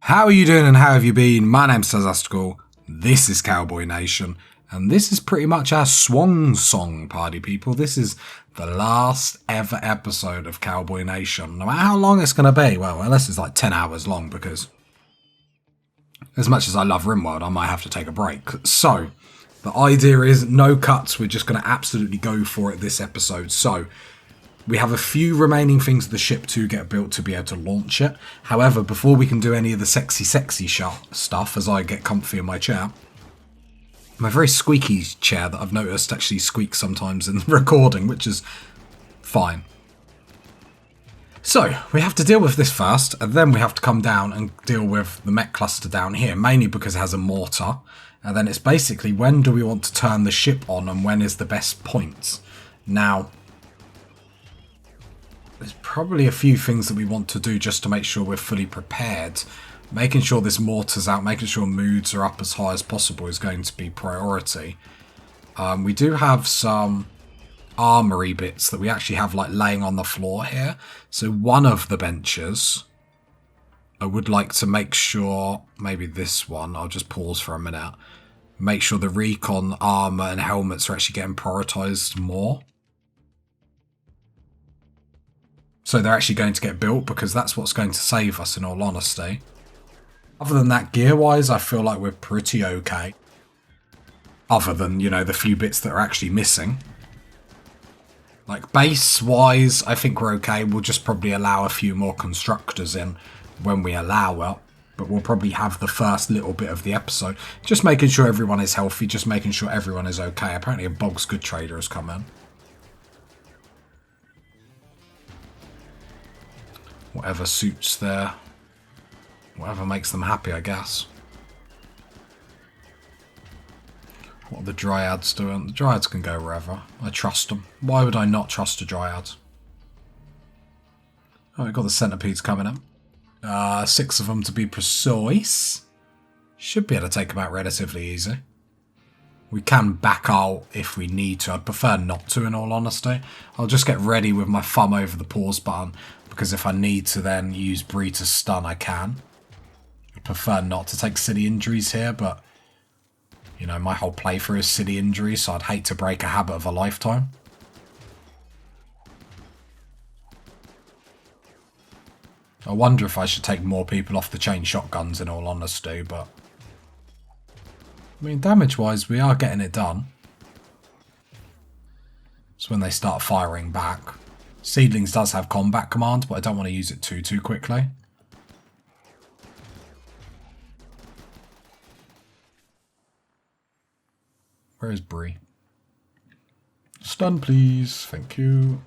How are you doing and how have you been? My name's Sazastical, this is Cowboy Nation, and this is pretty much our swan song, party people. This is the last ever episode of Cowboy Nation. No matter how long it's going to be, well, unless it's like 10 hours long, because as much as I love Rimworld, I might have to take a break. So, the idea is no cuts, we're just going to absolutely go for it this episode. So, we have a few remaining things of the ship to get built to be able to launch it. However, before we can do any of the sexy stuff, as I get comfy in my chair, my very squeaky chair that I've noticed actually squeaks sometimes in the recording, which is fine. So, we have to deal with this first, and then we have to come down and deal with the mech cluster down here, mainly because it has a mortar. And then it's basically, when do we want to turn the ship on, and when is the best point? Now, there's probably a few things that we want to do just to make sure we're fully prepared. Making sure this mortar's out, making sure moods are up as high as possible is going to be priority. We do have some armory bits that we actually have like laying on the floor here. So one of the benches, I would like to make sure, maybe this one, I'll just pause for a minute. Make sure the recon armor and helmets are actually getting prioritized more. So they're actually going to get built because that's what's going to save us in all honesty. Other than that, gear-wise, I feel like we're pretty okay. Other than, you know, the few bits that are actually missing. Like, base-wise, I think we're okay. We'll just probably allow a few more constructors in when we allow it. But we'll probably have the first little bit of the episode. Just making sure everyone is healthy, just making sure everyone is okay. Apparently a Bog's Good Trader has come in. Whatever suits their... whatever makes them happy, I guess. What are the Dryads doing? The Dryads can go wherever. I trust them. Why would I not trust a Dryad? Oh, we've got the centipedes coming in. 6 of them to be precise. Should be able to take them out relatively easy. We can back out if we need to. I'd prefer not to, in all honesty. I'll just get ready with my thumb over the pause button, because if I need to then use Bree to stun, I can. I prefer not to take city injuries here, but, you know, my whole playthrough is city injuries, so I'd hate to break a habit of a lifetime. I wonder if I should take more people off the chain shotguns, in all honesty, but... I mean, damage-wise, we are getting it done. It's when they start firing back. Seedlings does have combat command, but I don't want to use it too quickly. Where is Bree? Stun, please. Thank you.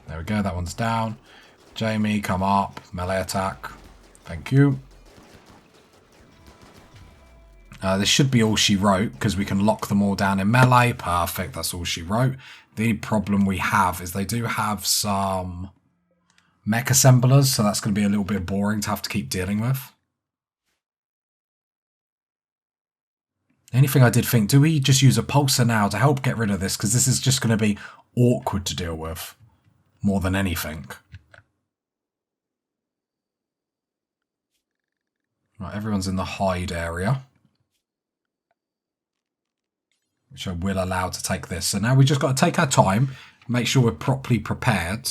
There we go, that one's down. Jamie, come up. Melee attack. Thank you. This should be all she wrote, because we can lock them all down in melee. Perfect, that's all she wrote. The problem we have is they do have some mech assemblers, so that's going to be a little bit boring to have to keep dealing with. Anything I did think, do we just use a pulsar now to help get rid of this? Because this is just going to be awkward to deal with, more than anything. Right, everyone's in the hide area, which I will allow to take this. So now we just got to take our time, make sure we're properly prepared,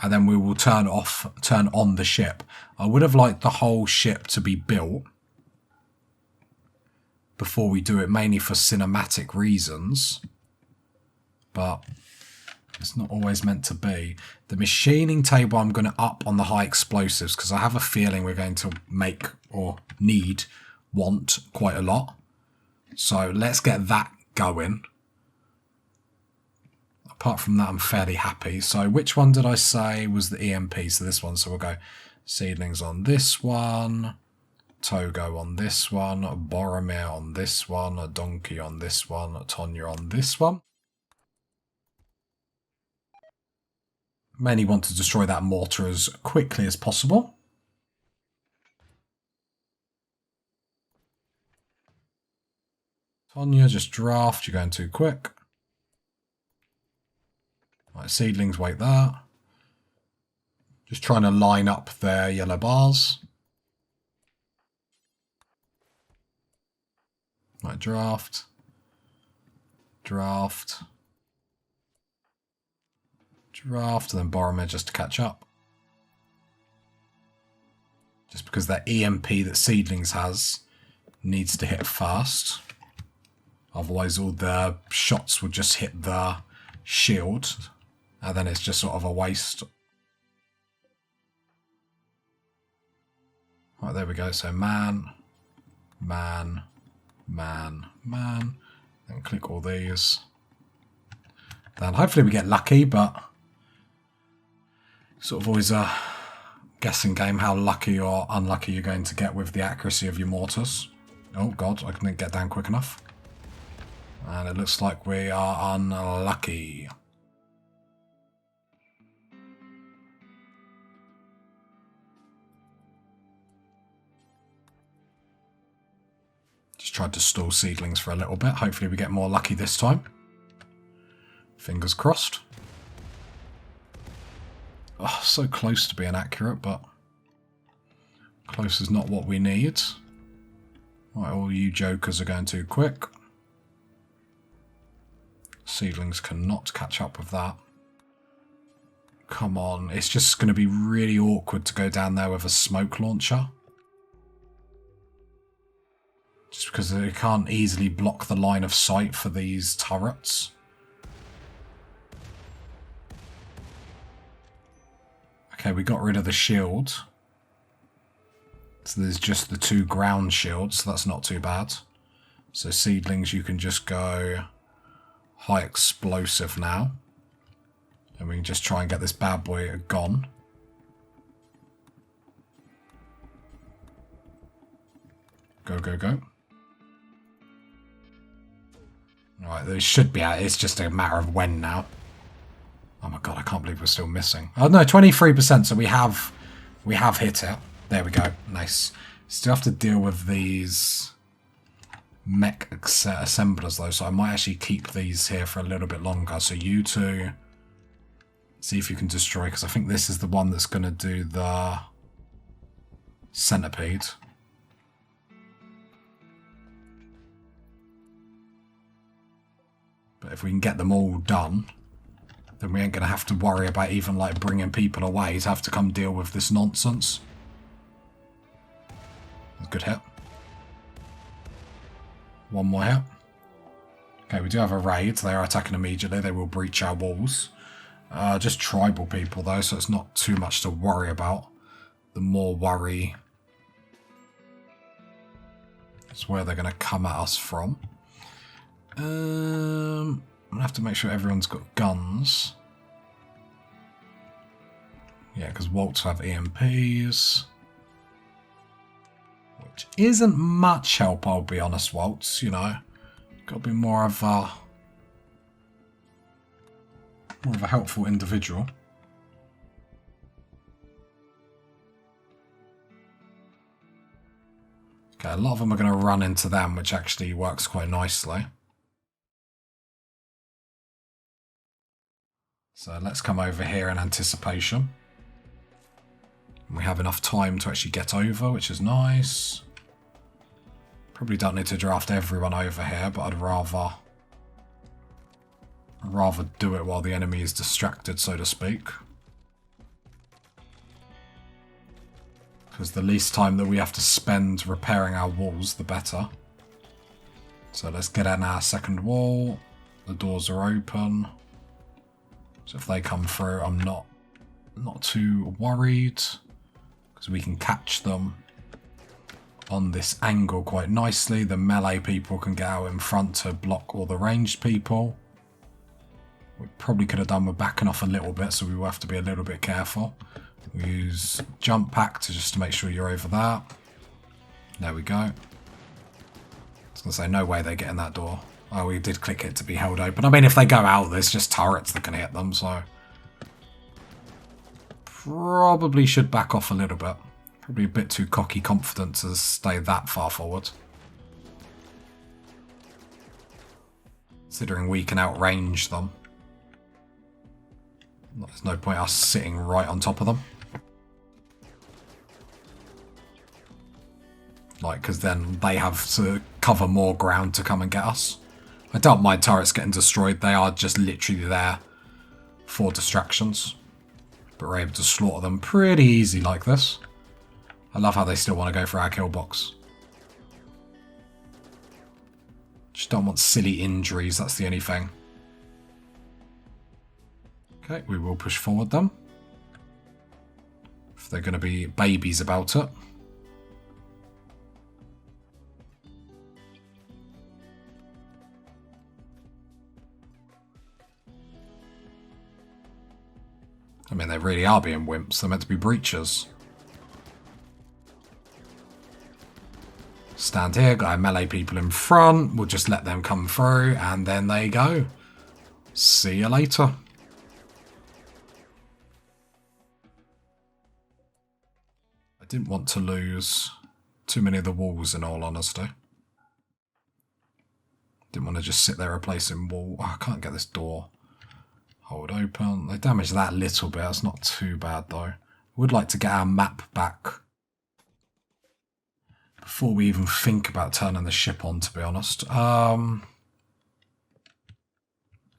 and then we will turn on the ship. I would have liked the whole ship to be built before we do it, mainly for cinematic reasons, but it's not always meant to be. The machining table I'm going to up on the high explosives, because I have a feeling we're going to make, or want quite a lot. So let's get that going. Apart from that, I'm fairly happy. So which one did I say was the EMP? So this one. So we'll go seedlings on this one, Togo on this one, Boromir on this one, a Donkey on this one, a Tonya on this one. Mainly want to destroy that mortar as quickly as possible. Tonya, just draft, you're going too quick. Right, seedlings, wait there. Just trying to line up their yellow bars. Right, draft. Draft. Draft, and then Boromir just to catch up. Just because that EMP that Seedlings has needs to hit fast. Otherwise all the shots would just hit the shield. And then it's just sort of a waste. Right, there we go. So man, man, man, man. Then click all these. Then hopefully we get lucky, but sort of always a guessing game how lucky or unlucky you're going to get with the accuracy of your mortars. Oh god, I couldn't get down quick enough. And it looks like we are unlucky. Just tried to stall Seedlings for a little bit. Hopefully we get more lucky this time. Fingers crossed. Oh, so close to being accurate, but close is not what we need. Right, all you jokers are going too quick. Seedlings cannot catch up with that. Come on, it's just going to be really awkward to go down there with a smoke launcher. Just because they can't easily block the line of sight for these turrets. Okay, we got rid of the shield. So there's just the 2 ground shields, so that's not too bad. So Seedlings, you can just go high explosive now. And we can just try and get this bad boy gone. Go, go, go. Right, there should be out. It's just a matter of when now. Oh my god, I can't believe we're still missing. Oh no, 23%, so we have hit it. There we go. Nice. Still have to deal with these mech assemblers though, so I might actually keep these here for a little bit longer. So you two, see if you can destroy, because I think this is the one that's going to do the centipede. But if we can get them all done, then we ain't going to have to worry about even like bringing people away to have to come deal with this nonsense. Good hit. One more hit. Okay, we do have a raid. They are attacking immediately. They will breach our walls. Just tribal people though, so it's not too much to worry about. The more worry is where they're going to come at us from. I'm going to have to make sure everyone's got guns. Yeah, because Waltz have EMPs. Which isn't much help, I'll be honest, Waltz, you know. Got to be more of a helpful individual. Okay, a lot of them are going to run into them, which actually works quite nicely. So let's come over here in anticipation. We have enough time to actually get over, which is nice. Probably don't need to draft everyone over here, but I'd rather do it while the enemy is distracted, so to speak. Because the least time that we have to spend repairing our walls, the better. So let's get in our second wall. The doors are open. So if they come through, I'm not too worried. Because we can catch them on this angle quite nicely. The melee people can get out in front to block all the ranged people. We probably could have done with backing off a little bit, so we will have to be a little bit careful. We use jump pack just to make sure you're over that. There we go. I was going to say, no way they get in that door. Oh, we did click it to be held open. I mean, if they go out, there's just turrets that can hit them, so... Probably should back off a little bit. Probably a bit too cocky confident to stay that far forward. Considering we can outrange them. There's no point us sitting right on top of them. Like, because then they have to cover more ground to come and get us. I don't mind turrets getting destroyed. They are just literally there for distractions. But we're able to slaughter them pretty easy like this. I love how they still want to go for our kill box. Just don't want silly injuries, that's the only thing. Okay, we will push forward them. If they're going to be babies about it. I mean, they really are being wimps. They're meant to be breachers. Stand here, got our melee people in front. We'll just let them come through, and then they go. See you later. I didn't want to lose too many of the walls, in all honesty. Didn't want to just sit there replacing wall. Oh, I can't get this door. Hold open. They damaged that little bit. That's not too bad, though. Would like to get our map back before we even think about turning the ship on, to be honest.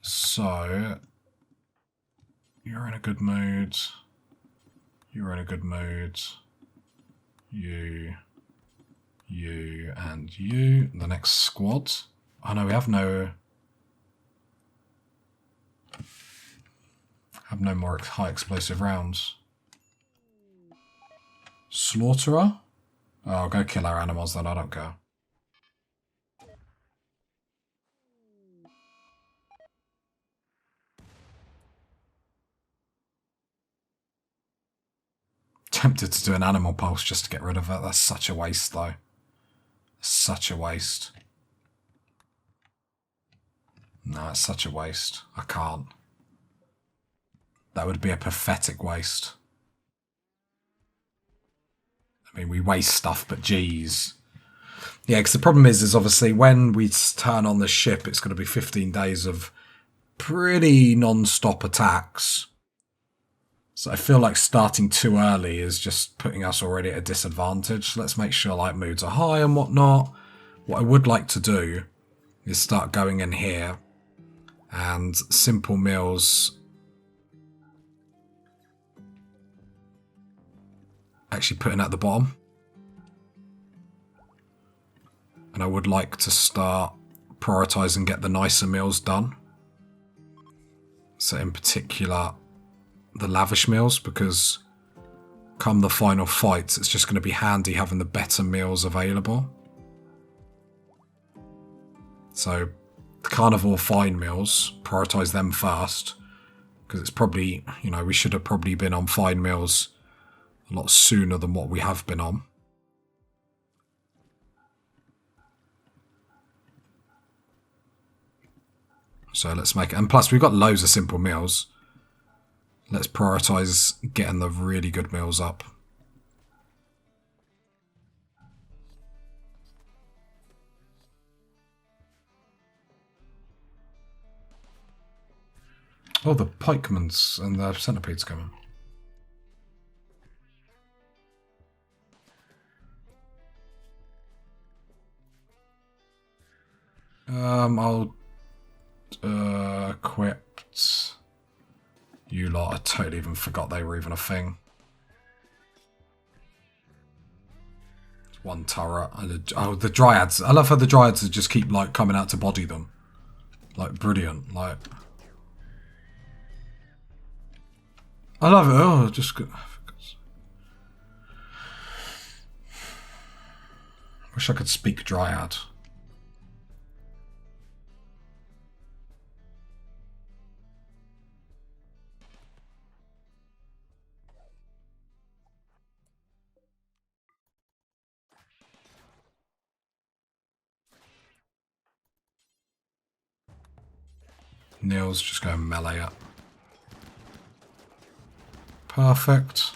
So, you're in a good mood. You're in a good mood. You, and you. The next squad. Oh no, we have no... Have no more high explosive rounds. Slaughterer? Oh, I'll go kill our animals then, I don't care. Tempted to do an animal pulse just to get rid of it. That's such a waste though. Such a waste. No, it's such a waste. I can't. That would be a pathetic waste. I mean, we waste stuff, but geez. Yeah, because the problem is obviously when we turn on the ship, it's going to be 15 days of pretty non-stop attacks. So I feel like starting too early is just putting us already at a disadvantage. Let's make sure like moods are high and whatnot. What I would like to do is start going in here and simple meals... actually putting at the bottom. And I would like to start prioritise and get the nicer meals done. So in particular, the lavish meals, because come the final fights, it's just going to be handy having the better meals available. So the carnivore fine meals, prioritise them first, because it's probably, you know, we should have probably been on fine meals a lot sooner than what we have been on. So let's make it. And plus, we've got loads of simple meals. Let's prioritise getting the really good meals up. Oh, the pikemans and the centipedes coming. I'll equipped you lot. I totally even forgot they were even a thing. One turret. Oh, the dryads. I love how the dryads just keep like coming out to body them. Like brilliant. Like I love it. Oh, just good. Wish I could speak dryad. Neil's just going melee up. Perfect.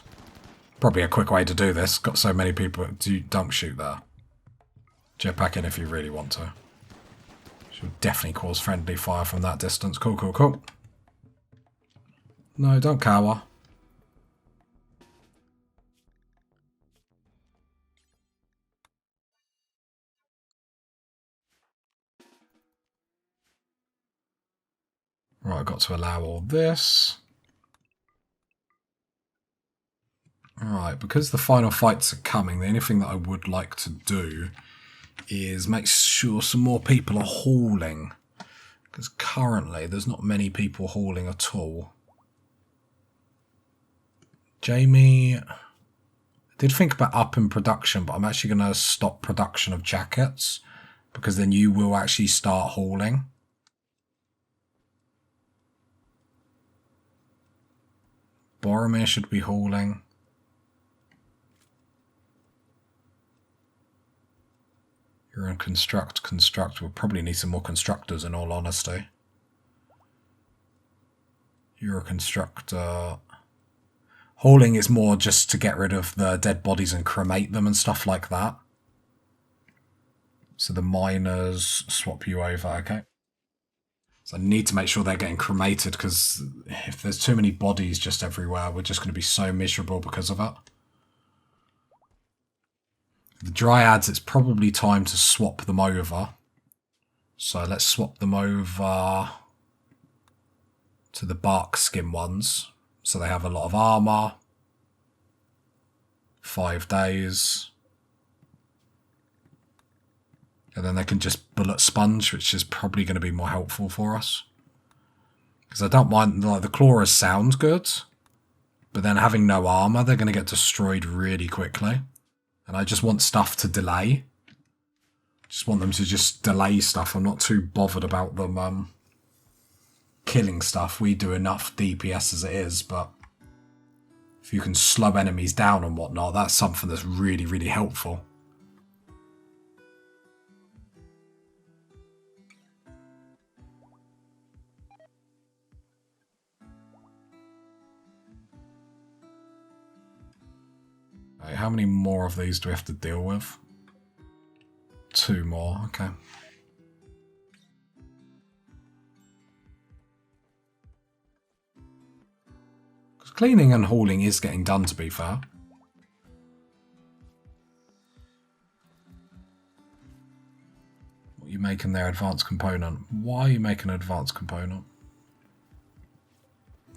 Probably a quick way to do this. Got so many people. Don't shoot there. Jetpack in if you really want to. Should definitely cause friendly fire from that distance. Cool, cool, cool. No, don't cower. Right, I've got to allow all this. Right, because the final fights are coming, the only thing that I would like to do is make sure some more people are hauling. Because currently there's not many people hauling at all. Jamie, I did think about upping production, but I'm actually going to stop production of jackets. Because then you will actually start hauling. Boromir should be hauling. You're in construct. We'll probably need some more constructors in all honesty. You're a constructor. Hauling is more just to get rid of the dead bodies and cremate them and stuff like that. So the miners swap you over, okay? So I need to make sure they're getting cremated because if there's too many bodies just everywhere, we're just going to be so miserable because of it. The dryads, it's probably time to swap them over. So let's swap them over to the bark skin ones. So they have a lot of armor. 5 days. And then they can just bullet sponge, which is probably going to be more helpful for us. Because I don't mind, like, the clawers sound good. But then having no armor, they're going to get destroyed really quickly. And I just want stuff to delay. Just want them to just delay stuff. I'm not too bothered about them killing stuff. We do enough DPS as it is, but if you can slow enemies down and whatnot, that's something that's really, really helpful. Okay, how many more of these do we have to deal with? 2 more, okay. Because cleaning and hauling is getting done, to be fair. What are you making their advanced component? Why are you making an advanced component?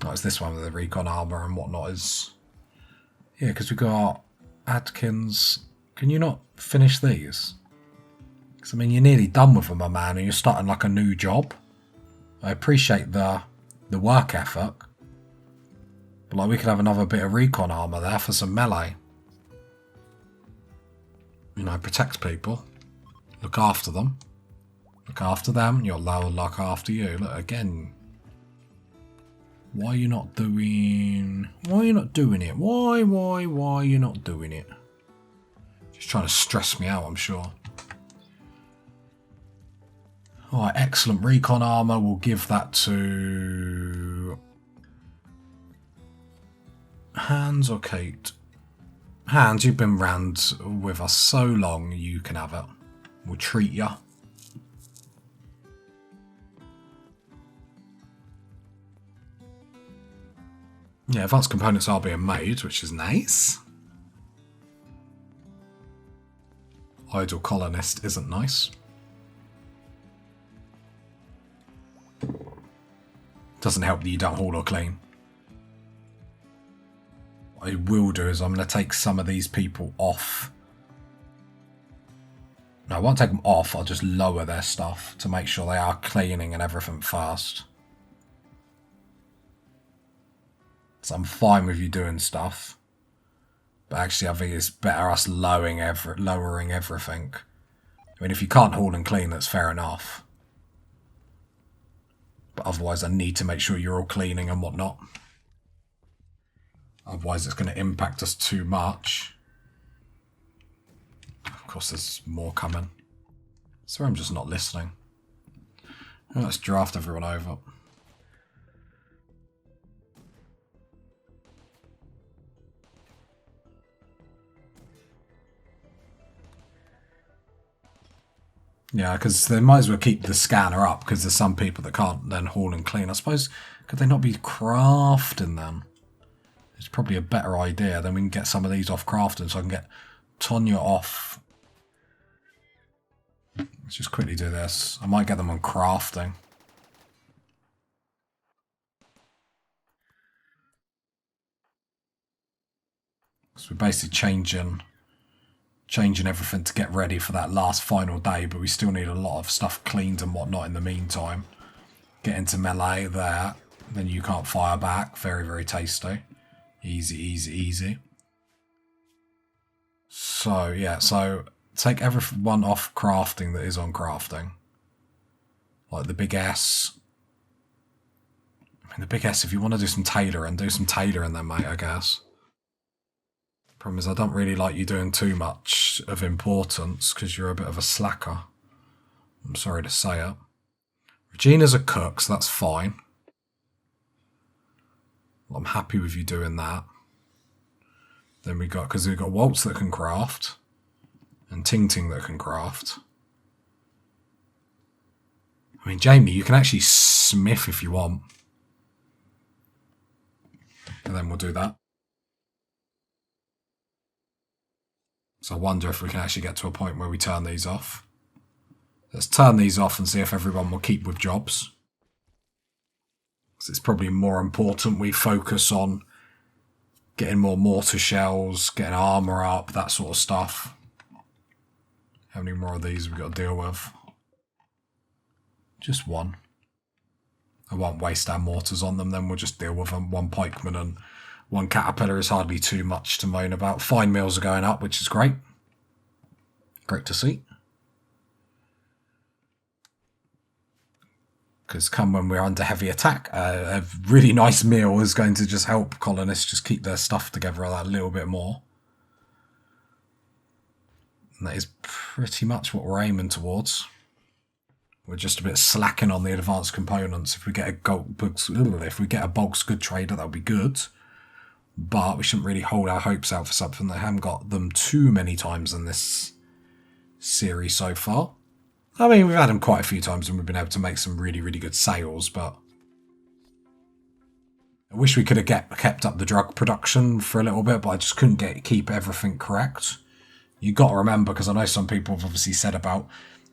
Oh, it's this one with the recon armor and whatnot is... Yeah, because we've got Adkins. Can you not finish these? Because, I mean, you're nearly done with them, my man, and you're starting like a new job. I appreciate the work ethic. But, like, we could have another bit of recon armor there for some melee. You know, protect people. Look after them. Look after them, you'll look after you. Look, again... Why are you not doing... Why are you not doing it? Why are you not doing it? Just trying to stress me out, I'm sure. Alright, excellent recon armor. We'll give that to... Hans or Kate? Hans, you've been round with us so long, you can have it. We'll treat you. Yeah, advanced components are being made, which is nice. Idle colonist isn't nice. Doesn't help that you don't haul or clean. What I will do is I'm going to take some of these people off. No, I won't take them off, I'll just lower their stuff to make sure they are cleaning and everything fast. So I'm fine with you doing stuff. But actually I think it's better us lowering everything. I mean, if you can't haul and clean, that's fair enough. But otherwise I need to make sure you're all cleaning and whatnot. Otherwise it's going to impact us too much. Of course there's more coming. So I'm just not listening. Let's draft everyone over. Yeah, because they might as well keep the scanner up, because there's some people that can't then haul and clean. I suppose, could they not be crafting them? It's probably a better idea. Then we can get some of these off crafting, so I can get Tonya off. Let's just quickly do this. I might get them on crafting. So we're basically changing everything to get ready for that last final day, but we still need a lot of stuff cleaned and whatnot in the meantime. Get into melee there, then you can't fire back. Very, very tasty. Easy, easy, easy. So, yeah, so take everyone off crafting that is on crafting. Like the big S. I mean, the big S, if you want to do some tailoring, do some tailoring then, mate, I guess. Problem is, I don't really like you doing too much of importance because you're a bit of a slacker. I'm sorry to say it. Regina's a cook, so that's fine. Well, I'm happy with you doing that. Then because we've got Waltz that can craft, and Ting Ting that can craft. I mean, Jamie, you can actually smith if you want. And then we'll do that. So I wonder if we can actually get to a point where we turn these off. Let's turn these off and see if everyone will keep with jobs. Because it's probably more important we focus on getting more mortar shells, getting armour up, that sort of stuff. How many more of these have we got to deal with? Just one. I won't waste our mortars on them, then we'll just deal with them. One pikeman and one caterpillar is hardly too much to moan about. Fine meals are going up, which is great. Great to see. Because come when we're under heavy attack, a really nice meal is going to just help colonists just keep their stuff together a little bit more. And that is pretty much what we're aiming towards. We're just a bit slacking on the advanced components. If we get a bulk's good trader, that'll be good. But we shouldn't really hold our hopes out for something. They haven't got them too many times in this series so far. I mean, we've had them quite a few times and we've been able to make some really, really good sales, but I wish we could have kept up the drug production for a little bit, but I just couldn't keep everything correct. You got to remember, because I know some people have obviously said about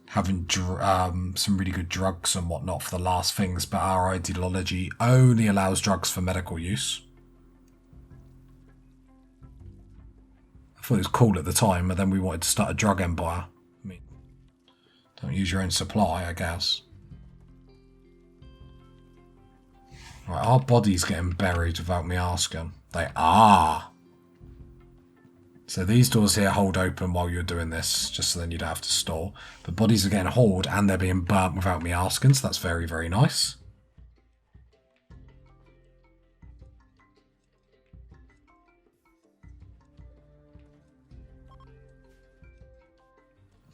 having some really good drugs and whatnot for the last things, but our ideology only allows drugs for medical use. I thought it was cool at the time, and then we wanted to start a drug empire. I mean, don't use your own supply, I guess. Right, our body's getting buried without me asking. They are. So these doors here hold open while you're doing this, just so then you don't have to store. The bodies are getting hauled and they're being burnt without me asking, so that's very, very nice.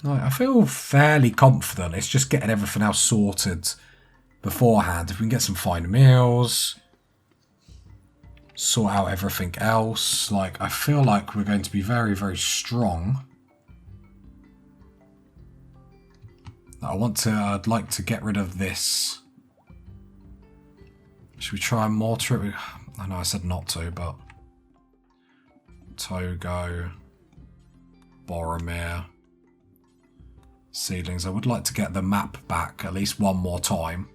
Right, I feel fairly confident. It's just getting everything else sorted beforehand. If we can get some fine meals, sort out everything else. Like, I feel like we're going to be very, very strong. I'd like to get rid of this. Should we try and mortar it? I know I said not to, but Togo, Boromir, seedlings. I would like to get the map back at least one more time.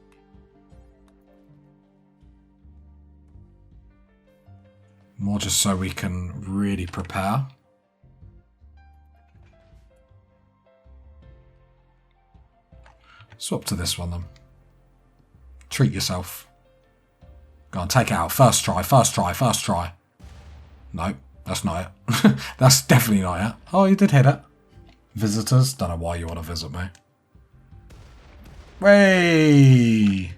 More just so we can really prepare. Swap to this one then. Treat yourself. Go on, take it out. First try, first try, first try. No, that's not it. That's definitely not it. Oh, you did hit it. Visitors, don't know why you want to visit me. Way.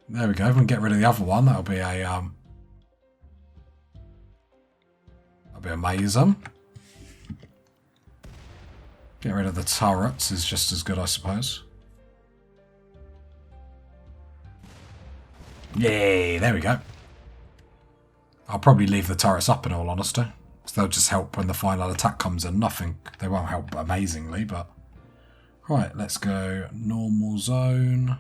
There we go. If we can get rid of the other one, that'll be a that'll be amazing. Get rid of the turrets is just as good, I suppose. Yay, there we go. I'll probably leave the turrets up in all honesty. So they'll just help when the final attack comes in. Nothing, they won't help amazingly, but... Right, let's go normal zone.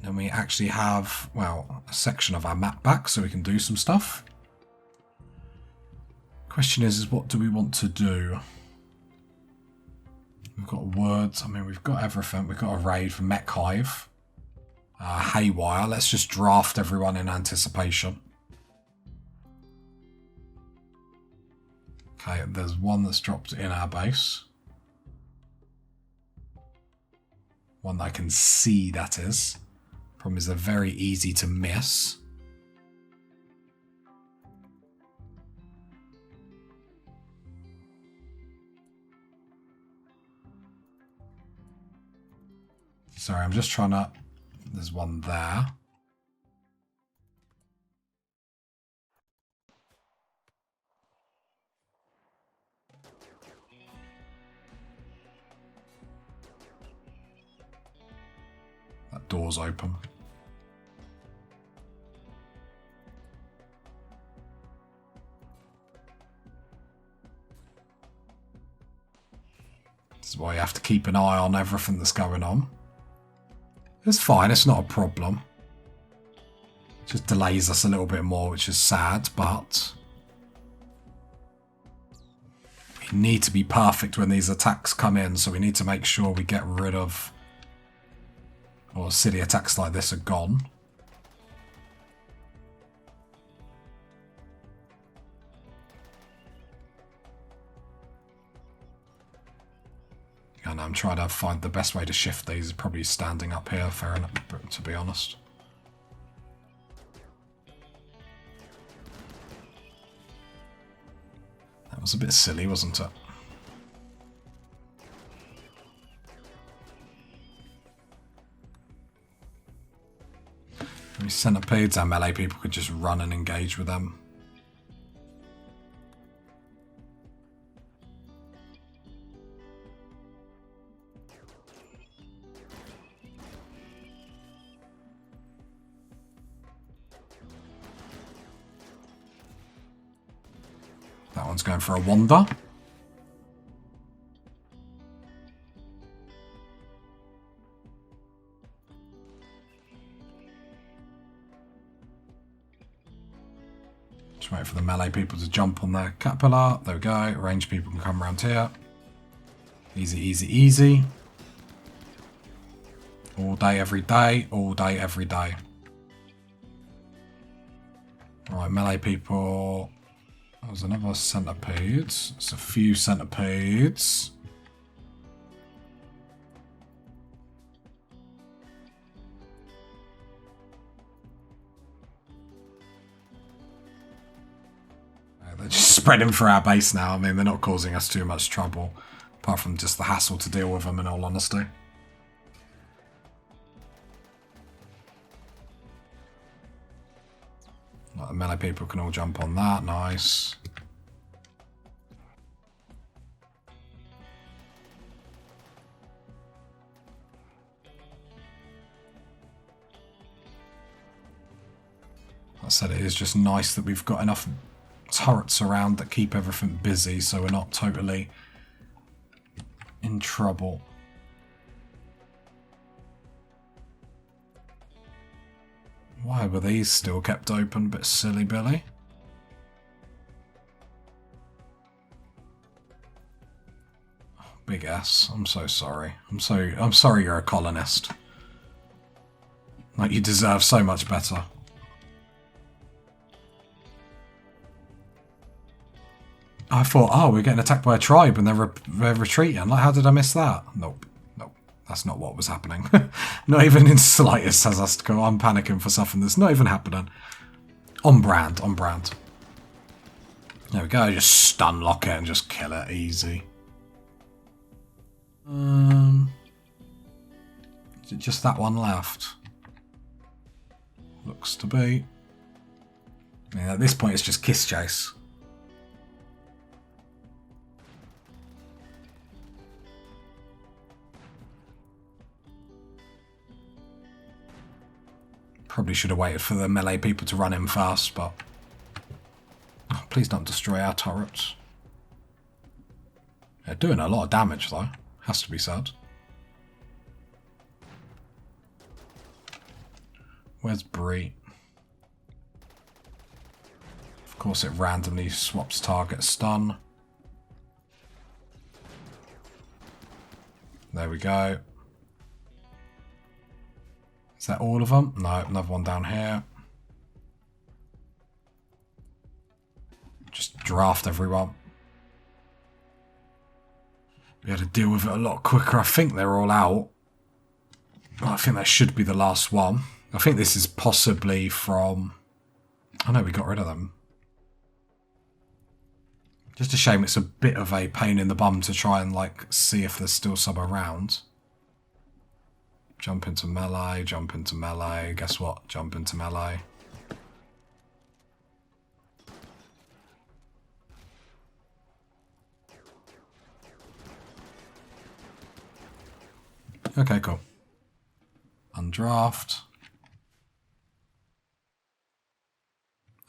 Then we actually have, well, a section of our map back so we can do some stuff. Question is what do we want to do? We've got words, I mean, we've got everything. We've got a raid for Mech Hive. haywire. Let's just draft everyone in anticipation. Okay, there's one that's dropped in our base. One that I can see, that is. Problem is they're very easy to miss. Sorry, I'm just trying to... There's one there. That door's open. This is why you have to keep an eye on everything that's going on. It's fine, it's not a problem. It just delays us a little bit more, which is sad, but we need to be perfect when these attacks come in, so we need to make sure we get rid of... Or city attacks like this are gone. And I'm trying to find the best way to shift these. Probably standing up here, fair enough, to be honest. That was a bit silly, wasn't it? These centipedes, our melee people could just run and engage with them. That one's going for a wander. Just wait for the melee people to jump on their caterpillar. There we go. Ranged people can come around here. Easy, easy, easy. All day, every day. All day, every day. Right, melee people. There's another centipede. It's a few centipedes. They're just spreading for our base now. I mean, they're not causing us too much trouble, apart from just the hassle to deal with them, in all honesty. Like the melee people can all jump on that. Nice. Like I said, it is just nice that we've got enough turrets around that keep everything busy, so we're not totally in trouble. Why were these still kept open? Bit silly, Billy. Big S. I'm so sorry. I'm sorry you're a colonist. Like, you deserve so much better. I thought, oh, we're getting attacked by a tribe and they're retreating. Like, how did I miss that? Nope. Nope. That's not what was happening. Not even in slightest has us to go. I'm panicking for something that's not even happening. On brand. On brand. There we go. Just stun lock it and just kill it. Easy. Is it just that one left? Looks to be. I mean, at this point, it's just kiss chase. Probably should have waited for the melee people to run in fast, but... Oh, please don't destroy our turrets. They're doing a lot of damage, though. Has to be said. Where's Bree? Of course, it randomly swaps target stun. There we go. Is that all of them? No, another one down here. Just draft everyone. We had to deal with it a lot quicker. I think they're all out. I think that should be the last one. I think this is possibly from... Oh no, we got rid of them. Just a shame it's a bit of a pain in the bum to try and, like, see if there's still some around. Jump into melee, jump into melee. Guess what? Jump into melee. Okay, cool. Undraft.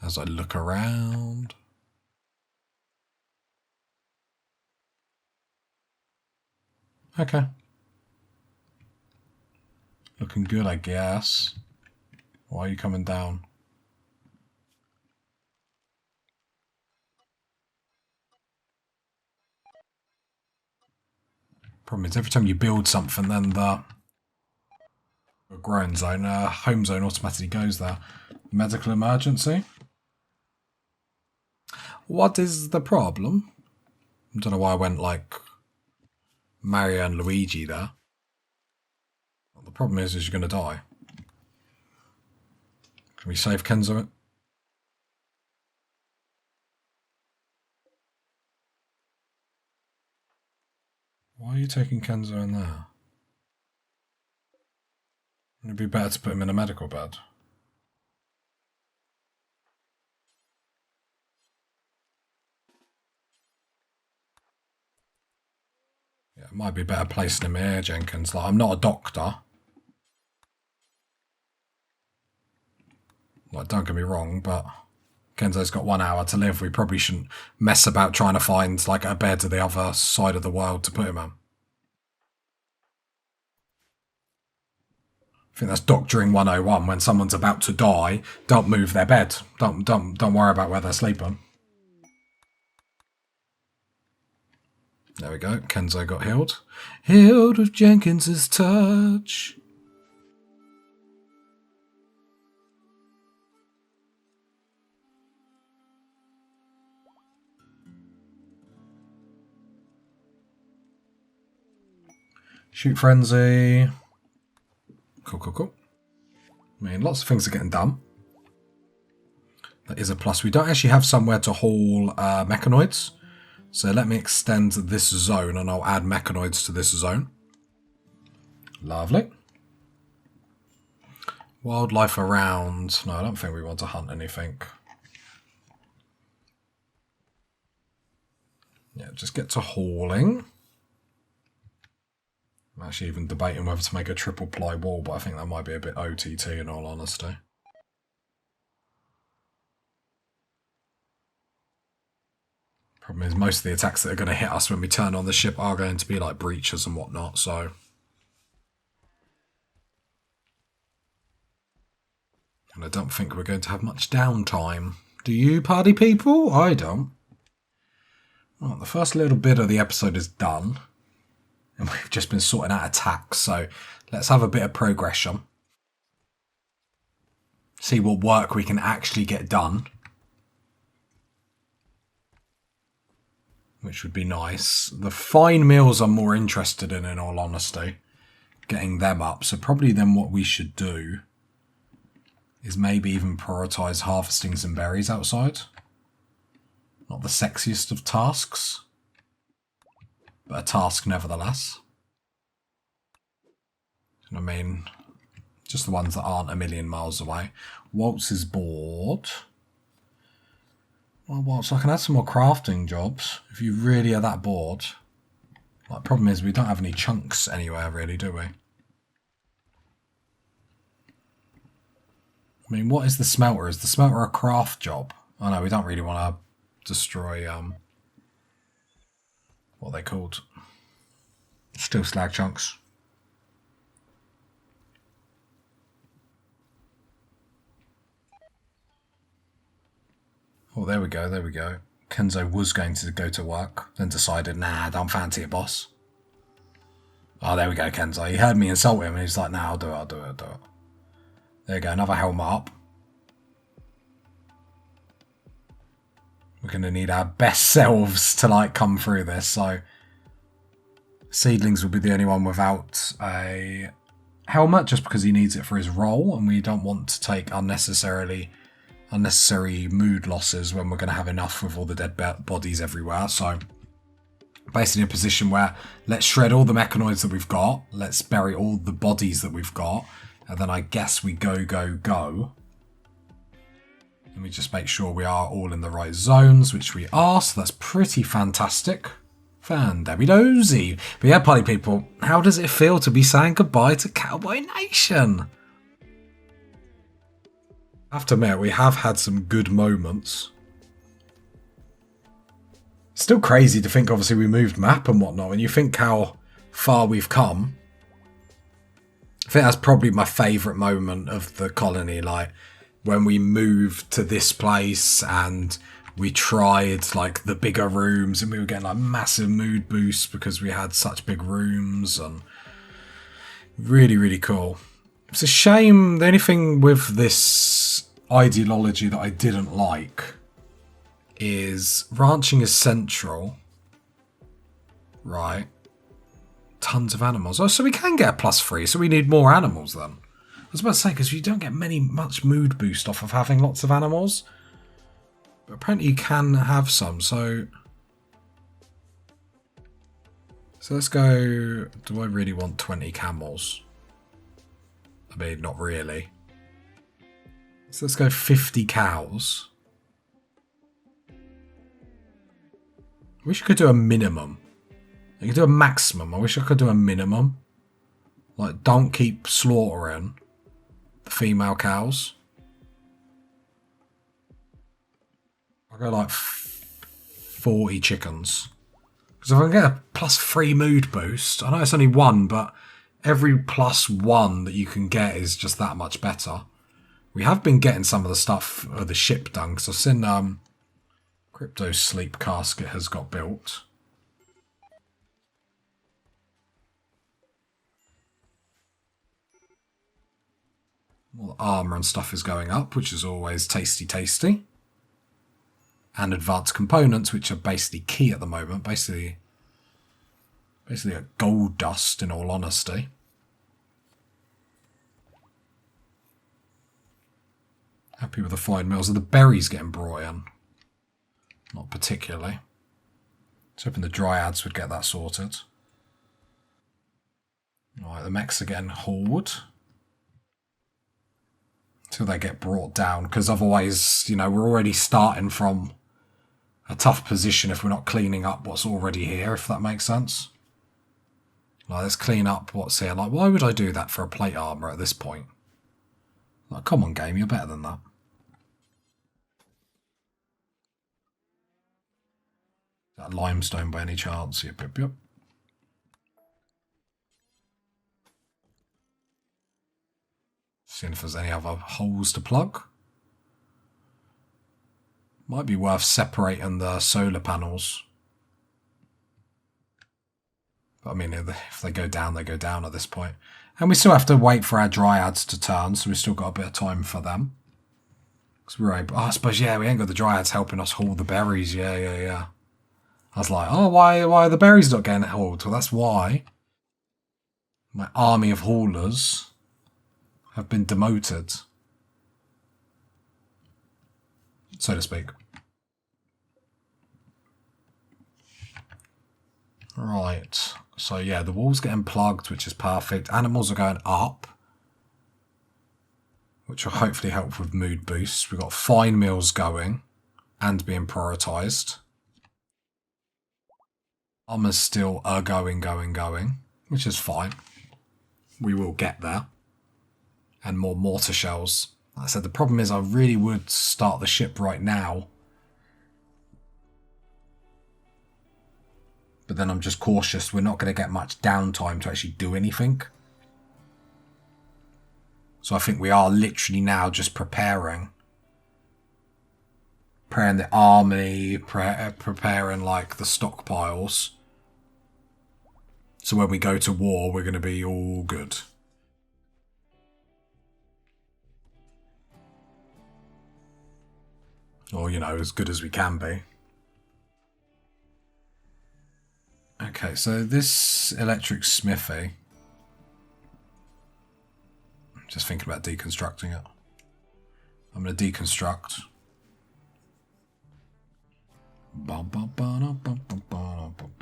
As I look around. Okay. Looking good, I guess. Why are you coming down? Problem is, every time you build something, then the growing zone, home zone automatically goes there. Medical emergency. What is the problem? I don't know why I went like Mario and Luigi there. Well, the problem is you're going to die. Can we save Kenzo? Why are you taking Kenzo in there? It'd be better to put him in a medical bed. Yeah, it might be better placing him here, Jenkins. Like, I'm not a doctor. Like, don't get me wrong, but Kenzo's got 1 hour to live. We probably shouldn't mess about trying to find, like, a bed to the other side of the world to put him in. I think that's doctoring 101. When someone's about to die, don't move their bed. Don't worry about where they're sleeping. There we go. Kenzo got healed. Healed with Jenkins's touch. Shoot frenzy. Cool. I mean, lots of things are getting done. That is a plus. We don't actually have somewhere to haul mechanoids. So let me extend this zone and I'll add mechanoids to this zone. Lovely. Wildlife around. No, I don't think we want to hunt anything. Yeah, just get to hauling. I'm actually even debating whether to make a triple ply wall, but I think that might be a bit OTT in all honesty. Problem is, most of the attacks that are going to hit us when we turn on the ship are going to be like breaches and whatnot, so... And I don't think we're going to have much downtime. Do you, party people? I don't. Well, the first little bit of the episode is done. And we've just been sorting out attacks, so let's have a bit of progression. See what work we can actually get done. Which would be nice. The fine meals I'm more interested in all honesty. Getting them up. So probably then what we should do is maybe even prioritise harvesting some berries outside. Not the sexiest of tasks. But a task nevertheless. I mean, just the ones that aren't a million miles away. Waltz is bored. Well, Waltz, I can add some more crafting jobs if you really are that bored. Like, problem is we don't have any chunks anywhere really, do we? I mean, what is the smelter? Is the smelter a craft job? Oh no, we don't really want to destroy, what are they called? Steel slag chunks. Oh, there we go. Kenzo was going to go to work, then decided, nah, I don't fancy it, boss. Oh, there we go, Kenzo. He heard me insult him, and he's like, nah, I'll do it. There you go, another helmet up. We're going to need our best selves to, like, come through this, so... Seedlings will be the only one without a helmet, just because he needs it for his role, and we don't want to take unnecessary mood losses when we're going to have enough with all the dead bodies everywhere. So basically in a position where let's shred all the mechanoids that we've got, let's bury all the bodies that we've got, and then I guess we go. Let me just make sure we are all in the right zones, which we are, so that's pretty fantastic. Fan-dabby-dozy. But yeah, party people, how does it feel to be saying goodbye to Cowboy Nation? I have to admit, we have had some good moments. Still crazy to think, obviously, we moved map and whatnot, and you think how far we've come. I think that's probably my favourite moment of the colony, like, when we moved to this place and we tried, like, the bigger rooms, and we were getting, like, massive mood boosts because we had such big rooms, and really, really cool. It's a shame, the only thing with this ideology that I didn't like is ranching is central, right? Tons of animals. Oh, so we can get a +3, so we need more animals then. I was about to say, because you don't get much mood boost off of having lots of animals. But apparently you can have some, so... So let's go... Do I really want 20 camels? I mean, not really. So let's go 50 cows. I wish I could do a minimum. I could do a maximum. I wish I could do a minimum. Like, don't keep slaughtering the female cows. I'll go like 40 chickens. Because if I can get a +3 mood boost, I know it's only one, but every +1 that you can get is just that much better. We have been getting some of the stuff of the ship done, because I've seen Crypto Sleep Casket has got built. All the armour and stuff is going up, which is always tasty. And advanced components, which are basically key at the moment. Basically a gold dust, in all honesty. Happy with the fine meals. Are the berries getting brought in? Not particularly. I was hoping the dryads would get that sorted. Alright, the mechs are getting hauled. Until they get brought down. Because otherwise, you know, we're already starting from a tough position if we're not cleaning up what's already here, if that makes sense. Like, let's clean up what's here. Like, why would I do that for a plate armour at this point? Like, come on, game, you're better than that. Is that limestone by any chance? Yep. Seeing if there's any other holes to plug. Might be worth separating the solar panels. But I mean, if they go down, they go down at this point. And we still have to wait for our dryads to turn, so we've still got a bit of time for them. Because we're able... Oh, I suppose, yeah, we ain't got the dryads helping us haul the berries. Yeah. I was like, oh, why are the berries not getting hauled? Well, that's why my army of haulers have been demoted, so to speak. Right, so yeah, the wall's getting plugged, which is perfect. Animals are going up, which will hopefully help with mood boosts. We've got fine meals going and being prioritised. Armor's still going, which is fine. We will get there. And more mortar shells. Like I said, the problem is I really would start the ship right now. But then I'm just cautious. We're not going to get much downtime to actually do anything. So I think we are literally now just preparing the army, preparing like the stockpiles. So when we go to war, we're going to be all good. Or, you know, as good as we can be. Okay, so this electric smithy... I'm just thinking about deconstructing it. I'm going to deconstruct.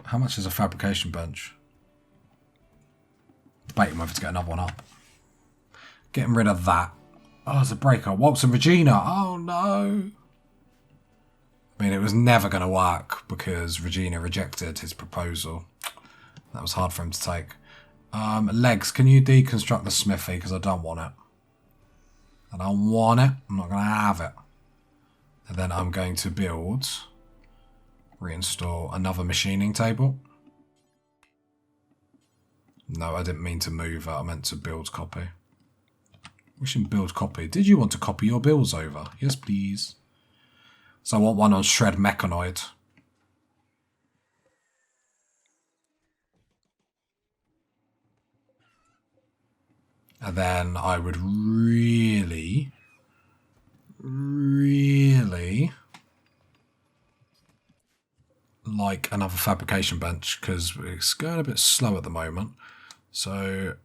How much is a fabrication bench? Debating whether to get another one up. Getting rid of that. Oh, there's a breaker. Waltz and Regina. Oh, no. I mean, it was never going to work because Regina rejected his proposal. That was hard for him to take. Legs, can you deconstruct the smithy? Because I don't want it. I don't want it. I'm not going to have it. And then I'm going to build, reinstall another machining table. No, I didn't mean to move it. I meant to build copy. We should build copy. Did you want to copy your bills over? Yes, please. So I want one on shred mechanoid. And then I would really like another fabrication bench because it's going a bit slow at the moment. So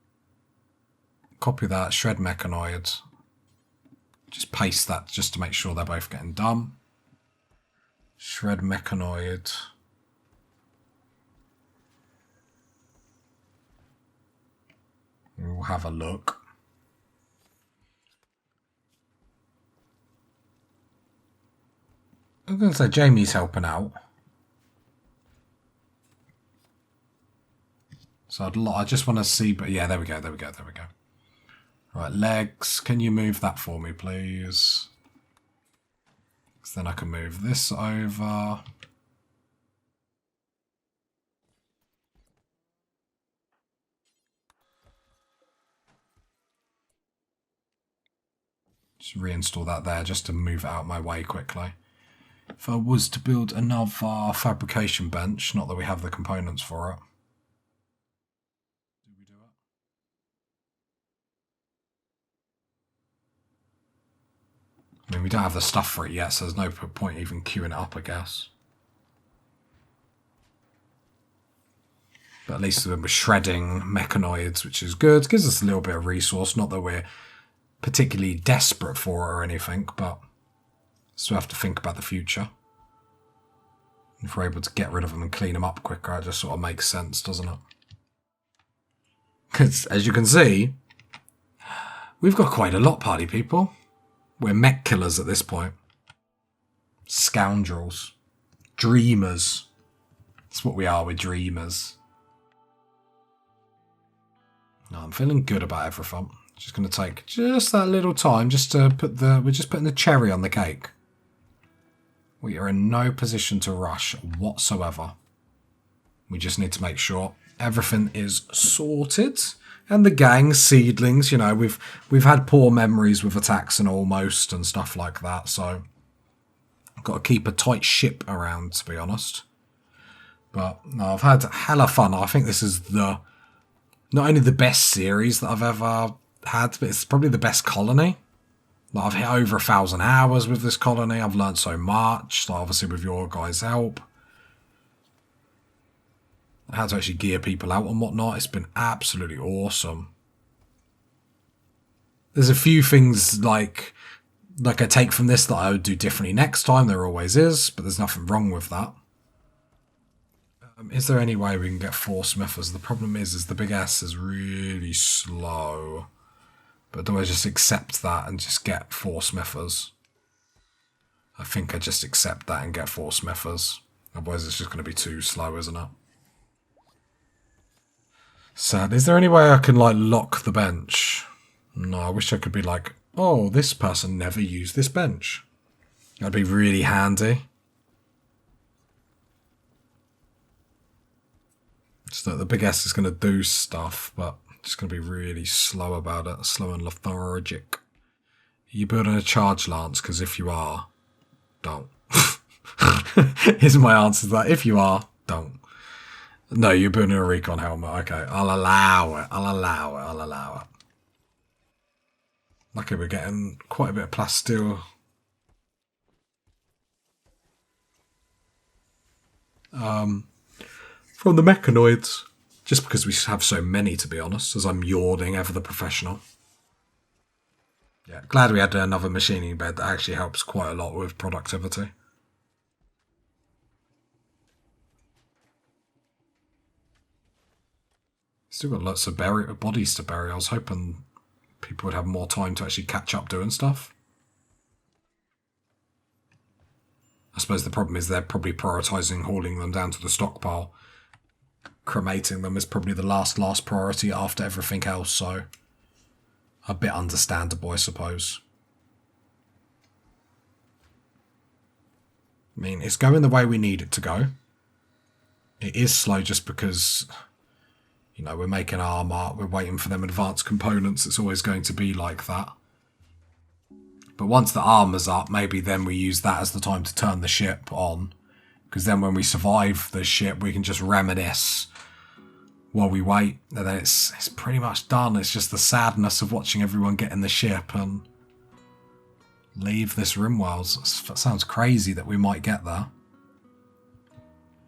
copy that, shred mechanoid. Just paste that just to make sure they're both getting done. Shred mechanoid. We'll have a look. I'm going to say Jamie's helping out. So I just want to see, but yeah, there we go. Right, legs, can you move that for me, please? So then I can move this over. Just reinstall that there just to move it out my way quickly. If I was to build another fabrication bench, not that we have the components for it. Do we do it? I mean, we don't have the stuff for it yet, so there's no point even queuing it up, I guess. But at least we're shredding mechanoids, which is good. It gives us a little bit of resource, not that we're particularly desperate for it or anything, but still have to think about the future. If we're able to get rid of them and clean them up quicker, it just sort of makes sense, doesn't it? Because, as you can see, we've got quite a lot, party people. We're mech killers at this point. Scoundrels. Dreamers. That's what we are, we're dreamers. No, I'm feeling good about everything. Just going to take just that little time just to put we're just putting the cherry on the cake. We are in no position to rush whatsoever. We just need to make sure everything is sorted. And the gang, seedlings, you know, we've had poor memories with attacks and almost and stuff like that. So I've got to keep a tight ship around, to be honest. But no, I've had hella fun. I think this is not only the best series that I've ever had, but it's probably the best colony. Like, I've hit over 1,000 hours with this colony. I've learned so much, like, obviously with your guys' help. How to actually gear people out and whatnot. It's been absolutely awesome. There's a few things like I take from this that I would do differently next time. There always is, but there's nothing wrong with that. Is there any way we can get 4 smithers? The problem is the big S is really slow. But do I just accept that and just get 4 smithers? I think I just accept that and get 4 smithers. Otherwise it's just going to be too slow, isn't it? Sad. Is there any way I can, like, lock the bench? No, I wish I could be like, oh, this person never used this bench. That'd be really handy. So that the big S is going to do stuff, but just going to be really slow about it. Slow and lethargic. Are you building a charge lance? Because if you are, don't. Here's my answer to that. If you are, don't. No, you're building a recon helmet. Okay, I'll allow it. Luckily, we're getting quite a bit of plasteel. from the mechanoids. Just because we have so many, to be honest, as I'm yawning ever the professional. Yeah, glad we had another machining bed. That actually helps quite a lot with productivity. Still got lots of bodies to bury. I was hoping people would have more time to actually catch up doing stuff. I suppose the problem is they're probably prioritising hauling them down to the stockpile. Cremating them is probably the last priority after everything else, so a bit understandable, I suppose. I mean, it's going the way we need it to go. It is slow just because, you know, we're making armour, we're waiting for them advanced components. It's always going to be like that. But once the armour's up, maybe then we use that as the time to turn the ship on. Because then when we survive the ship, we can just reminisce while we wait. And then it's pretty much done. It's just the sadness of watching everyone get in the ship and leave this Rimworld. That sounds crazy that we might get there.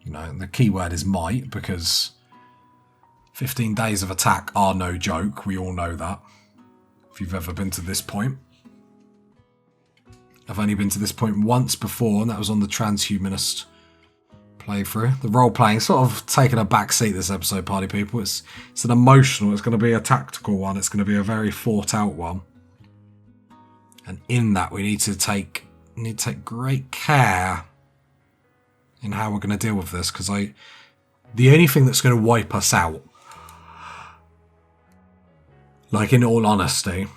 You know, the key word is might, because 15 days of attack are no joke. We all know that. If you've ever been to this point. I've only been to this point once before, and that was on the transhumanist playthrough. The role-playing sort of taken a back seat this episode, party people. It's an emotional, it's going to be a tactical one. It's going to be a very thought-out one. And in that, we need to take great care in how we're going to deal with this, because the only thing that's going to wipe us out, like in all honesty,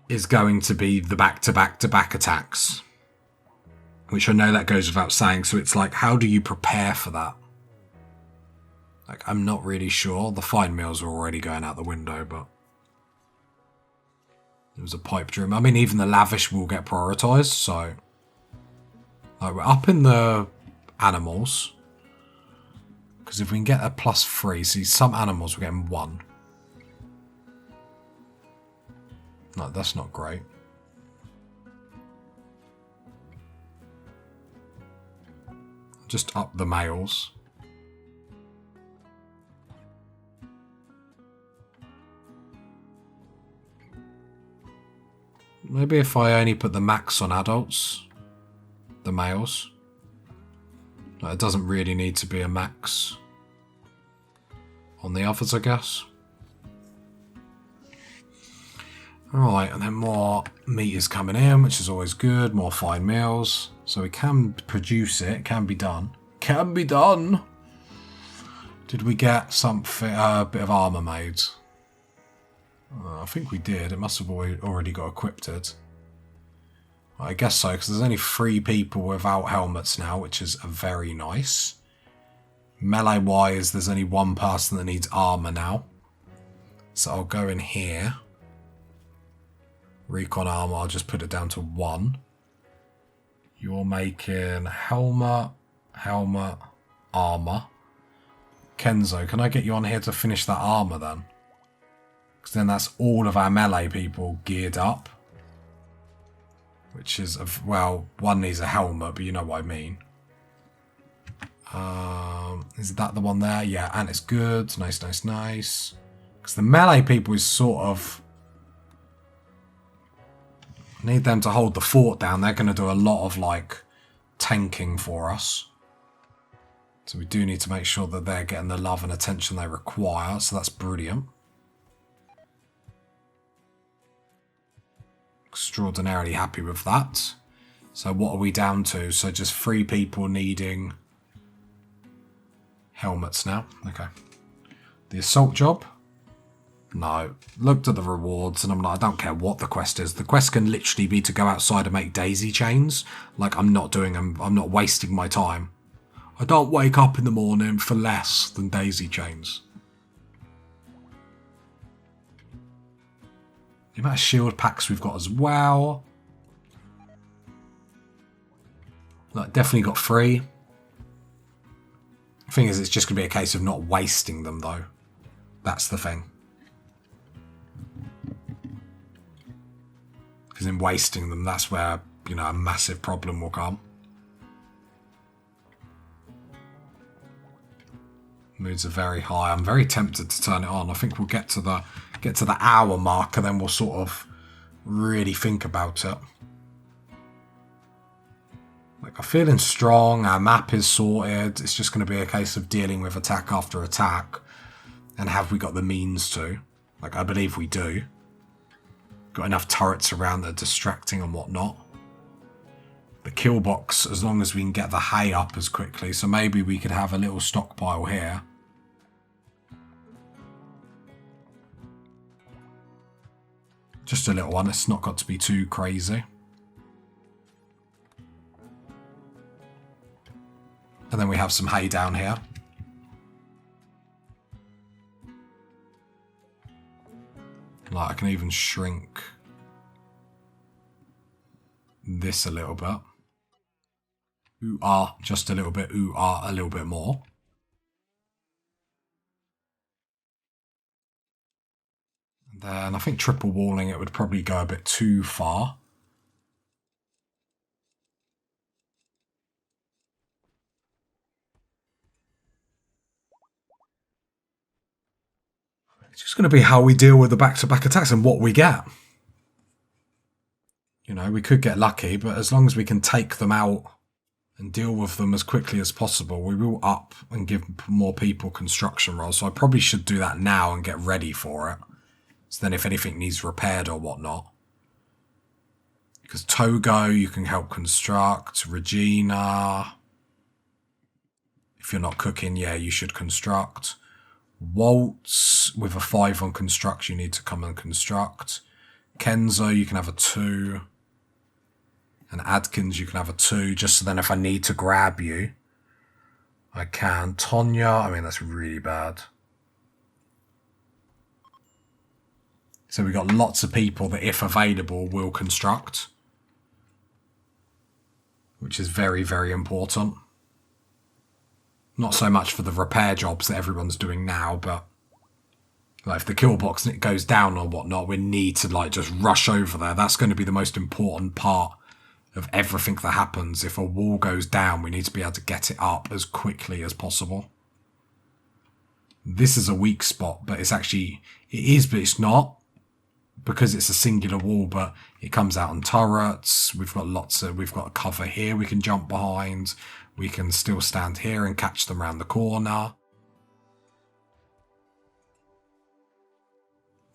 is going to be the back-to-back-to-back attacks. Which I know that goes without saying, so it's like, how do you prepare for that? Like, I'm not really sure. The fine meals are already going out the window, but there was a pipe dream. I mean, even the lavish will get prioritised, so like, we're up in the animals. Because if we can get a +3, see, some animals we're getting 1. No, that's not great. Just up the males. Maybe if I only put the max on adults, the males. No, it doesn't really need to be a max on the others, I guess. Alright, and then more meat is coming in, which is always good. More fine meals. So we can produce it. It can be done. Can be done! Did we get something, a bit of armour made? I think we did. It must have already got equipped. I guess so, because there's only 3 people without helmets now, which is very nice. Melee-wise, there's only 1 person that needs armour now. So I'll go in here. Recon armor, I'll just put it down to 1. You're making helmet, armor. Kenzo, can I get you on here to finish that armor then? Because then that's all of our melee people geared up. Which is, well, one needs a helmet, but you know what I mean. Is that the one there? Yeah, and it's good. Nice, nice, nice. Because the melee people is sort of... need them to hold the fort down. They're going to do a lot of, like, tanking for us. So we do need to make sure that they're getting the love and attention they require. So that's brilliant. Extraordinarily happy with that. So what are we down to? So just 3 people needing helmets now. Okay. The assault job. No. Looked at the rewards and I'm like, I don't care what the quest is. The quest can literally be to go outside and make daisy chains. Like I'm not wasting my time. I don't wake up in the morning for less than daisy chains. The amount of shield packs we've got as well. Like, definitely got 3. The thing is, it's just going to be a case of not wasting them, though. That's the thing. Because in wasting them, that's where, you know, a massive problem will come. Moods are very high. I'm very tempted to turn it on. I think we'll get to the hour mark and then we'll sort of really think about it. Like, I'm feeling strong. Our map is sorted. It's just going to be a case of dealing with attack after attack. And have we got the means to? Like, I believe we do. Got enough turrets around that are distracting and whatnot. The kill box, as long as we can get the hay up as quickly. So maybe we could have a little stockpile here. Just a little one. It's not got to be too crazy. And then we have some hay down here. Like, I can even shrink this a little bit. Ooh, ah, just a little bit. Ooh, ah, a little bit more. And then I think triple walling it would probably go a bit too far. It's just going to be how we deal with the back-to-back attacks and what we get. You know, we could get lucky, but as long as we can take them out and deal with them as quickly as possible, we will up and give more people construction roles. So I probably should do that now and get ready for it. So then if anything needs repaired or whatnot. Because Togo, you can help construct. Regina. If you're not cooking, yeah, you should construct. Waltz, with a 5 on construct, you need to come and construct. Kenzo, you can have a 2. And Adkins, you can have a 2, just so then if I need to grab you, I can. Tonya, I mean, that's really bad. So we've got lots of people that, if available, will construct. Which is very, very important. Not so much for the repair jobs that everyone's doing now, but like if the kill box goes down or whatnot, we need to like just rush over there. That's going to be the most important part of everything that happens. If a wall goes down, we need to be able to get it up as quickly as possible. This is a weak spot, but it's actually, it is, but it's not, because it's a singular wall, but it comes out on turrets. We've got a cover here we can jump behind. We can still stand here and catch them around the corner.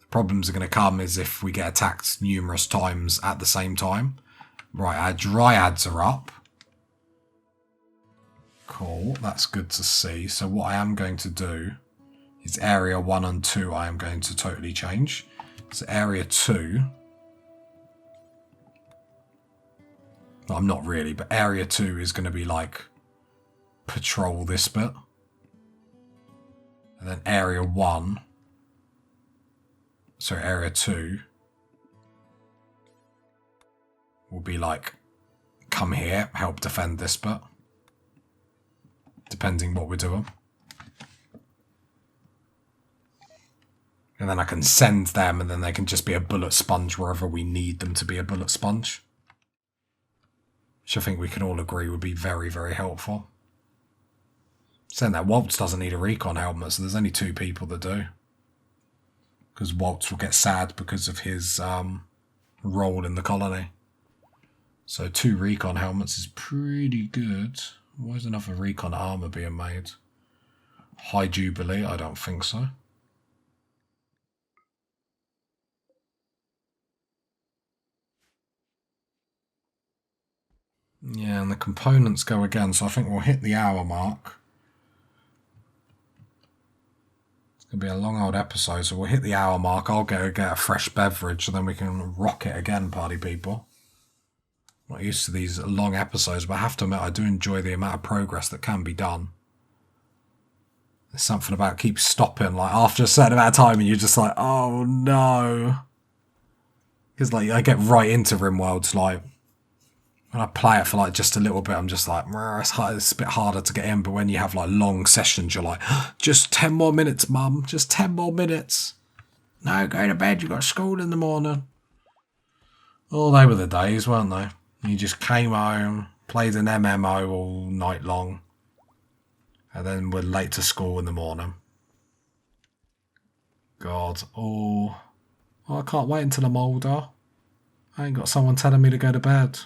The problems are going to come is if we get attacked numerous times at the same time. Right, our dryads are up. Cool, that's good to see. So what I am going to do is area 1 and 2 I am going to totally change. So area 2... well, I'm not really, but area 2 is going to be like patrol this bit. And then area 1... so area 2... will be like, come here, help defend this bit. Depending what we're doing. And then I can send them, and then they can just be a bullet sponge wherever we need them to be a bullet sponge. Which I think we can all agree would be very, very helpful. Saying that, Waltz doesn't need a recon helmet, so there's only 2 people that do. Because Waltz will get sad because of his role in the colony. So 2 recon helmets is pretty good. Why is enough of recon armor being made? High Jubilee? I don't think so. Yeah, and the components go again, so I think we'll hit the hour mark. It's going to be a long old episode, so we'll hit the hour mark. I'll go get a fresh beverage, and then we can rock it again, party people. Not used to these long episodes, but I have to admit I do enjoy the amount of progress that can be done. There's something about keep stopping, like after a certain amount of time, and you're just like, oh no. Because like I get right into Rimworlds, like when I play it for like just a little bit, I'm just like, it's a bit harder to get in. But when you have like long sessions, you're like, just 10 more minutes, mum, just 10 more minutes. No, go to bed, you've got school in the morning. Oh, they were the days, weren't they? You just came home, played an MMO all night long, And then we're late to school in the morning. God. Oh, I can't wait until I'm older. I ain't got someone telling me to go to bed.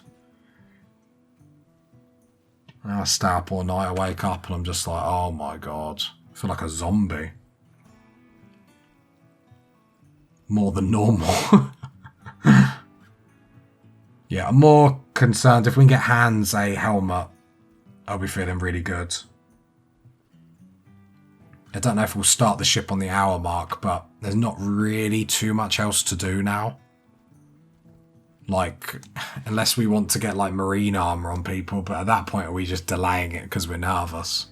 I stay up all night, I wake up and I'm just like, oh my God. I feel like a zombie. More than normal. Yeah, I'm more concerned if we can get Hans a helmet, I'll be feeling really good. I don't know if we'll start the ship on the hour mark, but there's not really too much else to do now. Like, unless we want to get like marine armor on people, but at that point are we just delaying it because we're nervous?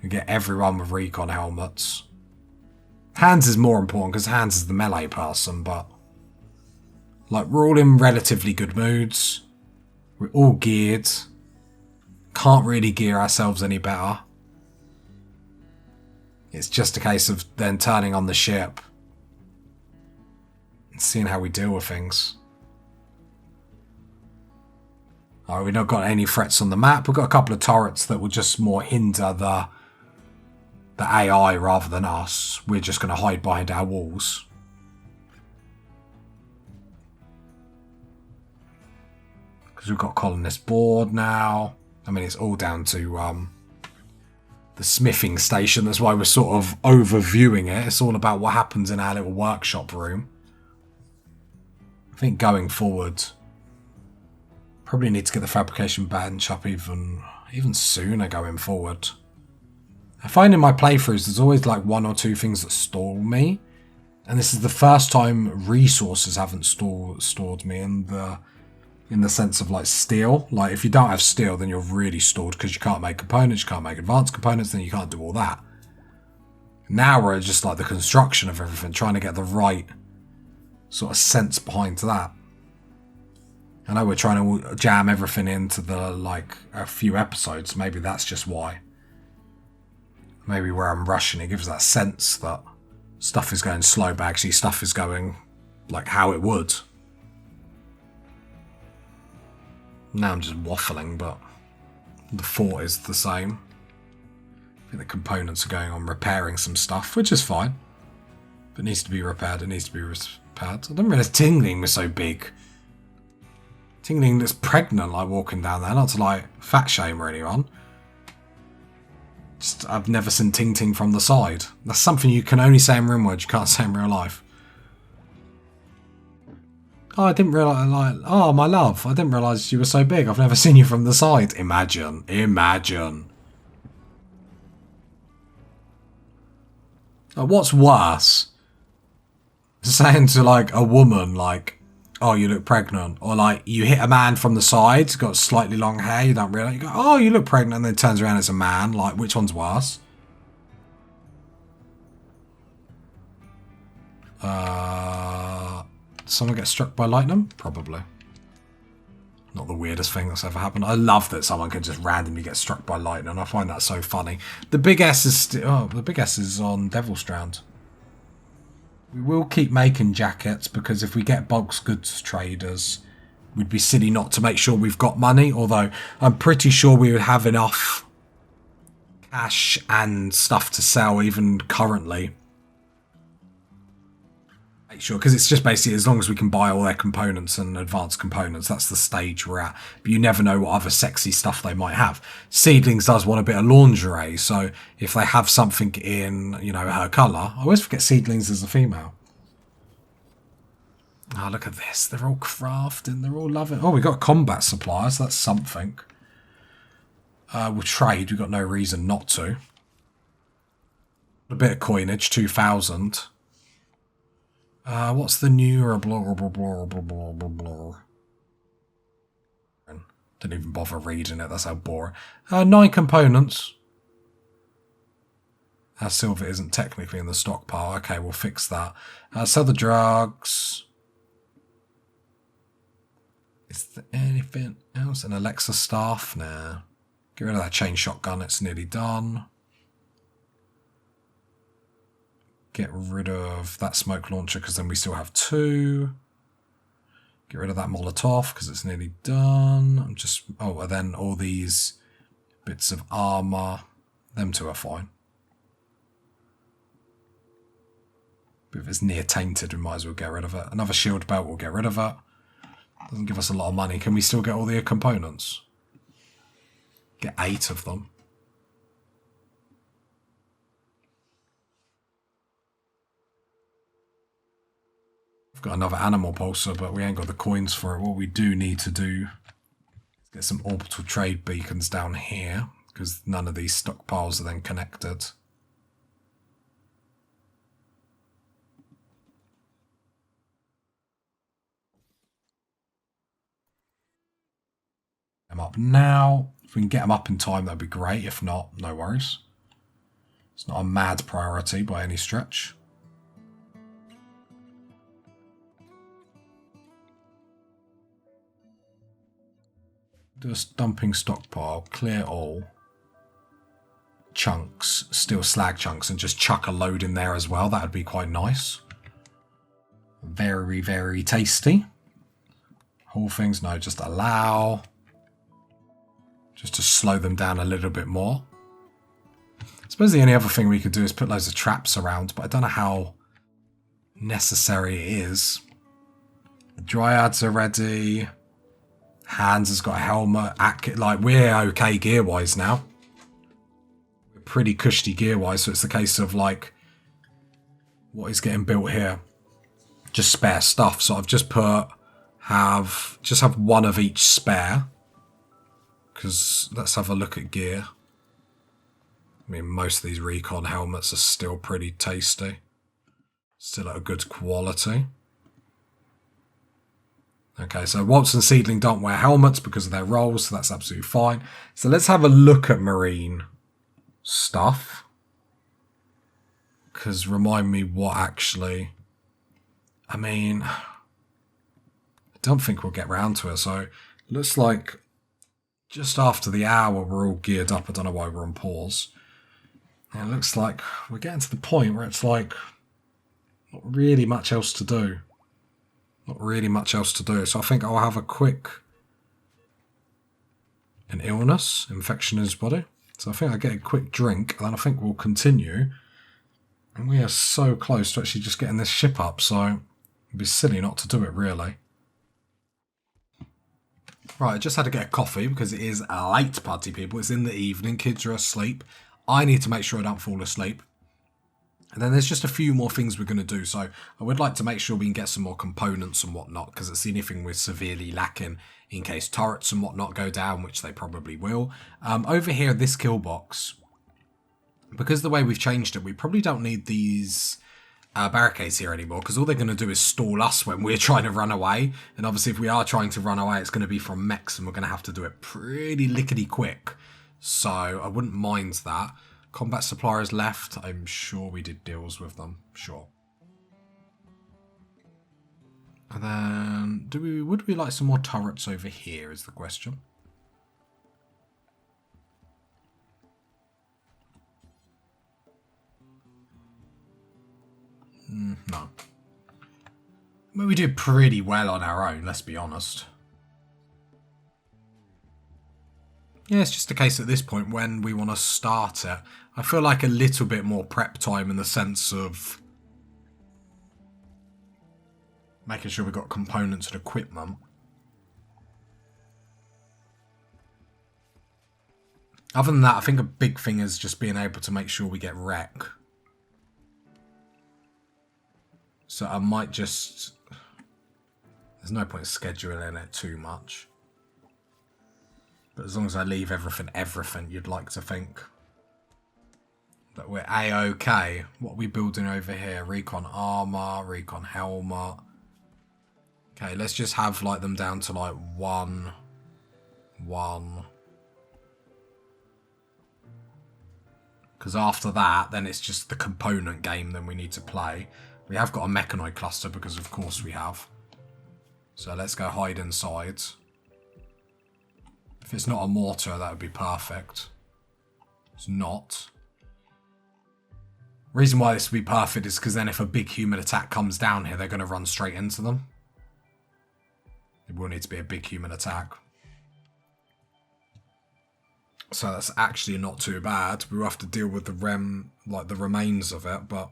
We get everyone with recon helmets. Hans is more important because Hans is the melee person, but like we're all in relatively good moods. We're all geared. Can't really gear ourselves any better. It's just a case of then turning on the ship and seeing how we deal with things. Oh, we've not got any threats on the map. We've got a couple of turrets that will just more hinder the AI rather than us. We're just going to hide behind our walls. Because we've got colonist board now. I mean, it's all down to the smithing station. That's why we're sort of overviewing it. It's all about what happens in our little workshop room. I think going forward, probably need to get the fabrication bench up even sooner going forward. I find in my playthroughs there's always like one or two things that stall me. And this is the first time resources haven't stalled me in the sense of like steel. Like if you don't have steel, then you're really stalled because you can't make components, you can't make advanced components, then you can't do all that. Now we're just like the construction of everything, trying to get the right sort of sense behind that. I know we're trying to jam everything into the like a few episodes. Maybe that's just why. Maybe where I'm rushing, it gives that sense that stuff is going slow, but actually stuff is going like how it would. Now I'm just waffling, but the thought is the same. I think the components are going on repairing some stuff, which is fine. If it needs to be repaired, it needs to be repaired. I didn't realise Tingling was so big. Tingling that's pregnant, like walking down there, not to like fat shame or anyone. Just, I've never seen Ting Ting from the side. That's something you can only say in Rimworld, you can't say in real life. Oh, I didn't realise, like, oh, my love, I didn't realise you were so big. I've never seen you from the side. Imagine. What's worse? Saying to, like, a woman, like, oh, you look pregnant. Or, like, you hit a man from the side, got slightly long hair, you don't realise. You go, oh, you look pregnant, and then turns around, it's a man. Like, which one's worse? Someone get struck by lightning? Probably. Not the weirdest thing that's ever happened. I love that someone can just randomly get struck by lightning. I find that so funny. The big S is the big S is on Devil's Strand. We will keep making jackets because if we get bulk goods traders, we'd be silly not to make sure we've got money. Although I'm pretty sure we would have enough cash and stuff to sell even currently. Sure, because it's just basically as long as we can buy all their components and advanced components, that's the stage we're at. But you never know what other sexy stuff they might have. Seedlings does want a bit of lingerie, so if they have something in, you know, her colour, I always forget Seedlings is a female. Oh, look at this. They're all crafting, they're all loving. Oh, we got combat supplies, that's something. We'll trade, we've got no reason not to. A bit of coinage, 2,000. What's the new Didn't even bother reading it, that's how boring. 9 components. Our silver isn't technically in the stockpile. Okay, we'll fix that. Sell the drugs. Is there anything else? An Alexa staff? Nah. Get rid of that chain shotgun, it's nearly done. Get rid of that smoke launcher because then we still have 2. Get rid of that Molotov because it's nearly done. I'm just... Oh, and then all these bits of armour. Them two are fine. But if it's near tainted, we might as well get rid of it. Another shield belt, we'll get rid of it. Doesn't give us a lot of money. Can we still get all the components? Get 8 of them. We've got another animal pulsar, but we ain't got the coins for it. What we do need to do is get some orbital trade beacons down here, because none of these stockpiles are then connected. Them up now. If we can get them up in time, that'd be great. If not, no worries. It's not a mad priority by any stretch. Do a dumping stockpile, clear all chunks, steel slag chunks, and just chuck a load in there as well. That would be quite nice. Very, very tasty. Whole things, no, just allow. Just to slow them down a little bit more. I suppose the only other thing we could do is put loads of traps around, but I don't know how necessary it is. The dryads are ready. Hans has got a helmet. Like, we're okay gear-wise now. We're pretty cushy gear-wise, so it's a case of, like, what is getting built here? Just spare stuff. So I've just put, have one of each spare. Because let's have a look at gear. I mean, most of these recon helmets are still pretty tasty. Still at a good quality. Okay, so Waltz and Seedling don't wear helmets because of their roles, so that's absolutely fine. So let's have a look at marine stuff. Because remind me what actually... I mean... I don't think we'll get round to it, so it looks like just after the hour we're all geared up. I don't know why we're on pause. And it looks like we're getting to the point where it's like not really much else to do. Not really much else to do. So I think I'll have a quick... an illness, infection in his body. So I think I'll get a quick drink, and then I think we'll continue. And we are so close to actually just getting this ship up, so it'd be silly not to do it, really. Right, I just had to get a coffee because it is late, party people. It's in the evening, kids are asleep. I need to make sure I don't fall asleep. And then there's just a few more things we're going to do. So I would like to make sure we can get some more components and whatnot, because it's the only thing we're severely lacking in case turrets and whatnot go down, which they probably will. Over here, this kill box, because the way we've changed it, we probably don't need these barricades here anymore, because all they're going to do is stall us when we're trying to run away. And obviously, if we are trying to run away, it's going to be from mechs, and we're going to have to do it pretty lickety quick. So I wouldn't mind that. Combat suppliers left. I'm sure we did deals with them. Sure. And then, would we like some more turrets over here is the question. No. I mean, we did pretty well on our own, let's be honest. Yeah, it's just a case at this point when we want to start it. I feel like a little bit more prep time in the sense of making sure we've got components and equipment. Other than that, I think a big thing is just being able to make sure we get wreck. So I might just... There's no point scheduling it too much. But as long as I leave everything, you'd like to think that we're A-OK. What are we building over here? Recon armor, recon helmet. Okay, let's just have like them down to like 1. Because after that, then it's just the component game then we need to play. We have got a mechanoid cluster because of course we have. So let's go hide inside. If it's not a mortar, that would be perfect. It's not. Reason why this would be perfect is because then if a big human attack comes down here, they're going to run straight into them. It will need to be a big human attack. So that's actually not too bad. We'll have to deal with the remains of it, but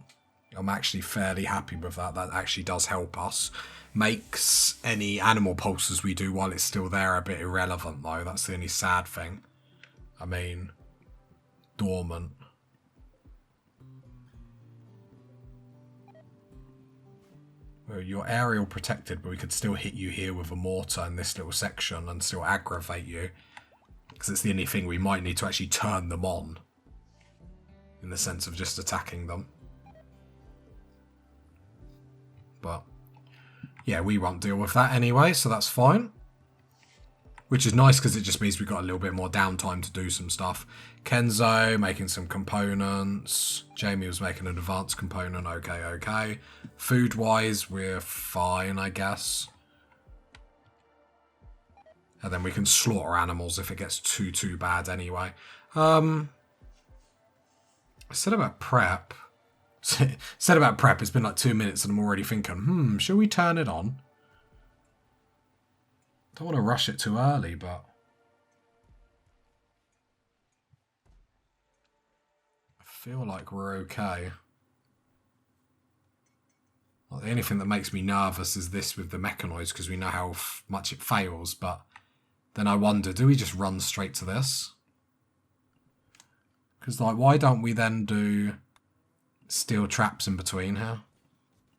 I'm actually fairly happy with that. That actually does help us. Makes any animal pulses we do while it's still there a bit irrelevant, though. That's the only sad thing. I mean, dormant. Well, you're aerial protected, but we could still hit you here with a mortar in this little section and still aggravate you. Because it's the only thing we might need to actually turn them on. In the sense of just attacking them. But yeah, we won't deal with that anyway, so that's fine. Which is nice because it just means we've got a little bit more downtime to do some stuff. Kenzo making some components. Jamie was making an advanced component. Okay. Food-wise, we're fine, I guess. And then we can slaughter animals if it gets too bad anyway. I said about prep. It's been like 2 minutes and I'm already thinking, shall we turn it on? Don't want to rush it too early, but I feel like we're okay. Well, the only thing that makes me nervous is this with the mechanoids, because we know how much it fails, but then I wonder, do we just run straight to this? Because, like, why don't we then do steel traps in between here?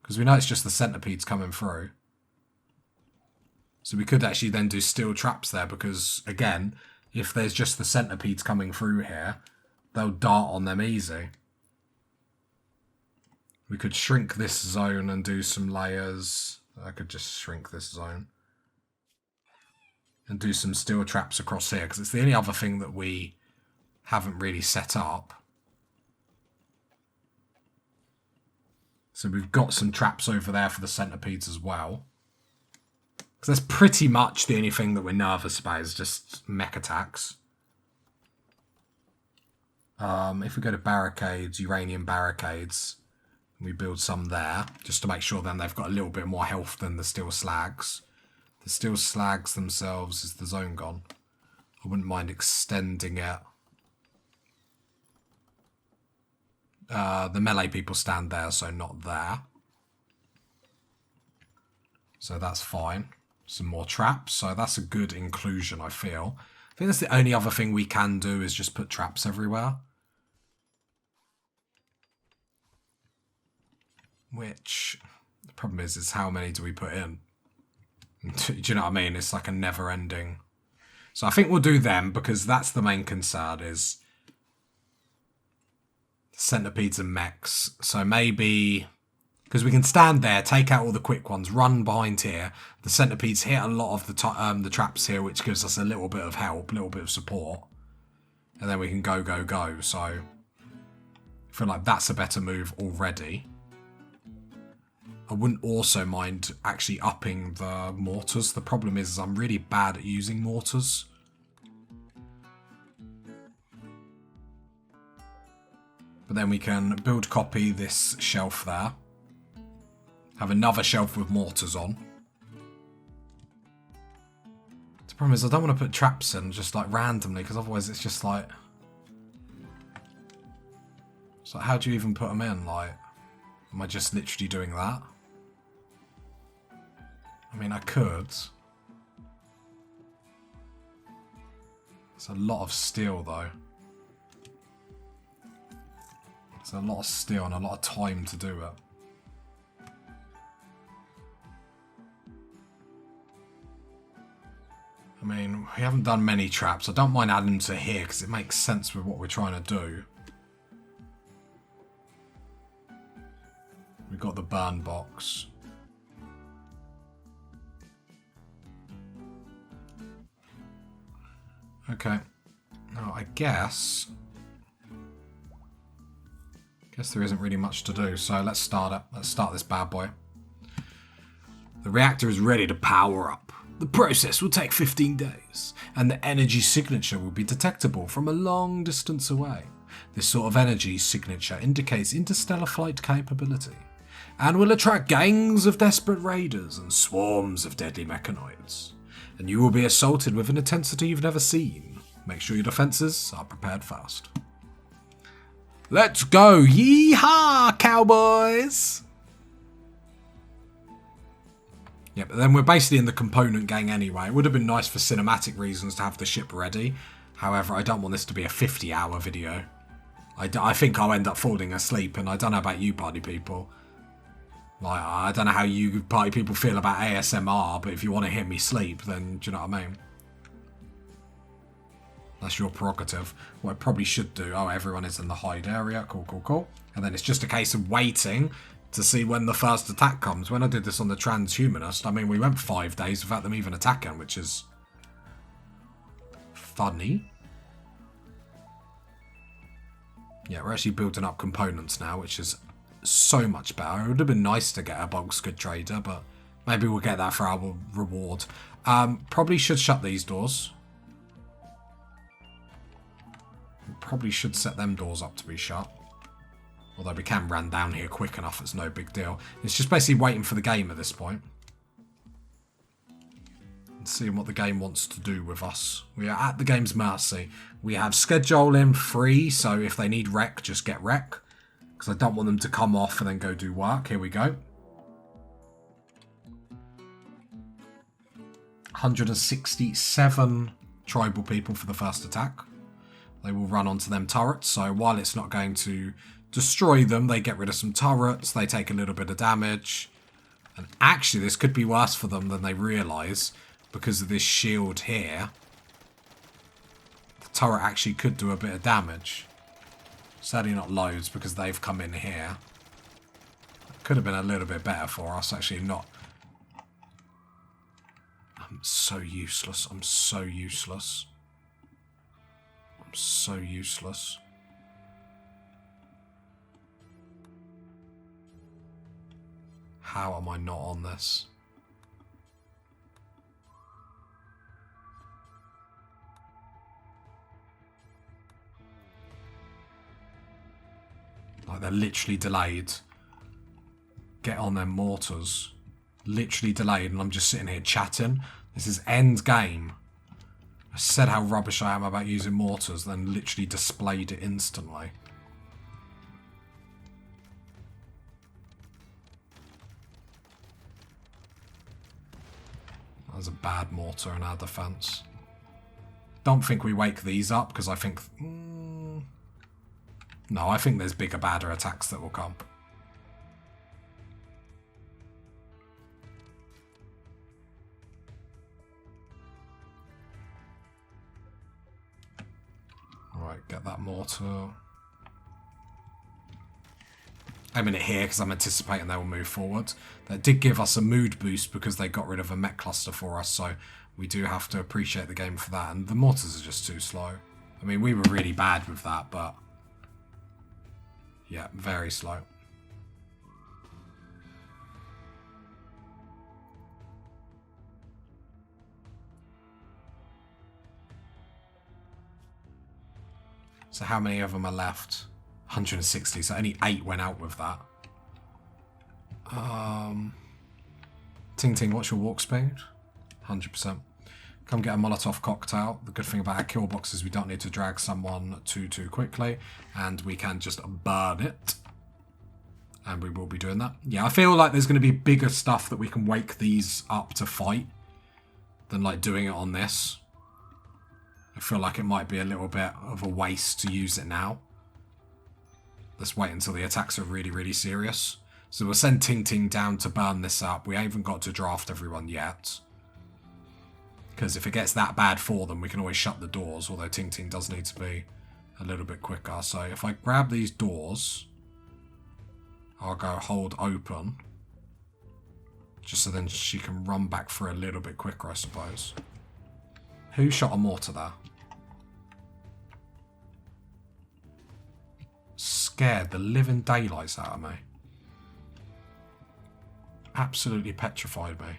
Because we know it's just the centipedes coming through. So we could actually then do steel traps there because, again, if there's just the centipedes coming through here, they'll dart on them easy. We could shrink this zone and do some layers. I could just shrink this zone. And do some steel traps across here because it's the only other thing that we haven't really set up. So we've got some traps over there for the centipedes as well. Because that's pretty much the only thing that we're nervous about is just mech attacks. If we go to barricades, uranium barricades, we build some there, just to make sure then they've got a little bit more health than the steel slags. The steel slags themselves, is the zone gone? I wouldn't mind extending it. The melee people stand there, so not there. So that's fine. Some more traps, so that's a good inclusion, I feel. I think that's the only other thing we can do is just put traps everywhere. Which, the problem is how many do we put in? Do you know what I mean? It's like a never-ending. So I think we'll do them, because that's the main concern, is centipedes and mechs. So maybe, because we can stand there, take out all the quick ones, run behind here. The centipedes hit a lot of the traps here, which gives us a little bit of help, a little bit of support. And then we can go. So I feel like that's a better move already. I wouldn't also mind actually upping the mortars. The problem is I'm really bad at using mortars. But then we can build copy this shelf there. Have another shelf with mortars on. The problem is I don't want to put traps in just like randomly, because otherwise it's just like... So how do you even put them in? Like, am I just literally doing that? I mean, I could. It's a lot of steel, though. It's a lot of steel and a lot of time to do it. I mean, we haven't done many traps. I don't mind adding them to here because it makes sense with what we're trying to do. We've got the burn box. Okay. Now, I guess there isn't really much to do, so let's start it. Let's start this bad boy. The reactor is ready to power up. The process will take 15 days, and the energy signature will be detectable from a long distance away. This sort of energy signature indicates interstellar flight capability. and will attract gangs of desperate raiders and swarms of deadly mechanoids. And you will be assaulted with an intensity you've never seen. Make sure your defences are prepared first. Let's go! Yee-haw, cowboys! Yeah, but then we're basically in the component gang anyway. It would have been nice for cinematic reasons to have the ship ready. However, I don't want this to be a 50-hour video. I think I'll end up falling asleep, and I don't know about you party people. Like, I don't know how you party people feel about ASMR, but if you want to hear me sleep, then do you know what I mean? That's your prerogative. What I probably should do... Oh, everyone is in the hide area. Cool, cool, cool. And then it's just a case of waiting to see when the first attack comes. When I did this on the Transhumanist, I mean, we went 5 days without them even attacking, which is funny. Yeah, we're actually building up components now, which is so much better. It would have been nice to get a bulk scud trader, but maybe we'll get that for our reward. Probably should shut these doors. Probably should set them doors up to be shut. Although we can run down here quick enough, it's no big deal. It's just basically waiting for the game at this point. And seeing what the game wants to do with us. We are at the game's mercy. We have schedule in free, so if they need rec, just get rec. Because I don't want them to come off and then go do work. Here we go. 167 tribal people for the first attack. They will run onto them turrets, so while it's not going to destroy them, they get rid of some turrets, they take a little bit of damage. And actually, this could be worse for them than they realise, because of this shield here. The turret actually could do a bit of damage. Sadly not loads, because they've come in here. Could have been a little bit better for us, actually not. I'm so useless, I'm so useless. So useless. How am I not on this? Like, they're literally delayed. Get on their mortars. Literally delayed, and I'm just sitting here chatting. This is end game. I said how rubbish I am about using mortars, then literally displayed it instantly. That was a bad mortar in our defense. Don't think we wake these up, because I think... no, I think there's bigger, badder attacks that will come. Right, get that mortar. I'm in it here because I'm anticipating they will move forward. That did give us a mood boost because they got rid of a mech cluster for us, so we do have to appreciate the game for that. And the mortars are just too slow. I mean, we were really bad with that, but yeah, very slow. So how many of them are left? 160, so only 8 went out with that. Ting Ting, what's your walk speed? 100%. Come get a Molotov cocktail. The good thing about our kill box is we don't need to drag someone too quickly, and we can just burn it. And we will be doing that. Yeah, I feel like there's going to be bigger stuff that we can wake these up to fight than like doing it on this. I feel like it might be a little bit of a waste to use it now. Let's wait until the attacks are really serious. So we'll send Ting Ting down to burn this up. We haven't got to draft everyone yet. Because if it gets that bad for them, we can always shut the doors. Although Ting Ting does need to be a little bit quicker. So if I grab these doors, I'll go hold open. Just so then she can run back for a little bit quicker, I suppose. Who shot a mortar there? Scared the living daylights out of me. Absolutely petrified me.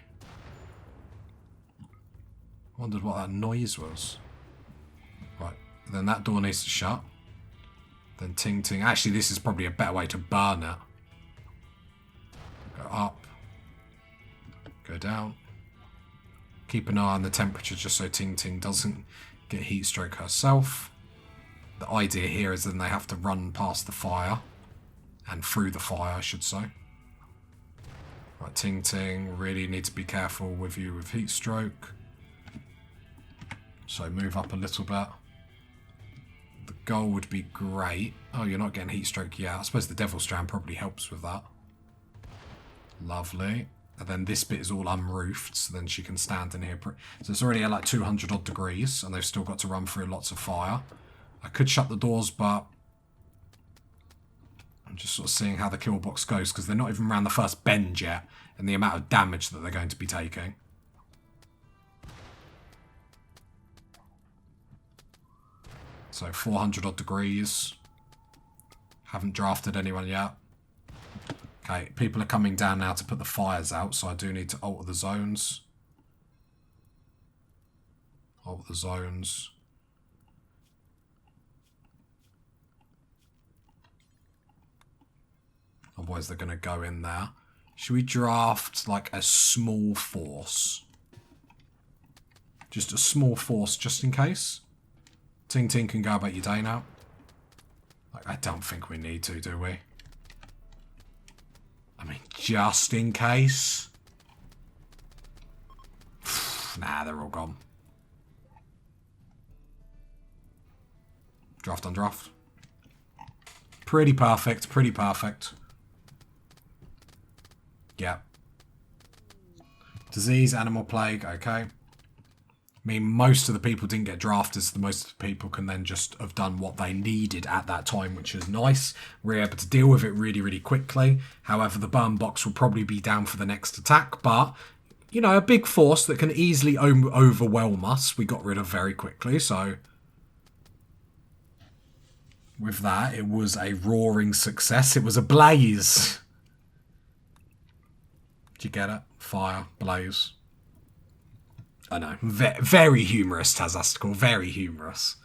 Wondered what that noise was. Right, then that door needs to shut. Then Ting Ting. Actually, this is probably a better way to burn it. Go up. Go down. Keep an eye on the temperature just so Ting Ting doesn't get heat stroke herself. The idea here is then they have to run past the fire. And through the fire, I should say. Right, Ting Ting, really need to be careful with you with heat stroke. So move up a little bit. The goal would be great. Oh, you're not getting heat stroke yet. I suppose the Devil Strand probably helps with that. Lovely. And then this bit is all unroofed, so then she can stand in here. So it's already at like 200 odd degrees, and they've still got to run through lots of fire. I could shut the doors, but I'm just sort of seeing how the kill box goes, because they're not even around the first bend yet, and the amount of damage that they're going to be taking. So 400 odd degrees. Haven't drafted anyone yet. Okay, people are coming down now to put the fires out, so I do need to alter the zones. Alter the zones. Otherwise they're going to go in there. Should we draft like a small force? Just a small force just in case? Ting Ting can go about your day now. Like, I don't think we need to, do we? I mean, just in case. Nah, they're all gone. Draft on draft. Pretty perfect, pretty perfect. Yeah. Disease, animal plague, okay. I mean, most of the people didn't get drafted, so most people can then just have done what they needed at that time, which is nice. We're able to deal with it really, really quickly. However, the burn box will probably be down for the next attack, but, you know, a big force that can easily overwhelm us, we got rid of very quickly, so with that, it was a roaring success. It was a blaze. Did you get it? Fire, blaze. I know. Very humorous, Tazastical. Very humorous.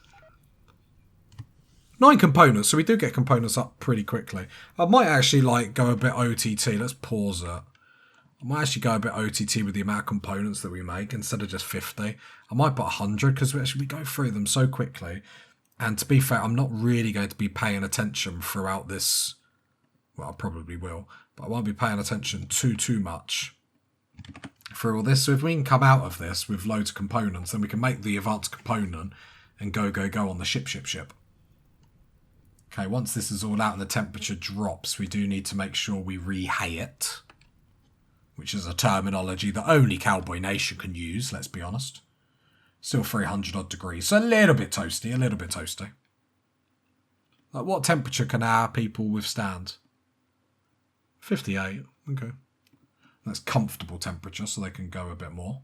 9 components, so we do get components up pretty quickly. I might actually like go a bit OTT. Let's pause it. I might actually go a bit OTT with the amount of components that we make instead of just 50. I might put 100 because we go through them so quickly. And to be fair, I'm not really going to be paying attention throughout this. Well, I probably will, but I won't be paying attention too much for all this. So if we can come out of this with loads of components, then we can make the advanced component and go on the ship. Okay, once this is all out and the temperature drops, we do need to make sure we rehay it, which is a terminology that only Cowboy Nation can use, let's be honest. Still 300 odd degrees, so a little bit toasty. Like, what temperature can our people withstand? 58, okay. That's comfortable temperature, so they can go a bit more.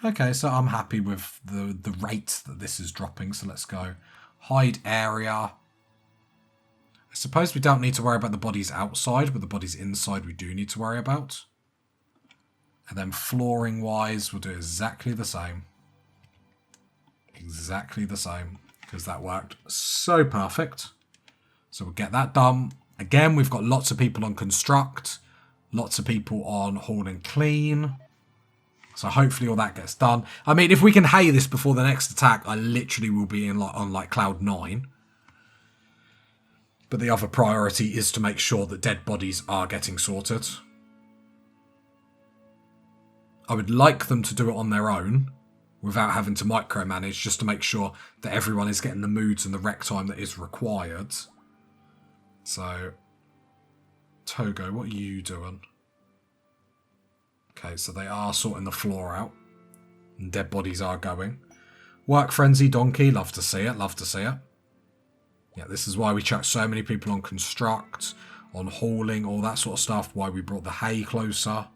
Okay, so I'm happy with the rate that this is dropping, so let's go. Hide area. I suppose we don't need to worry about the bodies outside, but the bodies inside we do need to worry about. And then flooring wise, we'll do exactly the same. Exactly the same, because that worked so perfect. So we'll get that done. Again, we've got lots of people on construct. Lots of people on haul and clean. So hopefully all that gets done. I mean, if we can hay this before the next attack, I literally will be on cloud 9. But the other priority is to make sure that dead bodies are getting sorted. I would like them to do it on their own without having to micromanage, just to make sure that everyone is getting the moods and the rec time that is required. So, Togo, what are you doing? Okay, so they are sorting the floor out. And dead bodies are going. Work frenzy, donkey, love to see it, Yeah, this is why we chucked so many people on construct, on hauling, all that sort of stuff, why we brought the hay closer.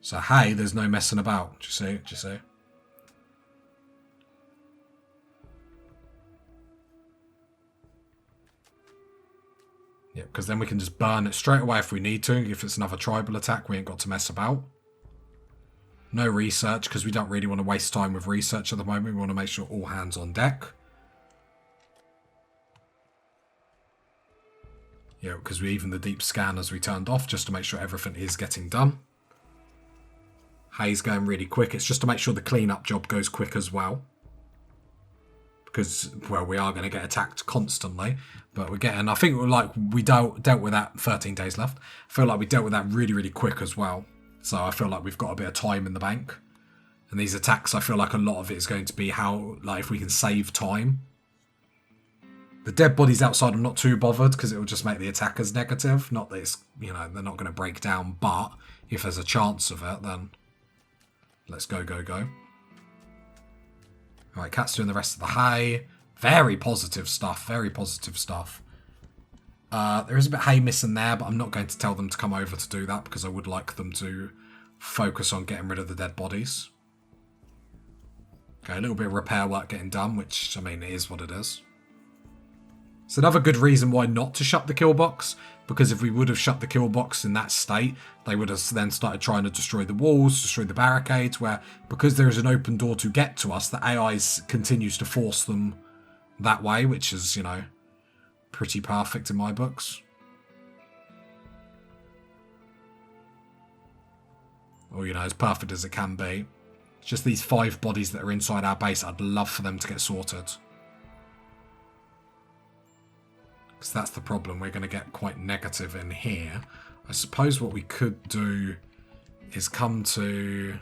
So hay, there's no messing about. Do you see? Yeah, because then we can just burn it straight away if we need to. If it's another tribal attack, we ain't got to mess about. No research, because we don't really want to waste time with research at the moment. We want to make sure all hands on deck. Yeah, because even the deep scanners we turned off just to make sure everything is getting done. Hay's going really quick. It's just to make sure the cleanup job goes quick as well. Because, well, we are going to get attacked constantly. But we're getting, I think like we dealt with that 13 days left. I feel like we dealt with that really, really quick as well. So I feel like we've got a bit of time in the bank. And these attacks, I feel like a lot of it is going to be how, like, if we can save time. The dead bodies outside, I'm not too bothered because it will just make the attackers negative. Not that it's, you know, they're not going to break down. But if there's a chance of it, then let's go, go, go. Alright, Cat's doing the rest of the hay. Very positive stuff. Very positive stuff. There is a bit of hay missing there, but I'm not going to tell them to come over to do that because I would like them to focus on getting rid of the dead bodies. Okay, a little bit of repair work getting done, which, I mean, it is what it is. It's another good reason why not to shut the kill box, because if we would have shut the kill box in that state, they would have then started trying to destroy the walls, destroy the barricades, where because there is an open door to get to us, the AI continues to force them that way, which is, you know, pretty perfect in my books. Or, you know, as perfect as it can be. It's just these 5 bodies that are inside our base, I'd love for them to get sorted. Because that's the problem. We're going to get quite negative in here. I suppose what we could do is come to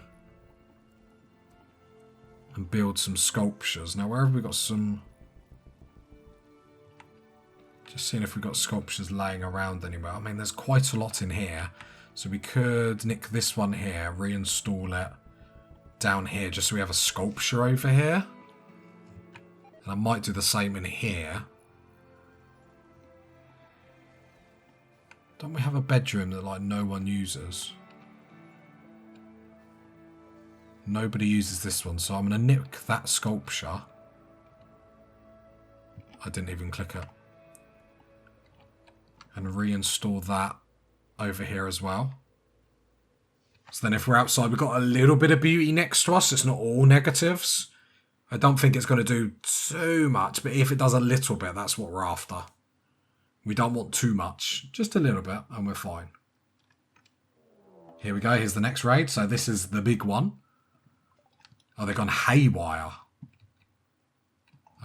and build some sculptures. Now, where have we got some... Just seeing if we've got sculptures laying around anywhere. I mean, there's quite a lot in here. So we could nick this one here, reinstall it down here, just so we have a sculpture over here. And I might do the same in here. Don't we have a bedroom that, like, no one uses? Nobody uses this one, so I'm going to nick that sculpture. I didn't even click it. And reinstall that over here as well. So then if we're outside, we've got a little bit of beauty next to us. It's not all negatives. I don't think it's going to do too much, but if it does a little bit, that's what we're after. We don't want too much, just a little bit, and we're fine. Here we go, here's the next raid. So this is the big one. Oh, they've gone haywire.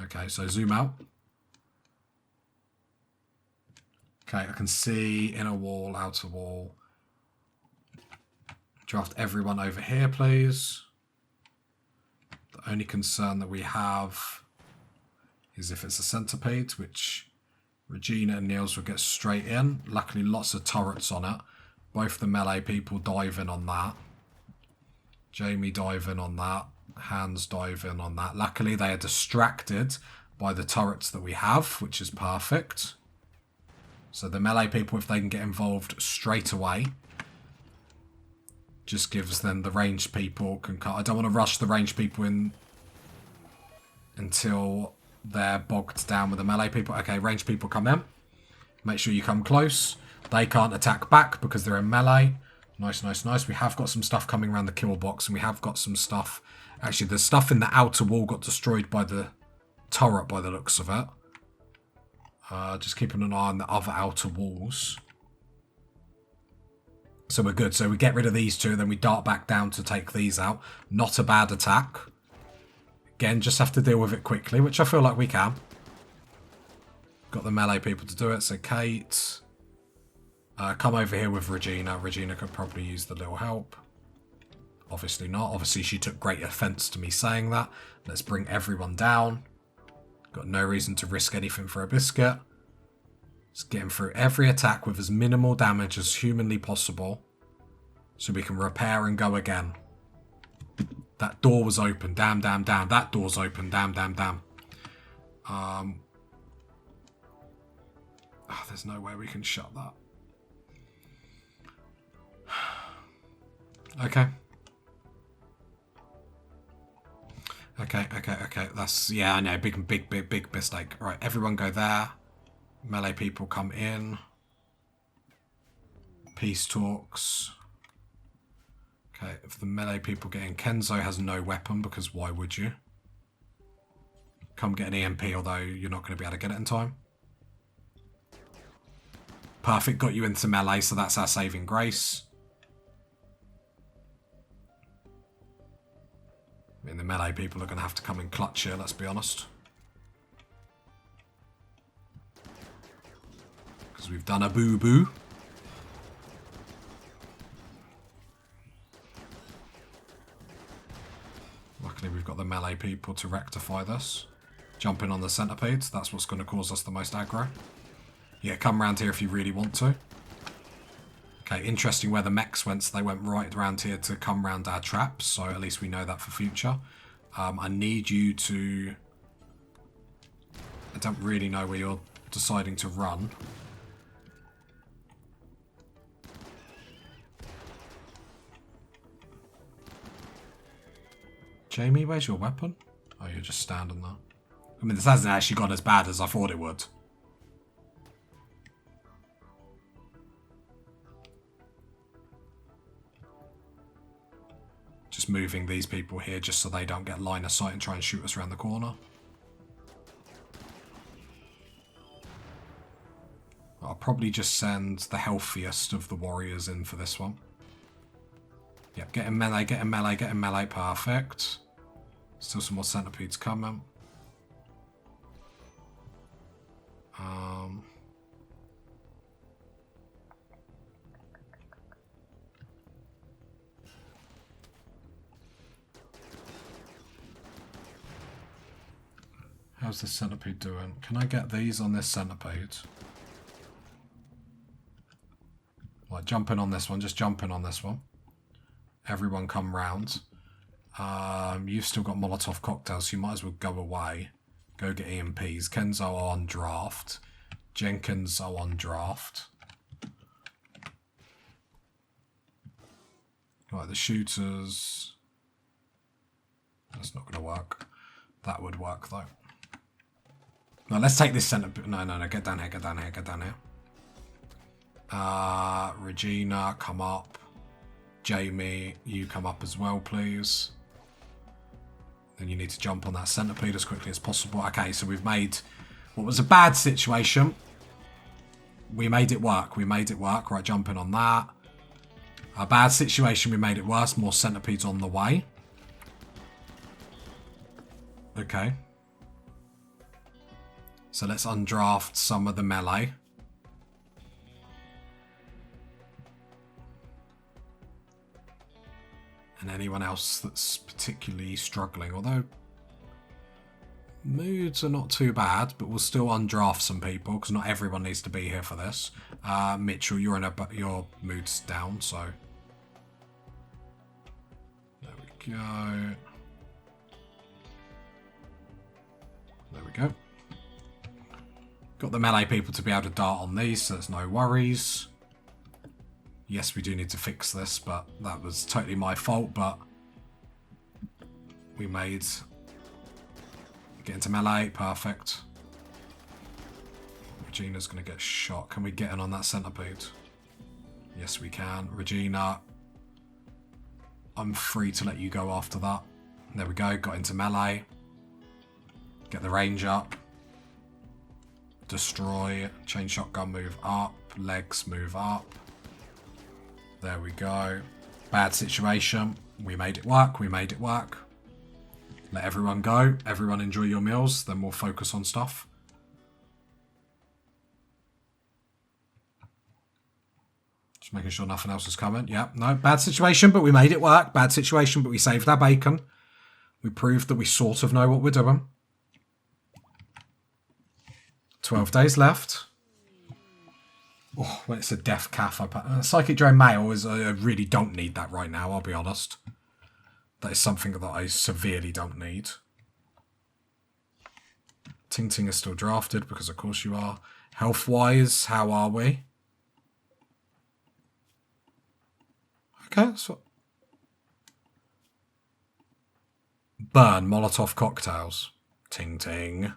Okay, so zoom out. Okay, I can see inner wall, outer wall. Draft everyone over here, please. The only concern that we have is if it's a centipede, which Regina and Niels will get straight in. Luckily, lots of turrets on it. Both the melee people dive in on that. Jamie dive in on that. Hans dive in on that. Luckily, they are distracted by the turrets that we have, which is perfect. So the melee people, if they can get involved straight away, just gives them the ranged people can cut. I don't want to rush the ranged people in until they're bogged down with the melee people. Okay, ranged people come in. Make sure you come close. They can't attack back because they're in melee. Nice, nice, nice. We have got some stuff coming around the kill box, and we have got some stuff. Actually, the stuff in the outer wall got destroyed by the turret by the looks of it. Just keeping an eye on the other outer walls. So we're good. So we get rid of these two, then we dart back down to take these out. Not a bad attack. Again, just have to deal with it quickly, which I feel like we can. Got the melee people to do it. So Kate, come over here with Regina. Regina could probably use the little help. Obviously not. Obviously she took great offense to me saying that. Let's bring everyone down. Got no reason to risk anything for a biscuit. Just get him through every attack with as minimal damage as humanly possible, so we can repair and go again. That door was open. Damn, damn, damn. That door's open. Damn, damn, damn. There's no way we can shut that. Okay. Okay. That's, yeah, I know. Big mistake. Right, everyone go there. Melee people come in. Peace talks. Okay, if the melee people get in, Kenzo has no weapon because why would you? Come get an EMP, although you're not going to be able to get it in time. Perfect, got you into melee, so that's our saving grace. I mean, the melee people are going to have to come in clutch here, let's be honest. Because we've done a boo-boo. Luckily, we've got the melee people to rectify this. Jumping on the centipedes, that's what's going to cause us the most aggro. Yeah, come around here if you really want to. Okay, interesting where the mechs went, so they went right around here to come round our traps, so at least we know that for future. I need you to... I don't really know where you're deciding to run. Jamie, where's your weapon? Oh, you're just standing there. I mean, this hasn't actually gone as bad as I thought it would. Just moving these people here just so they don't get line of sight and try and shoot us around the corner. I'll probably just send the healthiest of the warriors in for this one. Yep, get in melee, get in melee, get in melee, perfect. Still some more centipedes coming. How's this centipede doing? Can I get these on this centipede? Like, jumping on this one, just jumping on this one. Everyone come round. You've still got Molotov cocktails, so you might as well go away. Go get EMPs. Kenzo on draft. Jenkins are on draft. Right, the shooters. That's not going to work. That would work, though. No, let's take this center. No, get down here, get down here, get down here. Regina, come up. Jamie, you come up as well, please. Then you need to jump on that centipede as quickly as possible. Okay, so we've made what was a bad situation. We made it work. We made it work. Right, jumping on that. A bad situation, we made it worse. More centipedes on the way. Okay. So let's undraft some of the melee. And anyone else that's particularly struggling. Although moods are not too bad, but we'll still undraft some people because not everyone needs to be here for this. Mitchell, you're in your mood's down, so there we go. There we go. Got the melee people to be able to dart on these, so there's no worries. Yes, we do need to fix this, but that was totally my fault, but we made... Get into melee, perfect. Regina's going to get shot. Can we get in on that centipede? Yes, we can. Regina, I'm free to let you go after that. There we go, got into melee. Get the range up. Destroy. Chain shotgun, move up. Legs, move up. There we go. Bad situation. We made it work. We made it work. Let everyone go. Everyone enjoy your meals. Then we'll focus on stuff. Just making sure nothing else is coming. Yep. No, bad situation, but we made it work. Bad situation, but we saved our bacon. We proved that we sort of know what we're doing. 12 days left. Oh, when it's a death calf, Psychic Drone Male is, I really don't need that right now, I'll be honest. That is something that I severely don't need. Ting Ting is still drafted, because of course you are. Health-wise, how are we? Okay, that's what... Burn Molotov cocktails. Ting Ting.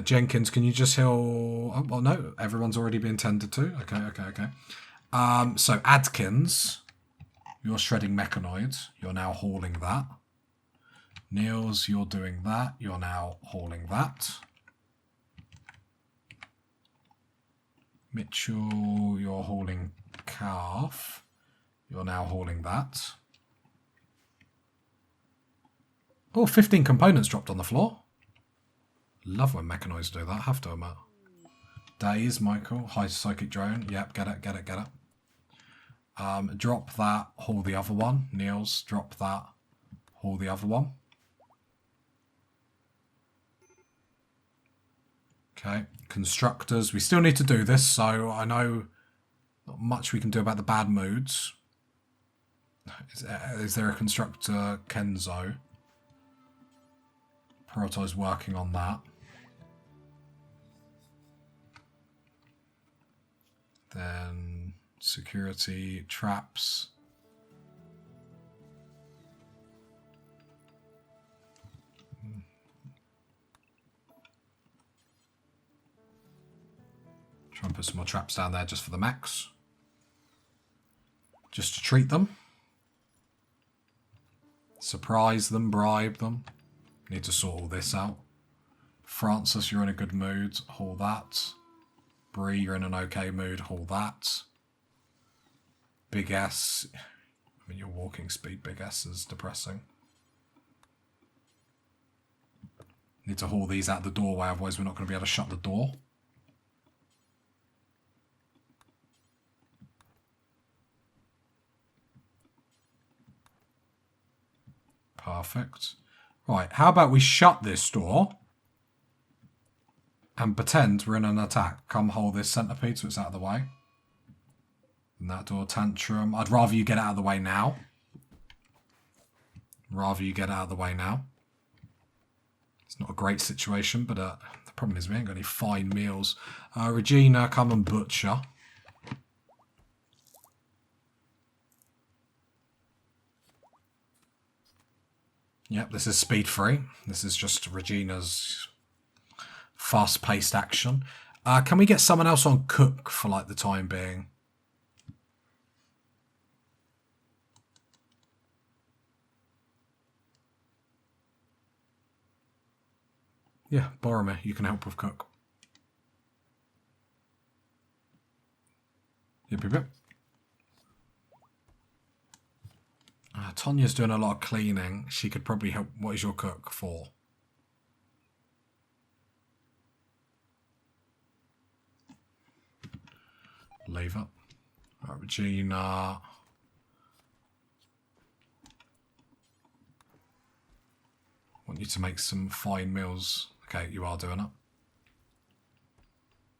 Jenkins, can you just heal... Oh, well, no, everyone's already been tended to. Okay. So Adkins, you're shredding mechanoids. You're now hauling that. Niels, you're doing that. You're now hauling that. Mitchell, you're hauling calf. You're now hauling that. Oh, 15 components dropped on the floor. Love when mechanized do that, have to admit. Days, Michael. High psychic drone. Yep, get it. Drop that, haul the other one. Niels, drop that, haul the other one. Okay, constructors. We still need to do this, so I know not much we can do about the bad moods. Is there a constructor, Kenzo? Prioritise working on that. Then security, traps. Try and put some more traps down there just for the max. Just to treat them. Surprise them, bribe them. Need to sort all this out. Francis, you're in a good mood. Haul that. Bree, you're in an okay mood. Haul that. Big S. I mean, your walking speed, Big S, is depressing. Need to haul these out the doorway, otherwise we're not going to be able to shut the door. Perfect. Right, how about we shut this door and pretend we're in an attack. Come hold this centipede so it's out of the way. And that door, tantrum. I'd rather you get out of the way now. It's not a great situation, but the problem is we ain't got any fine meals. Regina, come and butcher. Yep, this is speed free. This is just Regina's fast-paced action. Can we get someone else on cook for like the time being? Yeah, Boromir, you can help with cook. Yep. Tonya's doing a lot of cleaning. She could probably help. What is your cook for? Leave it. Right, Regina. Want you to make some fine meals. Okay, you are doing it.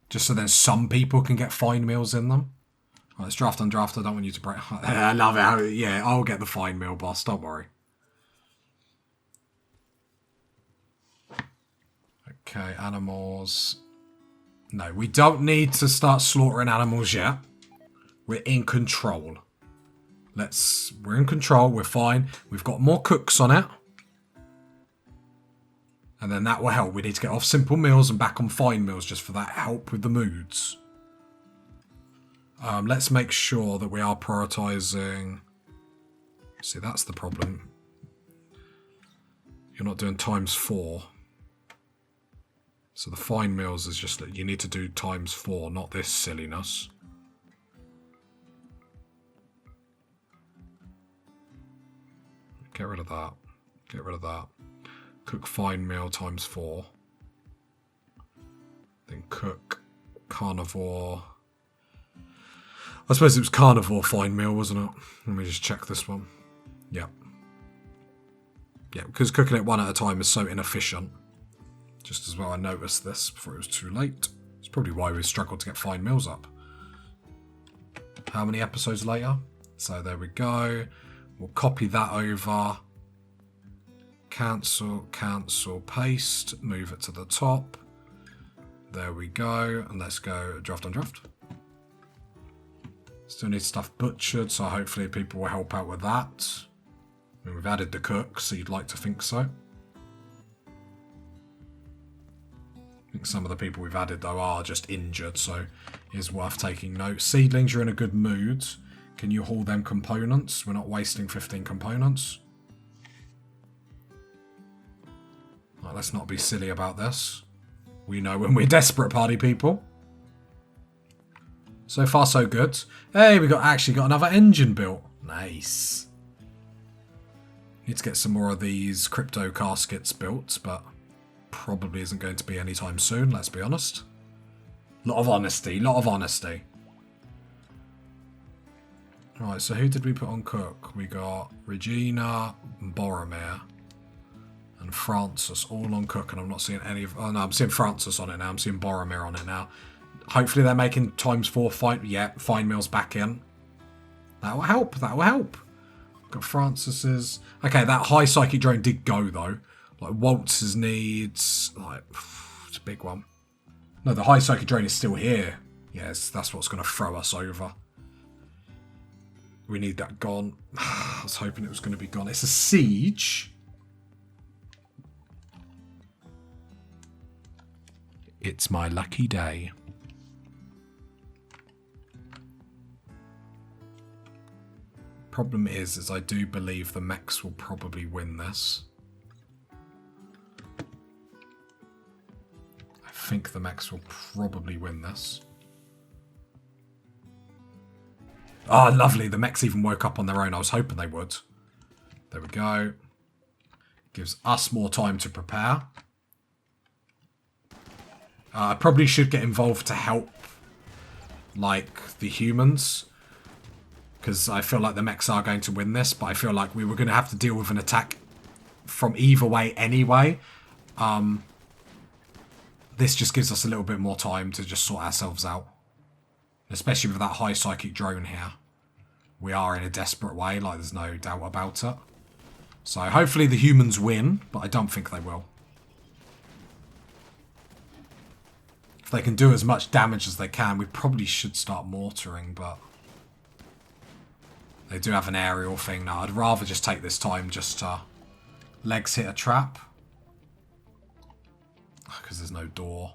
Just so then some people can get fine meals in them. Right, let's draft and draft. I don't want you to break. I love it. Yeah, I'll get the fine meal, boss. Don't worry. Okay, animals. No, we don't need to start slaughtering animals yet. We're in control. We're in control. We're fine. We've got more cooks on it. And then that will help. We need to get off simple meals and back on fine meals just for that help with the moods. Let's make sure that we are prioritising. See, that's the problem. You're not doing ×4. So the fine meals is just that you need to do ×4, not this silliness. Get rid of that. Get rid of that. Cook fine meal ×4. Then cook carnivore. I suppose it was carnivore fine meal, wasn't it? Let me just check this one. Yep. Yeah, because cooking it one at a time is so inefficient. Just as well I noticed this before it was too late. It's probably why we struggled to get fine meals up. How many episodes later? So there we go. We'll copy that over. Cancel, paste. Move it to the top. There we go. And let's go draft on draft. Still need stuff butchered, so hopefully people will help out with that. I mean, we've added the cook, so you'd like to think so. I think some of the people we've added, though, are just injured, so it's worth taking note. Seedlings, you're in a good mood. Can you haul them components? We're not wasting 15 components. Right, let's not be silly about this. We know when we're desperate, party people. So far, so good. Hey, we actually got another engine built. Nice. Need to get some more of these crypto caskets built, but probably isn't going to be anytime soon, let's be honest. Lot of honesty, lot of honesty. Right, so who did we put on cook? We got Regina, Boromir, and Francis all on cook, and I'm not seeing any of... Oh no, I'm seeing Francis on it now. I'm seeing Boromir on it now. Hopefully they're making ×4 fine... Yeah, fine meals back in. That will help, that will help. Got Francis's... Okay, that high psychic drone did go, though. Like, Waltz's needs... Like, it's a big one. No, the high psychic drone is still here. Yes, that's what's going to throw us over. We need that gone. I was hoping it was going to be gone. It's a siege. It's my lucky day. Problem is I do believe the mechs will probably win this. I think the mechs will probably win this. Oh, lovely. The mechs even woke up on their own. I was hoping they would. There we go. Gives us more time to prepare. I probably should get involved to help, like, the humans. Because I feel like the mechs are going to win this. But I feel like we were going to have to deal with an attack from either way anyway. This just gives us a little bit more time to just sort ourselves out. Especially with that high psychic drone here. We are in a desperate way, like there's no doubt about it. So hopefully the humans win, but I don't think they will. If they can do as much damage as they can, we probably should start mortaring, but... They do have an aerial thing now. I'd rather just take this time just to legs hit a trap. Because there's no door.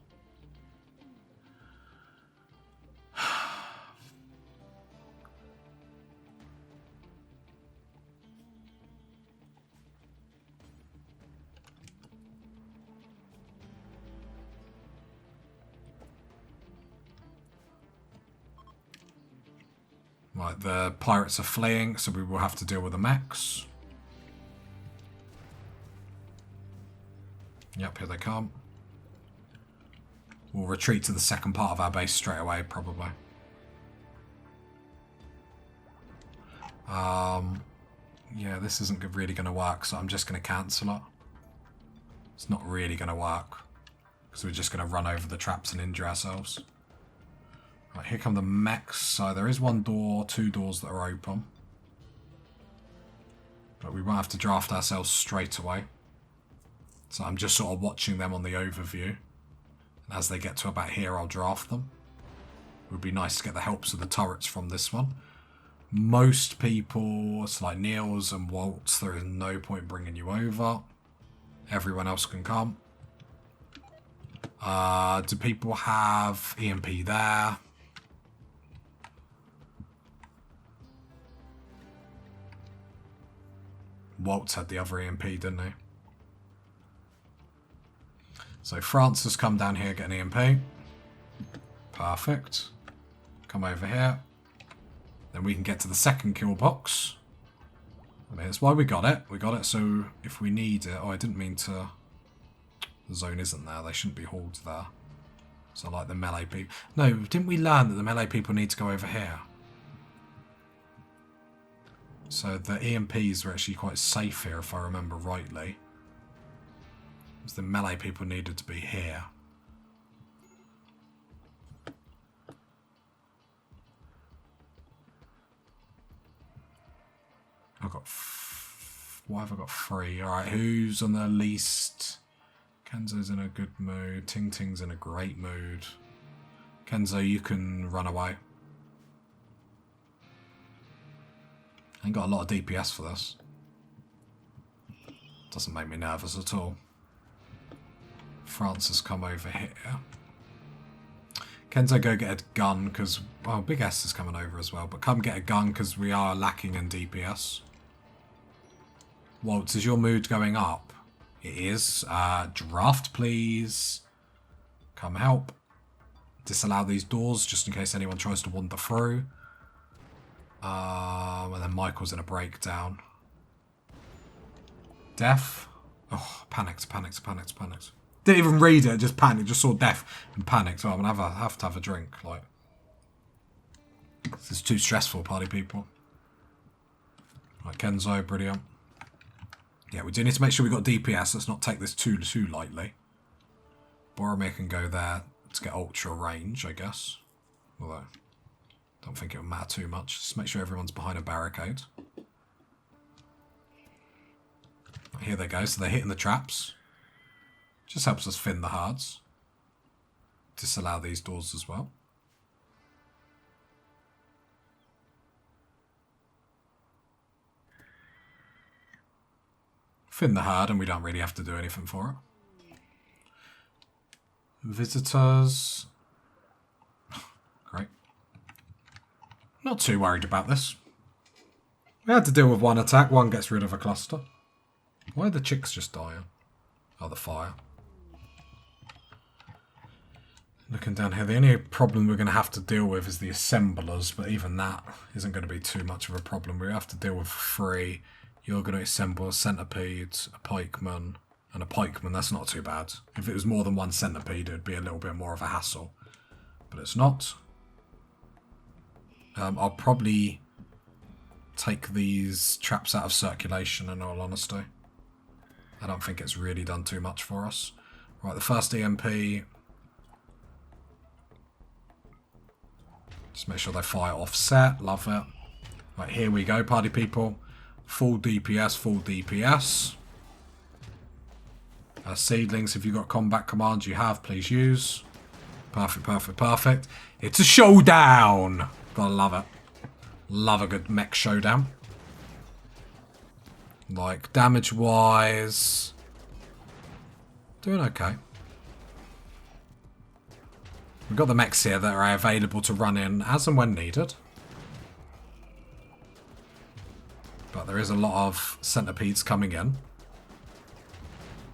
Right, the pirates are fleeing, so we will have to deal with the mechs. Yep, here they come. We'll retreat to the second part of our base straight away, probably. Yeah, this isn't really going to work, so I'm just going to cancel it. It's not really going to work, because we're just going to run over the traps and injure ourselves. Right, here come the mechs. So there is one door, two doors that are open. But we won't have to draft ourselves straight away. So I'm just sort of watching them on the overview. And as they get to about here, I'll draft them. It would be nice to get the helps of the turrets from this one. Most people, it's like Niels and Waltz, there is no point bringing you over. Everyone else can come. Do people have EMP there? Waltz had the other EMP, didn't he? So France has come down here, get an EMP. Perfect. Come over here. Then we can get to the second kill box. I mean, that's why we got it. We got it so if we need it... Oh, I didn't mean to... The zone isn't there. They shouldn't be hauled there. So like the melee people... No, didn't we learn that the melee people need to go over here? So the EMPs are actually quite safe here, if I remember rightly. Because the melee people needed to be here. I've got... Why have I got 3? Alright, who's on the least... Kenzo's in a good mood. Ting Ting's in a great mood. Kenzo, you can run away. I ain't got a lot of DPS for this. Doesn't make me nervous at all. France has come over here. Kenzo, go get a gun, because... Well, Big S is coming over as well, but come get a gun, because we are lacking in DPS. Waltz, is your mood going up? It is. Draft, please. Come help. disallow these doors just in case anyone tries to wander through. And then Michael's in a breakdown. Death. Oh, panicked. Didn't even read it, just panicked. Just saw death and panicked. So I'm going to have to have a drink. Like, this is too stressful, party people. Right, Kenzo, brilliant. Yeah, we do need to make sure we got DPS. Let's not take this too lightly. Boromir can go there to get ultra range, I guess. Although, I don't think it will matter too much. Just make sure everyone's behind a barricade. Here they go. So they're hitting the traps. Just helps us thin the hards. Disallow these doors as well. Thin the hard and we don't really have to do anything for it. Visitors. Great. Not too worried about this. We had to deal with one attack. One gets rid of a cluster. Why are the chicks just dying? Oh, the fire. Looking down here, the only problem we're going to have to deal with is the assemblers, but even that isn't going to be too much of a problem. We have to deal with 3. You're going to assemble a centipede, a pikeman, and a pikeman. That's not too bad. If it was more than one centipede, it would be a little bit more of a hassle. But it's not. I'll probably take these traps out of circulation, in all honesty. I don't think it's really done too much for us. Right, the first EMP. Just make sure they fire offset. Love it. Right, here we go, party people. Full DPS, full DPS. Seedlings, if you've got combat commands you have, please use. Perfect. It's a showdown! Gotta love it. Love a good mech showdown. Like, damage-wise... doing okay. We've got the mechs here that are available to run in as and when needed. But there is a lot of centipedes coming in.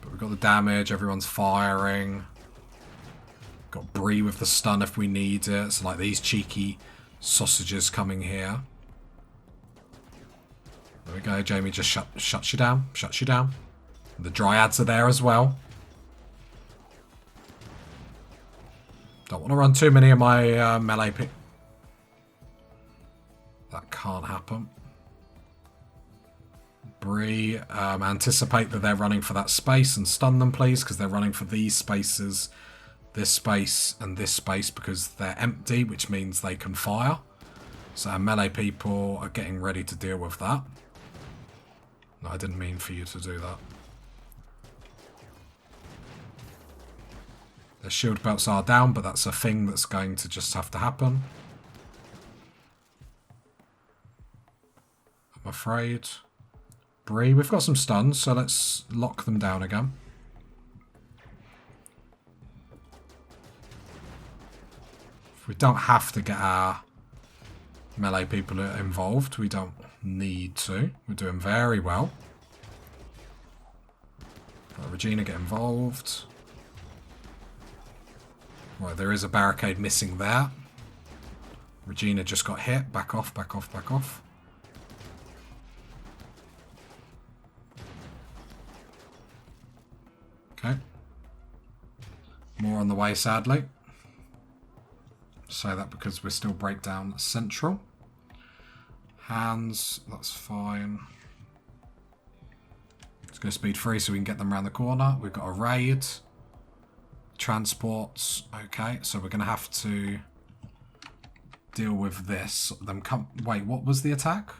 But we've got the damage, everyone's firing. Got Bree with the stun if we need it. So like these cheeky sausages coming here. There we go, Jamie just shuts you down. Shuts you down. The dryads are there as well. Don't want to run too many of my melee pick. That can't happen. Bree, anticipate that they're running for that space and stun them, please, because they're running for these spaces, this space, and this space because they're empty, which means they can fire. So our melee people are getting ready to deal with that. No, I didn't mean for you to do that. Their shield belts are down, but that's a thing that's going to just have to happen. I'm afraid. Bree, we've got some stuns, so let's lock them down again. If we don't have to get our melee people involved, we don't need to. We're doing very well. Right, Regina, get involved. Right, there is a barricade missing there. Regina just got hit. Back off. Okay. More on the way, sadly. Say that because we're still breakdown central. Hands, that's fine. Let's go speed 3 so we can get them around the corner. We've got a raid. Transports. Okay, so we're going to have to deal with this. Wait, what was the attack?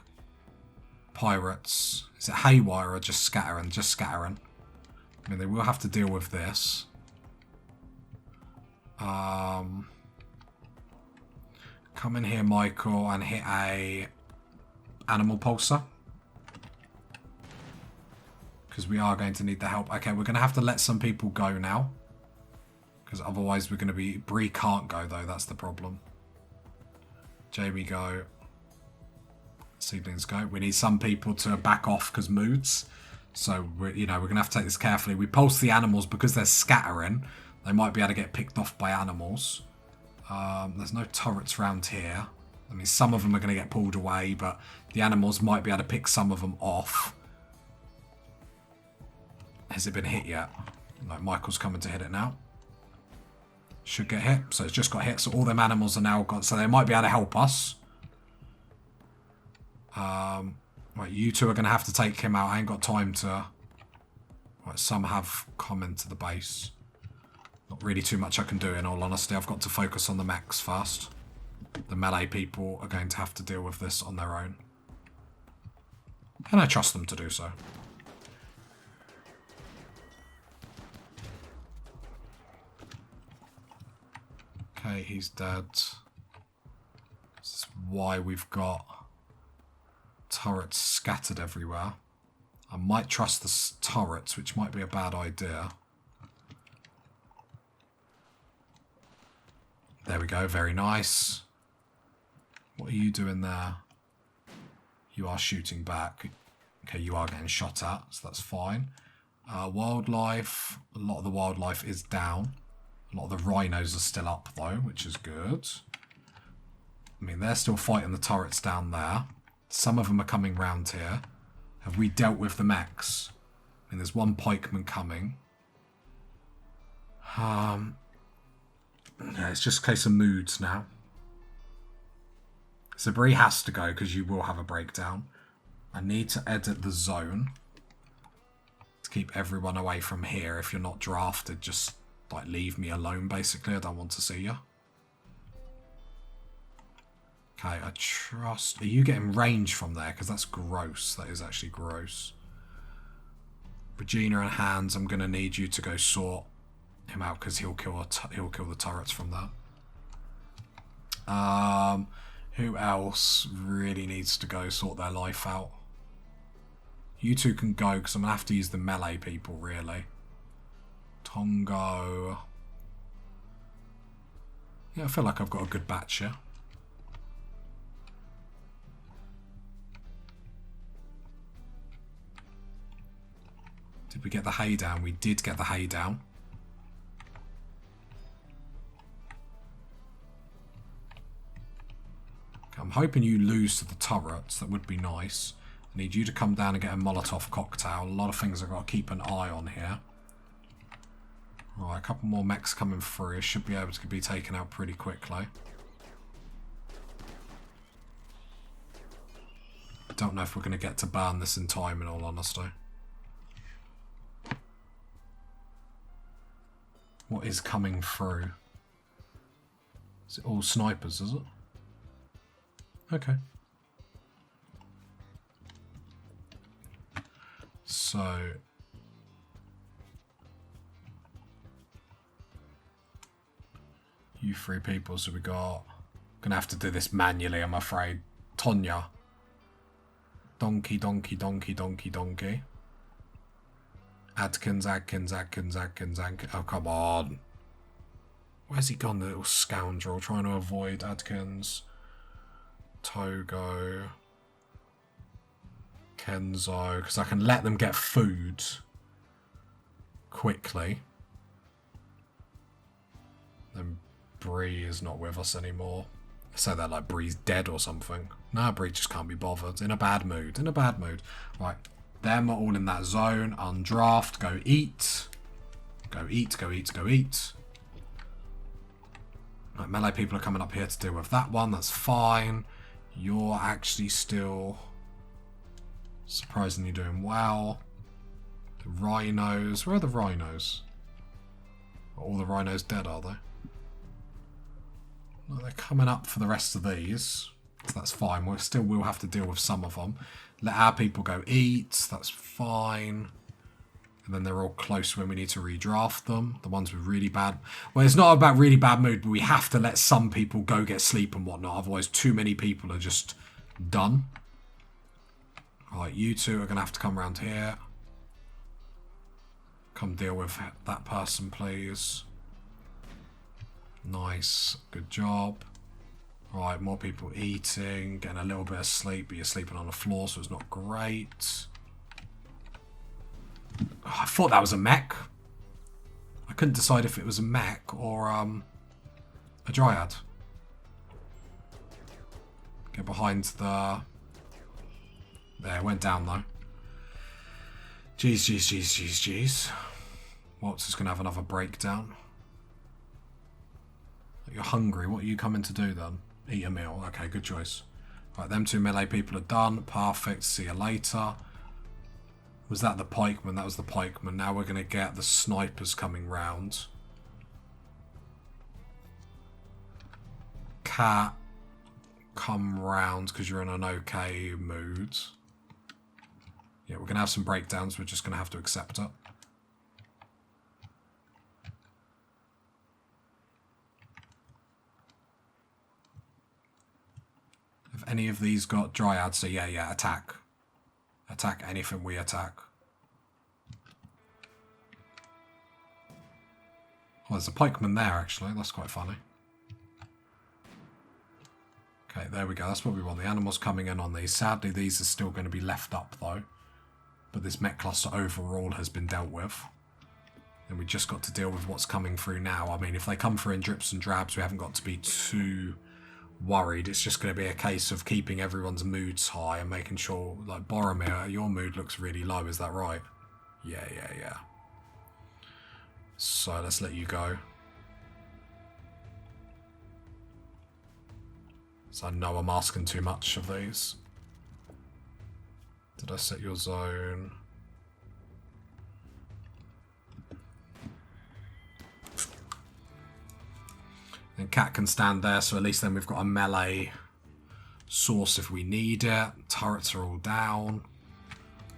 Pirates. Is it haywire or just scattering? Just scattering. I mean, they will have to deal with this. Come in here, Michael, and hit a animal pulsar. Because we are going to need the help. Okay, we're going to have to let some people go now. Because otherwise we're going to be... Bree can't go, though. That's the problem. Jamie, go. Seedlings, go. We need some people to back off because moods. So, we're going to have to take this carefully. We pulse the animals because they're scattering. They might be able to get picked off by animals. There's no turrets around here. I mean, some of them are going to get pulled away, but the animals might be able to pick some of them off. Has it been hit yet? No, Michael's coming to hit it now. Should get hit. So it's just got hit. So all them animals are now got. So they might be able to help us. Right, you two are going to have to take him out. I ain't got time to... Right, some have come into the base. Not really too much I can do, in all honesty. I've got to focus on the mechs first. The melee people are going to have to deal with this on their own. And I trust them to do so. Okay, he's dead. This is why we've got turrets scattered everywhere. I might trust the turrets, which might be a bad idea. There we go, very nice. What are you doing there? You are shooting back. Okay, you are getting shot at, so that's fine. Wildlife, a lot of the wildlife is down. A lot of the rhinos are still up though, which is good. I mean, they're still fighting the turrets down there. Some of them are coming round here. Have we dealt with the mechs? I mean, there's one pikeman coming. Yeah, it's just a case of moods now. So Bree has to go because you will have a breakdown. I need to edit the zone to keep everyone away from here. If you're not drafted, just like leave me alone basically. I don't want to see you. Okay, I trust... Are you getting range from there? Because that's gross. That is actually gross. Regina and Hans, I'm going to need you to go sort him out because he'll kill the turrets from there. Who else really needs to go sort their life out? You two can go because I'm going to have to use the melee people, really. Tongo. Yeah, I feel like I've got a good batch here. Did we get the hay down? We did get the hay down. Okay, I'm hoping you lose to the turrets. That would be nice. I need you to come down and get a Molotov cocktail. A lot of things I've got to keep an eye on here. Alright, a couple more mechs coming through. Should be able to be taken out pretty quickly. I don't know if we're going to get to burn this in time, in all honesty. What is coming through? Is it all snipers, is it? Okay. So... You three people, so we got... Gonna have to do this manually, I'm afraid. Tonya. Donkey, donkey, donkey, donkey, donkey. Adkins. Oh, come on. Where's he gone, the little scoundrel? Trying to avoid Adkins. Togo. Kenzo. Because I can let them get food quickly. Then Bree is not with us anymore. I say that like Bree's dead or something. No, Bree just can't be bothered. In a bad mood. In a bad mood. Right. Them are all in that zone. Undraft. Go eat. Go eat, go eat, go eat. Right, melee people are coming up here to deal with that one. That's fine. You're actually still surprisingly doing well. The rhinos. Where are the rhinos? Are all the rhinos dead, are they? No, they're coming up for the rest of these. So that's fine. We still will have to deal with some of them. Let our people go eat. That's fine. And then they're all close when we need to redraft them. The ones with really bad... Well, it's not about really bad mood, but we have to let some people go get sleep and whatnot. Otherwise, too many people are just done. Alright, you two are going to have to come around here. Come deal with that person, please. Nice. Good job. Alright, more people eating. Getting a little bit of sleep, but you're sleeping on the floor, so it's not great. Oh, I thought that was a mech. I couldn't decide if it was a mech or A dryad. Get behind the... There, it went down though. Jeez. Waltz is going to have another breakdown. You're hungry. What are you coming to do then? Eat a meal. Okay, good choice. Right, them two melee people are done. Perfect. See you later. Was that the pikeman? That was the pikeman. Now we're going to get the snipers coming round. Cat, come round because you're in an okay mood. Yeah, we're going to have some breakdowns. We're just going to have to accept it. Have any of these got dryads? So yeah, attack. Attack anything we attack. Oh, there's a pikeman there actually. That's quite funny. Okay, there we go. That's what we want. The animals coming in on these. Sadly, these are still going to be left up though. But this mech cluster overall has been dealt with. And we just got to deal with what's coming through now. I mean, if they come through in drips and drabs, we haven't got to be too worried. It's just going to be a case of keeping everyone's moods high and making sure, like, Boromir, your mood looks really low. Is that right? Yeah. So let's let you go. So I know I'm asking too much of these. Did I set your zone? And Cat can stand there, so at least then we've got a melee source if we need it. Turrets are all down.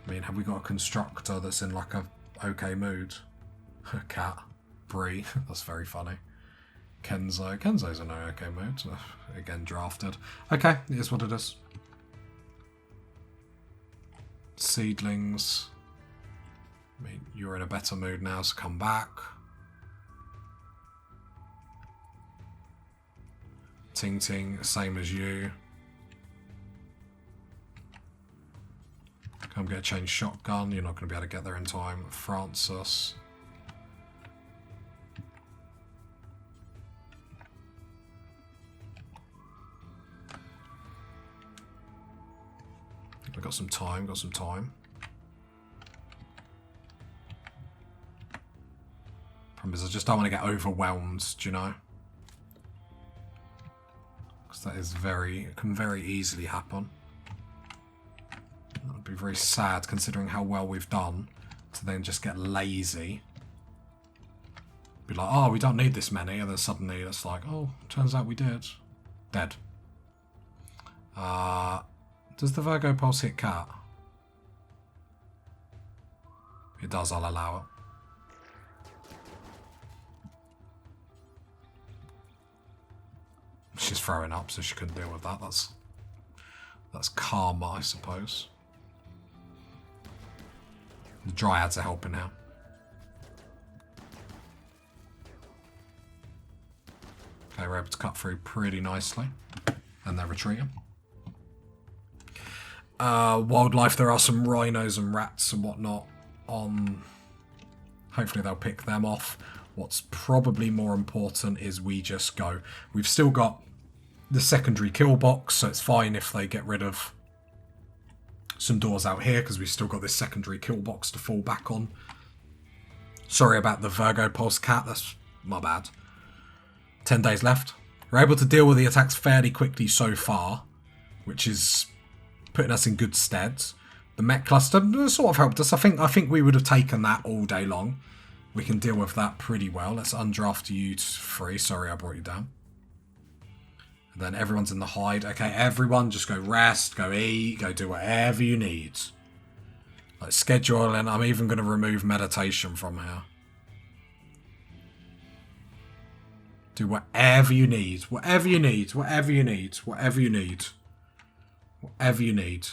I mean, have we got a constructor that's in like a okay mood? Cat. Bree. That's very funny. Kenzo. Kenzo's in an okay mood. Again, drafted. Okay, it is what it is. Seedlings. I mean, you're in a better mood now, so come back. Ting Ting, same as you. Come get a chain shotgun. You're not going to be able to get there in time. Francis. We've got some time, Problem is, I just don't want to get overwhelmed, do you know? Because that is can very easily happen. That would be very sad, considering how well we've done, to then just get lazy. Be like, oh, we don't need this many, and then suddenly it's like, oh, turns out we did. Dead. Does the Virgo Pulse hit Cat? It does, I'll allow it. She's throwing up, so she couldn't deal with that. That's karma, I suppose. The Dryads are helping now. Okay, we're able to cut through pretty nicely. And they're retreating. Wildlife, there are some rhinos and rats and whatnot on. Hopefully they'll pick them off. What's probably more important is we just go. We've still got the secondary kill box, so it's fine if they get rid of some doors out here because we've still got this secondary kill box to fall back on. Sorry about the Virgo Pulse Cat, that's my bad. 10 days left. We're able to deal with the attacks fairly quickly so far, which is putting us in good stead. The mech cluster sort of helped us. I think we would have taken that all day long. We can deal with that pretty well. Let's undraft you free. Sorry, I brought you down. And then everyone's in the hide. Okay, everyone just go rest, go eat, go do whatever you need. Like schedule, and I'm even going to remove meditation from here. Do whatever you need. Whatever you need. Whatever you need. Whatever you need. Whatever you need.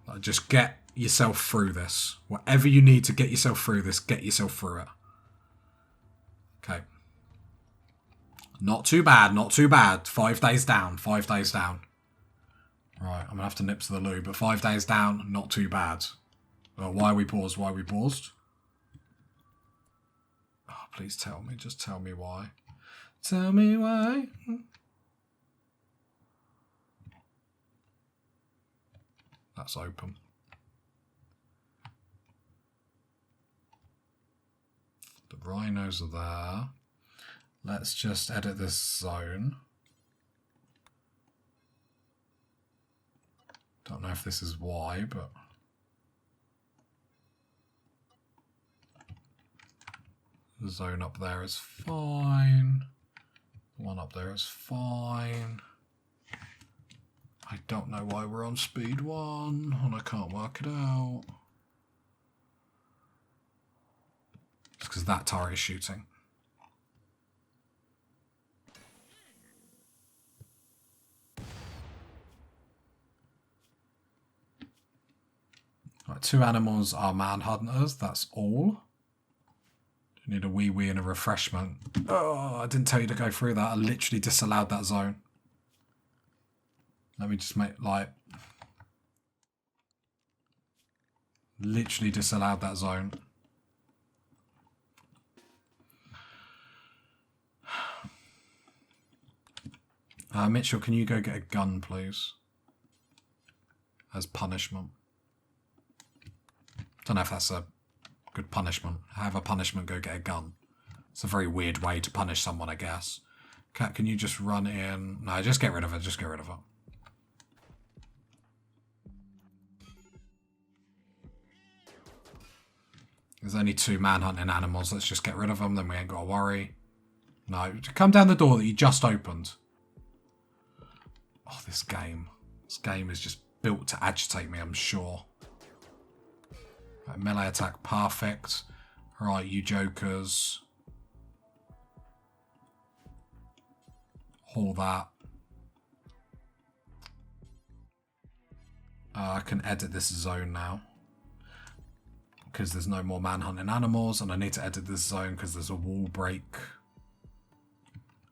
Like, just get yourself through this. Whatever you need to get yourself through this, get yourself through it. Okay. Not too bad, not too bad. 5 days down, 5 days down. Right, I'm going to have to nip to the loo, but 5 days down, not too bad. Why we paused, why we paused? Oh, please tell me, just tell me why. Tell me why. That's open. The rhinos are there. Let's just edit this zone. Don't know if this is why, but... the zone up there is fine. The one up there is fine. I don't know why we're on speed 1, and I can't work it out. It's because that turret is shooting. Right, 2 animals are manhunters, that's all. You need a wee and a refreshment. Oh, I didn't tell you to go through that. I literally disallowed that zone. Let me just make, like... literally disallowed that zone. Mitchell, can you go get a gun, please? As punishment. Don't know if that's a good punishment. Have a punishment, go get a gun. It's a very weird way to punish someone, I guess. Cat, can you just run in? No, just get rid of it. Just get rid of it. There's only 2 manhunting animals. Let's just get rid of them. Then we ain't got to worry. No, come down the door that you just opened. Oh, this game. This game is just built to agitate me, I'm sure. Right, melee attack, perfect. Right, you jokers. Haul that. I can edit this zone now. Because there's no more manhunting animals, and I need to edit this zone because there's a wall break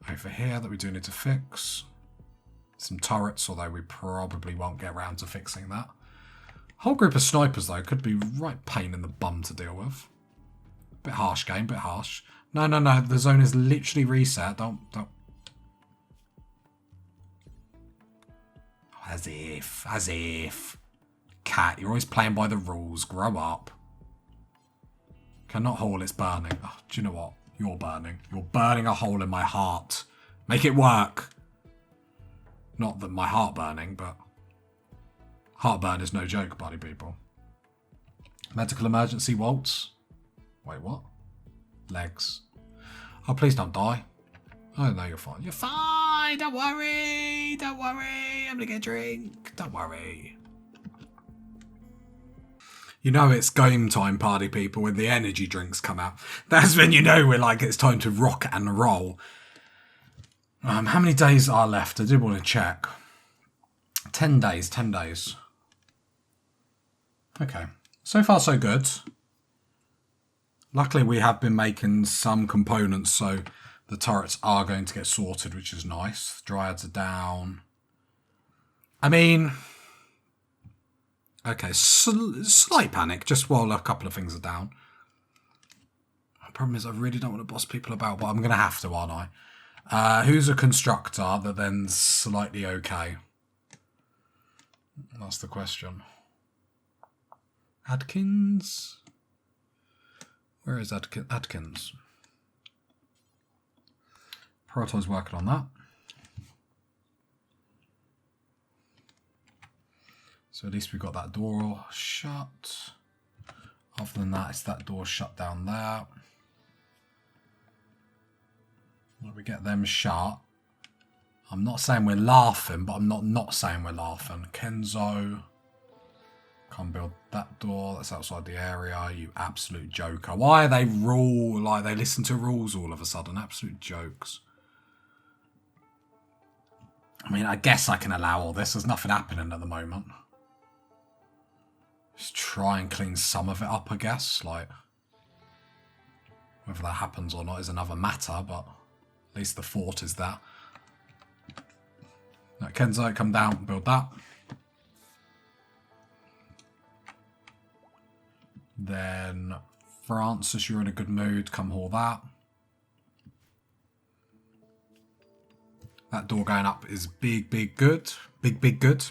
over here that we do need to fix. Some turrets, although we probably won't get around to fixing that. Whole group of snipers, though, could be right pain in the bum to deal with. Bit harsh, game, bit harsh. No, the zone is literally reset. Don't. As if. Cat, you're always playing by the rules. Grow up. Cannot haul, it's burning. Oh, do you know what? You're burning. You're burning a hole in my heart. Make it work. Not that my heart burning, but... heartburn is no joke, buddy people. Medical emergency, Waltz. Wait, what? Legs. Oh, please don't die. Oh, no, you're fine. You're fine! Don't worry! Don't worry! I'm gonna get a drink. Don't worry. You know it's game time, party people, when the energy drinks come out. That's when you know we're like, it's time to rock and roll. How many days are left? I did want to check. 10 days, 10 days. Okay. So far, so good. Luckily, we have been making some components, so the turrets are going to get sorted, which is nice. Dryads are down. I mean... okay, slight panic, just while a couple of things are down. The problem is I really don't want to boss people about, but I'm going to have to, aren't I? Who's a constructor that then's slightly okay? That's the question. Adkins? Where is Adkins? Proto's working on that. So at least we've got that door shut. Other than that, it's that door shut down there. When we get them shut, I'm not saying we're laughing, but I'm not saying we're laughing. Kenzo, come build that door. That's outside the area. You absolute joker. Why are they like they listen to rules all of a sudden? Absolute jokes. I mean, I guess I can allow all this. There's nothing happening at the moment. Just try and clean some of it up, I guess. Like, whether that happens or not is another matter, but at least the fort is there. Now, Kenzo, come down, build that. Then, Francis, you're in a good mood, come haul that. That door going up is big, big good. Big, big good.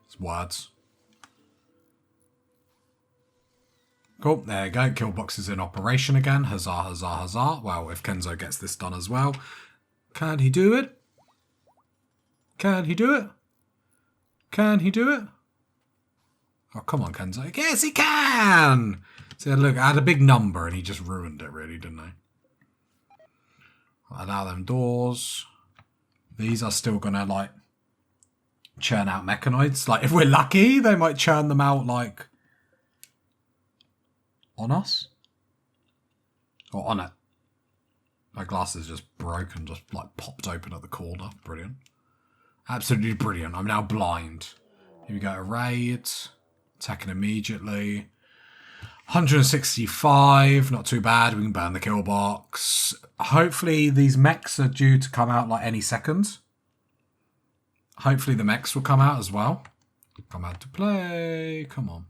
It's words. Cool, there you go. Kill box is in operation again. Huzzah, huzzah, huzzah. Well, if Kenzo gets this done as well. Can he do it? Can he do it? Can he do it? Oh, come on, Kenzo. Yes, he can! So, look, I had a big number and he just ruined it, really, didn't he? Allow them doors. These are still going to, like, churn out mechanoids. Like, if we're lucky, they might churn them out, like, on us? Or on it. My glass is just broken, just, like, popped open at the corner. Brilliant. Absolutely brilliant. I'm now blind. Here we go. Raid. Attacking immediately. 165. Not too bad. We can burn the kill box. Hopefully these mechs are due to come out like any second. Hopefully the mechs will come out as well. Come out to play. Come on.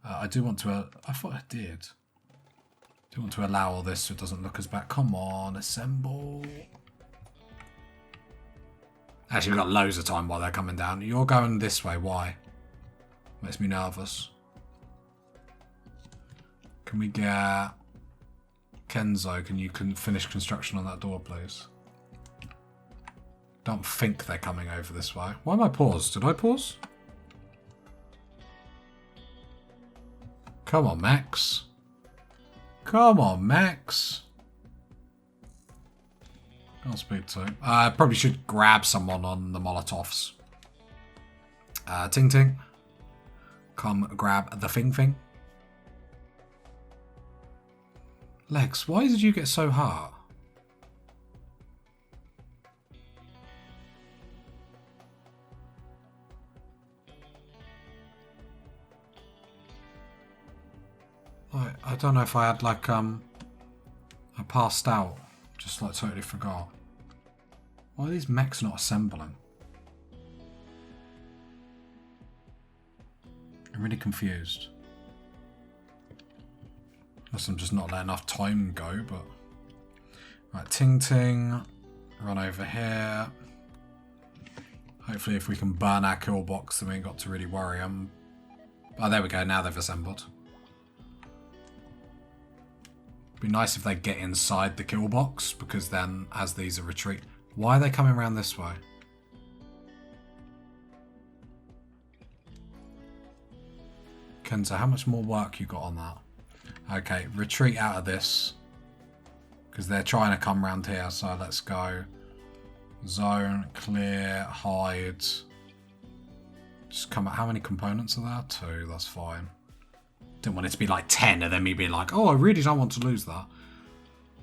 I do want to... I thought I did. I do want to allow all this so it doesn't look as bad. Come on. Assemble. Actually, we've got loads of time while they're coming down. You're going this way. Why? Makes me nervous. Can we get... Kenzo, can you finish construction on that door, please? Don't think they're coming over this way. Why am I paused? Did I pause? Come on, Max. Come on, Max. I'll speak to him. I probably should grab someone on the Molotovs. Ting Ting. Come grab the thing. Lex, why did you get so hurt? I don't know if I had like I passed out. Just like totally forgot. Why are these mechs not assembling? I'm really confused. Unless I'm just not letting enough time go, but... Right, Ting Ting. Run over here. Hopefully if we can burn our kill box, then we ain't got to really worry. Oh, there we go. Now they've assembled. Be nice if they get inside the kill box, because then as these are retreat... Why are they coming around this way? Kenzo, how much more work you got on that? Okay, retreat out of this. Because they're trying to come around here, so let's go. Zone, clear, hide. Just come out. How many components are there? 2, that's fine. Didn't want it to be like 10 and then me being like, oh, I really don't want to lose that.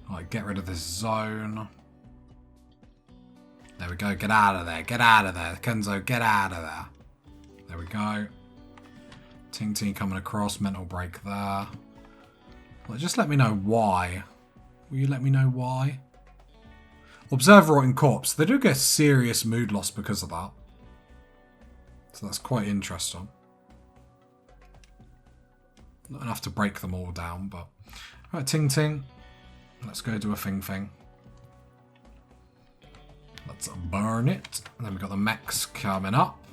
Alright, get rid of this zone. There we go, get out of there, get out of there. Kenzo, get out of there. There we go. Ting Ting coming across, mental break there. Well, just let me know why. Will you let me know why? Observer rotting corpse. They do get serious mood loss because of that. So that's quite interesting. Not enough to break them all down, but... Right, Ting Ting. Let's go do a thing. Let's burn it. And then we've got the mechs coming up.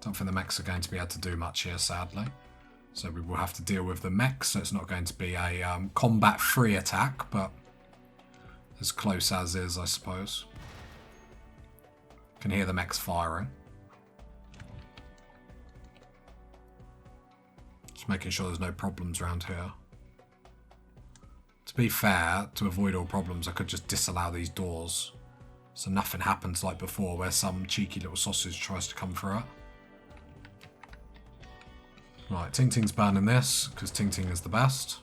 Don't think the mechs are going to be able to do much here, sadly. So we will have to deal with the mechs, so it's not going to be a combat-free attack, but as close as is, I suppose. Can hear the mechs firing. Just making sure there's no problems around here. To be fair, to avoid all problems, I could just disallow these doors. So nothing happens like before, where some cheeky little sausage tries to come through it. Right, Ting Ting's burning this, because Ting Ting is the best.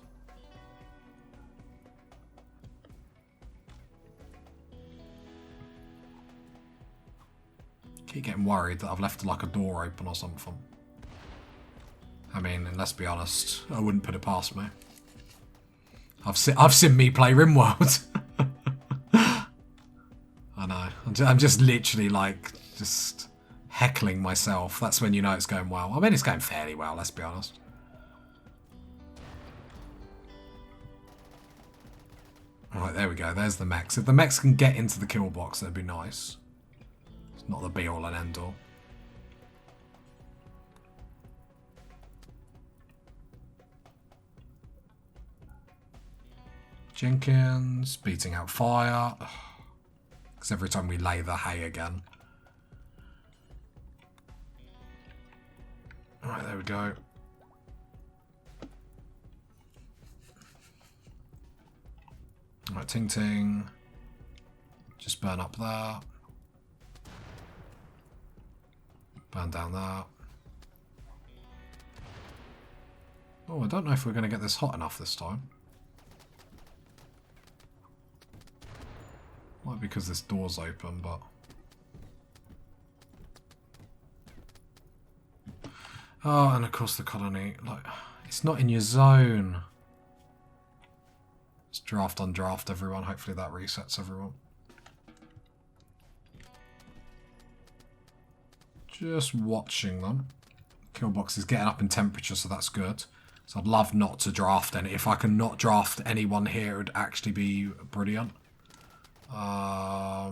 Keep getting worried that I've left like a door open or something. I mean, and let's be honest, I wouldn't put it past me. I've seen me play Rimworld. I know. I'm just literally like, just heckling myself. That's when you know it's going well. I mean, it's going fairly well, let's be honest. Alright, there we go. There's the mechs. If the mechs can get into the kill box, that'd be nice. It's not the be-all and end-all. Jenkins, beating out fire. Because every time we lay the hay again. Alright, there we go. Alright, ting ting. Just burn up there. Burn down there. Oh, I don't know if we're going to get this hot enough this time. Might be because this door's open, but... Oh, and of course the colony. Like, it's not in your zone. Let's draft, undraft everyone. Hopefully that resets everyone. Just watching them. Kill box is getting up in temperature, so that's good. So I'd love not to draft any. If I can not draft anyone here, it would actually be brilliant. I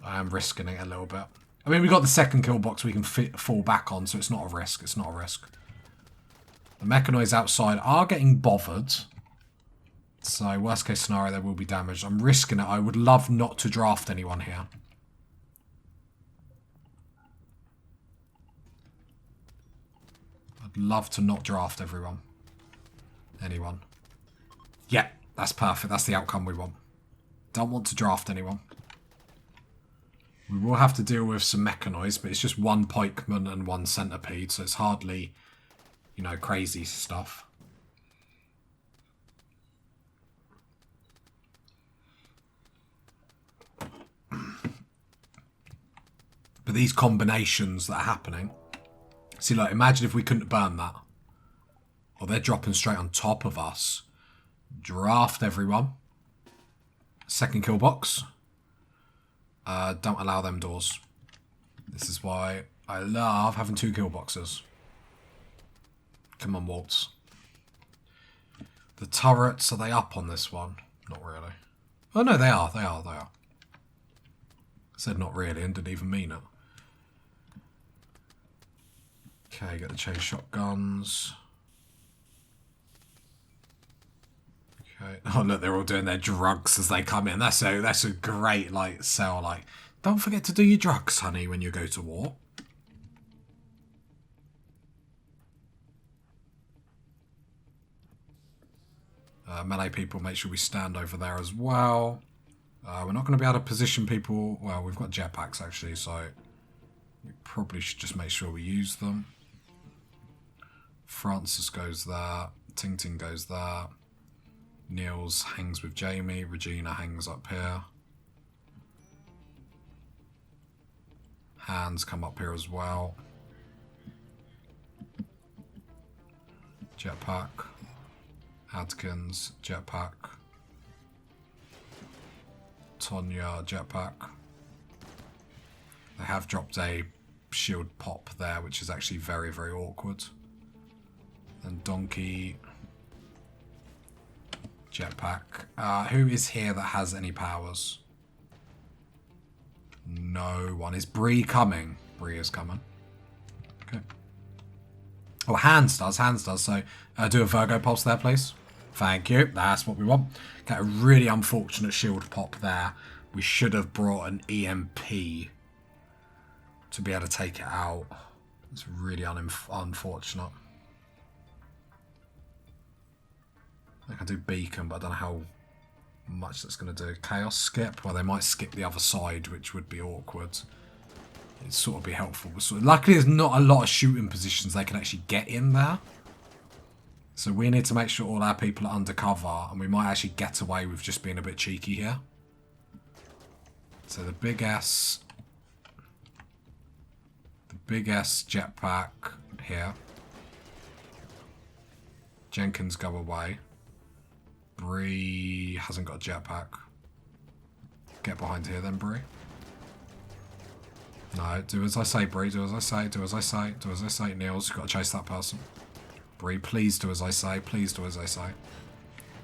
am risking it a little bit. I mean, we got the second kill box we can fall back on, so it's not a risk. It's not a risk. The mechanoids outside are getting bothered. So, worst case scenario, they will be damaged. I'm risking it. I would love not to draft anyone here. I'd love to not draft everyone. Anyone. Yeah, that's perfect. That's the outcome we want. Don't want to draft anyone. We will have to deal with some mechanoids, but it's just one pikeman and one centipede, so it's hardly, you know, crazy stuff. But these combinations that are happening... See, like, imagine if we couldn't burn that. Or they're dropping straight on top of us. Draft everyone. Second kill box. Don't allow them doors. This is why I love having two kill boxes. Come on, Waltz. The turrets, are they up on this one? Not really. Oh, no, they are. They are. They are. I said not really and didn't even mean it. Okay, get the chase shotguns. Okay. Oh look, they're all doing their drugs as they come in. That's a great like sell. Like, don't forget to do your drugs, honey, when you go to war. Melee people, make sure we stand over there as well. We're not going to be able to position people. Well, we've got jetpacks actually, so we probably should just make sure we use them. Francis goes there. Ting Ting goes there. Niels hangs with Jamie. Regina hangs up here. Hands come up here as well. Jetpack. Adkins, jetpack. Tonya, jetpack. They have dropped a shield pop there, which is actually very, very awkward. And Donkey, jetpack. Who is here that has any powers? No one. Is Bree coming? Bree is coming. Okay. Oh, Hands does. Hands does. So do a Virgo pulse there, please. Thank you. That's what we want. Got a really unfortunate shield pop there. We should have brought an EMP to be able to take it out. It's really unfortunate. I can do beacon, but I don't know how much that's going to do. Chaos skip. Well, they might skip the other side, which would be awkward. It'd sort of be helpful. But luckily, there's not a lot of shooting positions they can actually get in there. So we need to make sure all our people are undercover, and we might actually get away with just being a bit cheeky here. So the big S jetpack here. Jenkins go away. Bree hasn't got a jetpack. Get behind here then, Bree. No, do as I say, Bree. Do as I say. Do as I say. Do as I say. Niels, you've got to chase that person. Bree, please do as I say. Please do as I say.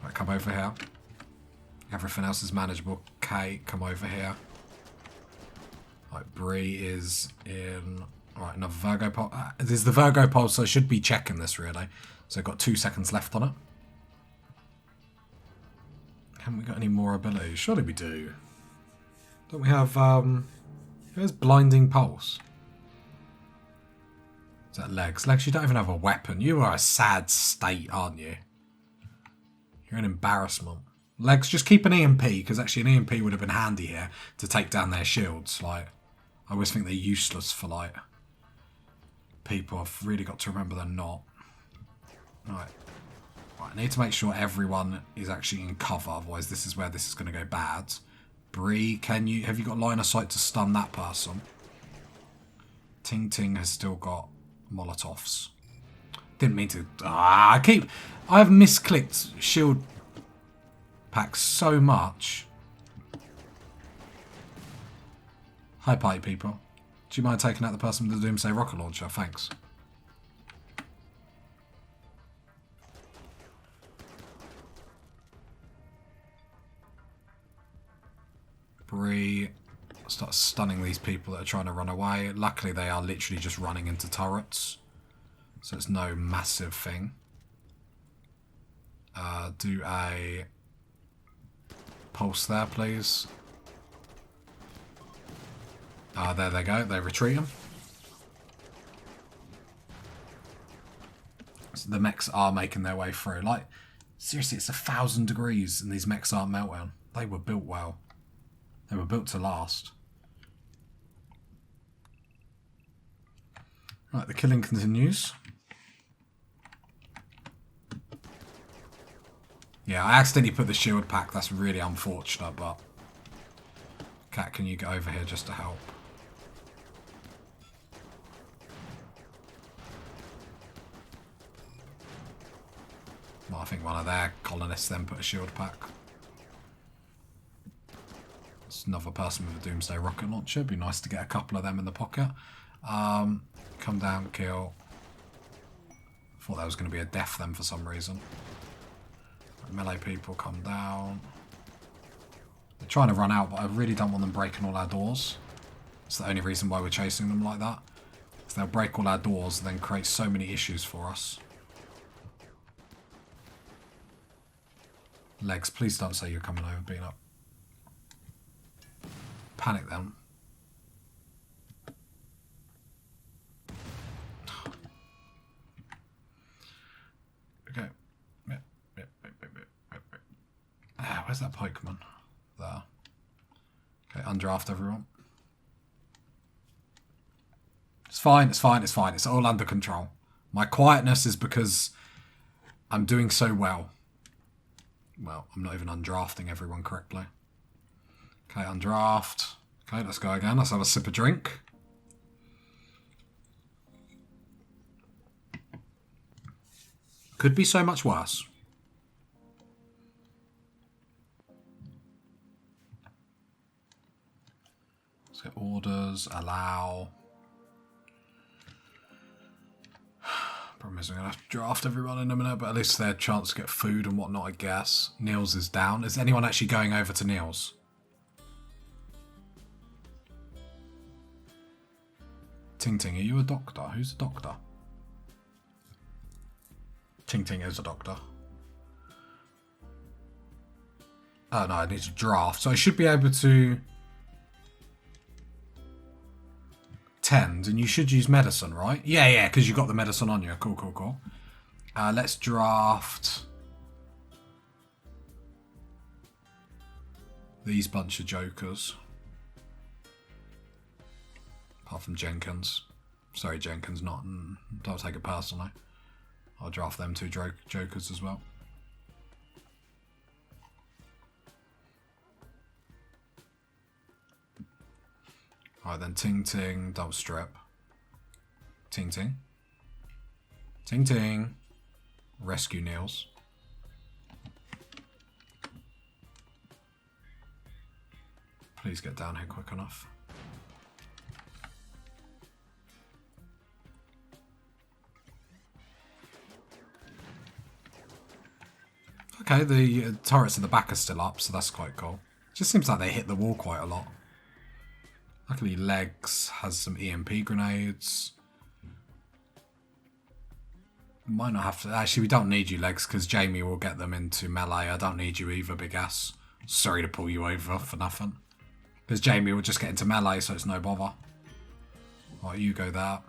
Right, come over here. Everything else is manageable. Kate, come over here. Right, Bree is in... Right, another Virgo pulse. This is the Virgo pulse, so I should be checking this, really. So I've got 2 seconds left on it. Haven't we got any more abilities? Surely we do. Don't we have... Where's Blinding Pulse? Is that Legs? Legs, you don't even have a weapon. You are a sad state, aren't you? You're an embarrassment. Legs, just keep an EMP, because actually an EMP would have been handy here to take down their shields. Like, I always think they're useless for, like, people. I've really got to remember they're not. Right. Right, I need to make sure everyone is actually in cover, otherwise this is where this is going to go bad. Bree, have you got line of sight to stun that person? Ting Ting has still got Molotovs. Didn't mean to... I've misclicked shield packs so much. Hi, party people. Do you mind taking out the person with the Doomsday rocket launcher? Thanks. Bree, start stunning these people that are trying to run away. Luckily, they are literally just running into turrets, so it's no massive thing. Do a pulse there, please. There they go. They retreat them. So the mechs are making their way through. Like, seriously, it's 1,000 degrees and these mechs aren't melting. They were built well. They were built to last. Right, the killing continues. Yeah, I accidentally put the shield pack. That's really unfortunate, but... Cat, can you get over here just to help? Well, I think one of their colonists then put a shield pack. It's another person with a Doomsday rocket launcher. It'd be nice to get a couple of them in the pocket. Come down, kill. Thought that was going to be a death then for some reason. Melee people come down. They're trying to run out, but I really don't want them breaking all our doors. It's the only reason why we're chasing them like that. Because they'll break all our doors and then create so many issues for us. Legs, please don't say you're coming over, beating up. Panic them. Okay. Where's that pikeman? There. Okay, undraft everyone. It's fine, it's fine, it's fine. It's all under control. My quietness is because I'm doing so well. Well, I'm not even undrafting everyone correctly. Okay, undraft. Okay, let's go again. Let's have a sip of drink. Could be so much worse. Let's get orders, allow. Problem is I'm going to have to draft everyone in a minute, but at least they had a chance to get food and whatnot, I guess. Niels is down. Is anyone actually going over to Niels? Ting Ting, are you a doctor? Who's a doctor? Ting Ting is a doctor. Oh no, I need to draft. So I should be able to tend, and you should use medicine, right? Yeah, because you've got the medicine on you. Cool, cool, cool. Let's draft these bunch of jokers. Apart from Jenkins. Sorry, Jenkins, don't take it personally. I'll draft them 2 jokers as well. Alright then, Ting Ting, double strip. Ting Ting. Ting Ting. Rescue Niels. Please get down here quick enough. Okay, the turrets at the back are still up, so that's quite cool. Just seems like they hit the wall quite a lot. Luckily, Legs has some EMP grenades. Might not have to... Actually, we don't need you, Legs, because Jamie will get them into melee. I don't need you either, big ass. Sorry to pull you over for nothing. Because Jamie will just get into melee, so it's no bother. Right, you go there.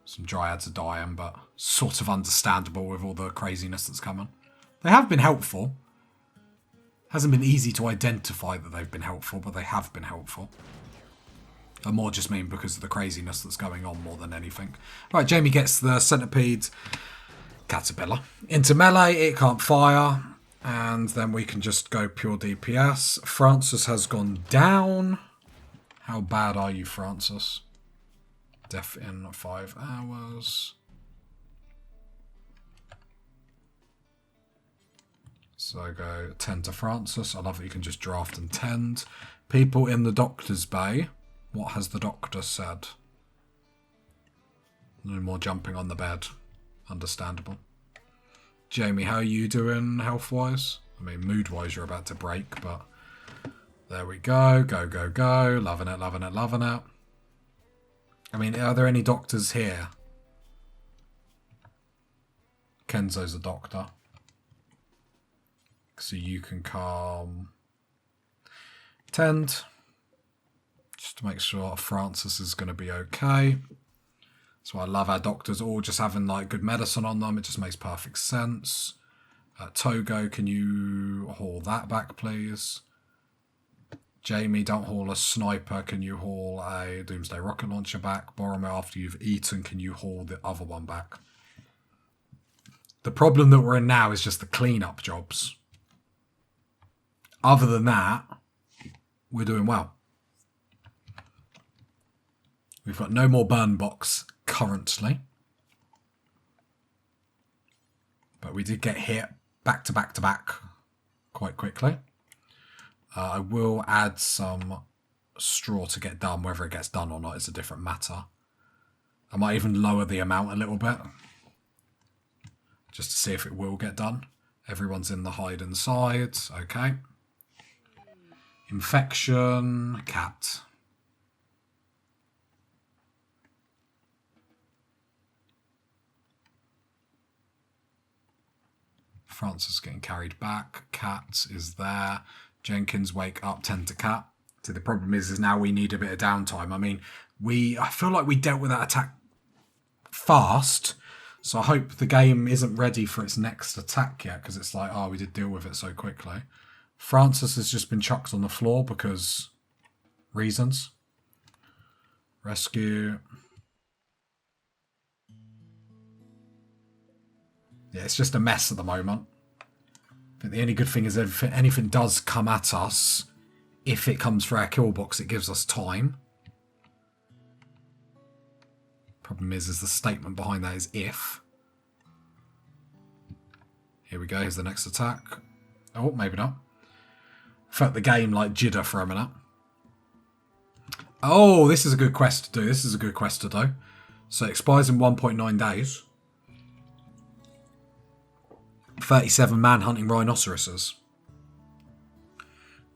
Some Dryads are dying, but sort of understandable with all the craziness that's coming. They have been helpful. Hasn't been easy to identify that they've been helpful, but they have been helpful. I more just mean because of the craziness that's going on more than anything. Right, Jamie gets the centipede caterpillar into melee. It can't fire. And then we can just go pure DPS. Francis has gone down. How bad are you, Francis? Death in 5 hours. So go tend to Francis. I love that you can just draft and tend. People in the doctor's bay. What has the doctor said? No more jumping on the bed. Understandable. Jamie, how are you doing health-wise? I mean, mood-wise you're about to break, but... There we go. Go, go, go. Loving it, loving it, loving it. I mean, are there any doctors here? Kenzo's a doctor. So you can calm... Tend. Just to make sure Francis is going to be okay. So I love our doctors all just having like good medicine on them. It just makes perfect sense. Togo, can you haul that back, please? Jamie, don't haul a sniper. Can you haul a Doomsday rocket launcher back? Boromir, after you've eaten, can you haul the other one back? The problem that we're in now is just the cleanup jobs. Other than that, we're doing well. We've got no more burn box currently. But we did get hit back to back to back quite quickly. I will add some straw to get done. Whether it gets done or not is a different matter. I might even lower the amount a little bit. Just to see if it will get done. Everyone's in the hide inside. Okay. Infection. Cat. Francis getting carried back. Cat is there. Jenkins, wake up, tend to cat. So the problem is now we need a bit of downtime. I mean, I feel like we dealt with that attack fast. So I hope the game isn't ready for its next attack yet, because it's like, oh, we did deal with it so quickly. Francis has just been chucked on the floor because reasons. Rescue. Yeah, it's just a mess at the moment. I think the only good thing is if anything does come at us, if it comes through our kill box, it gives us time. Problem is the statement behind that is if. Here we go, here's the next attack. Oh, maybe not. Felt the game like jidder for a minute. Oh, this is a good quest to do. This is a good quest to do. So it expires in 1.9 days. 37 man hunting rhinoceroses.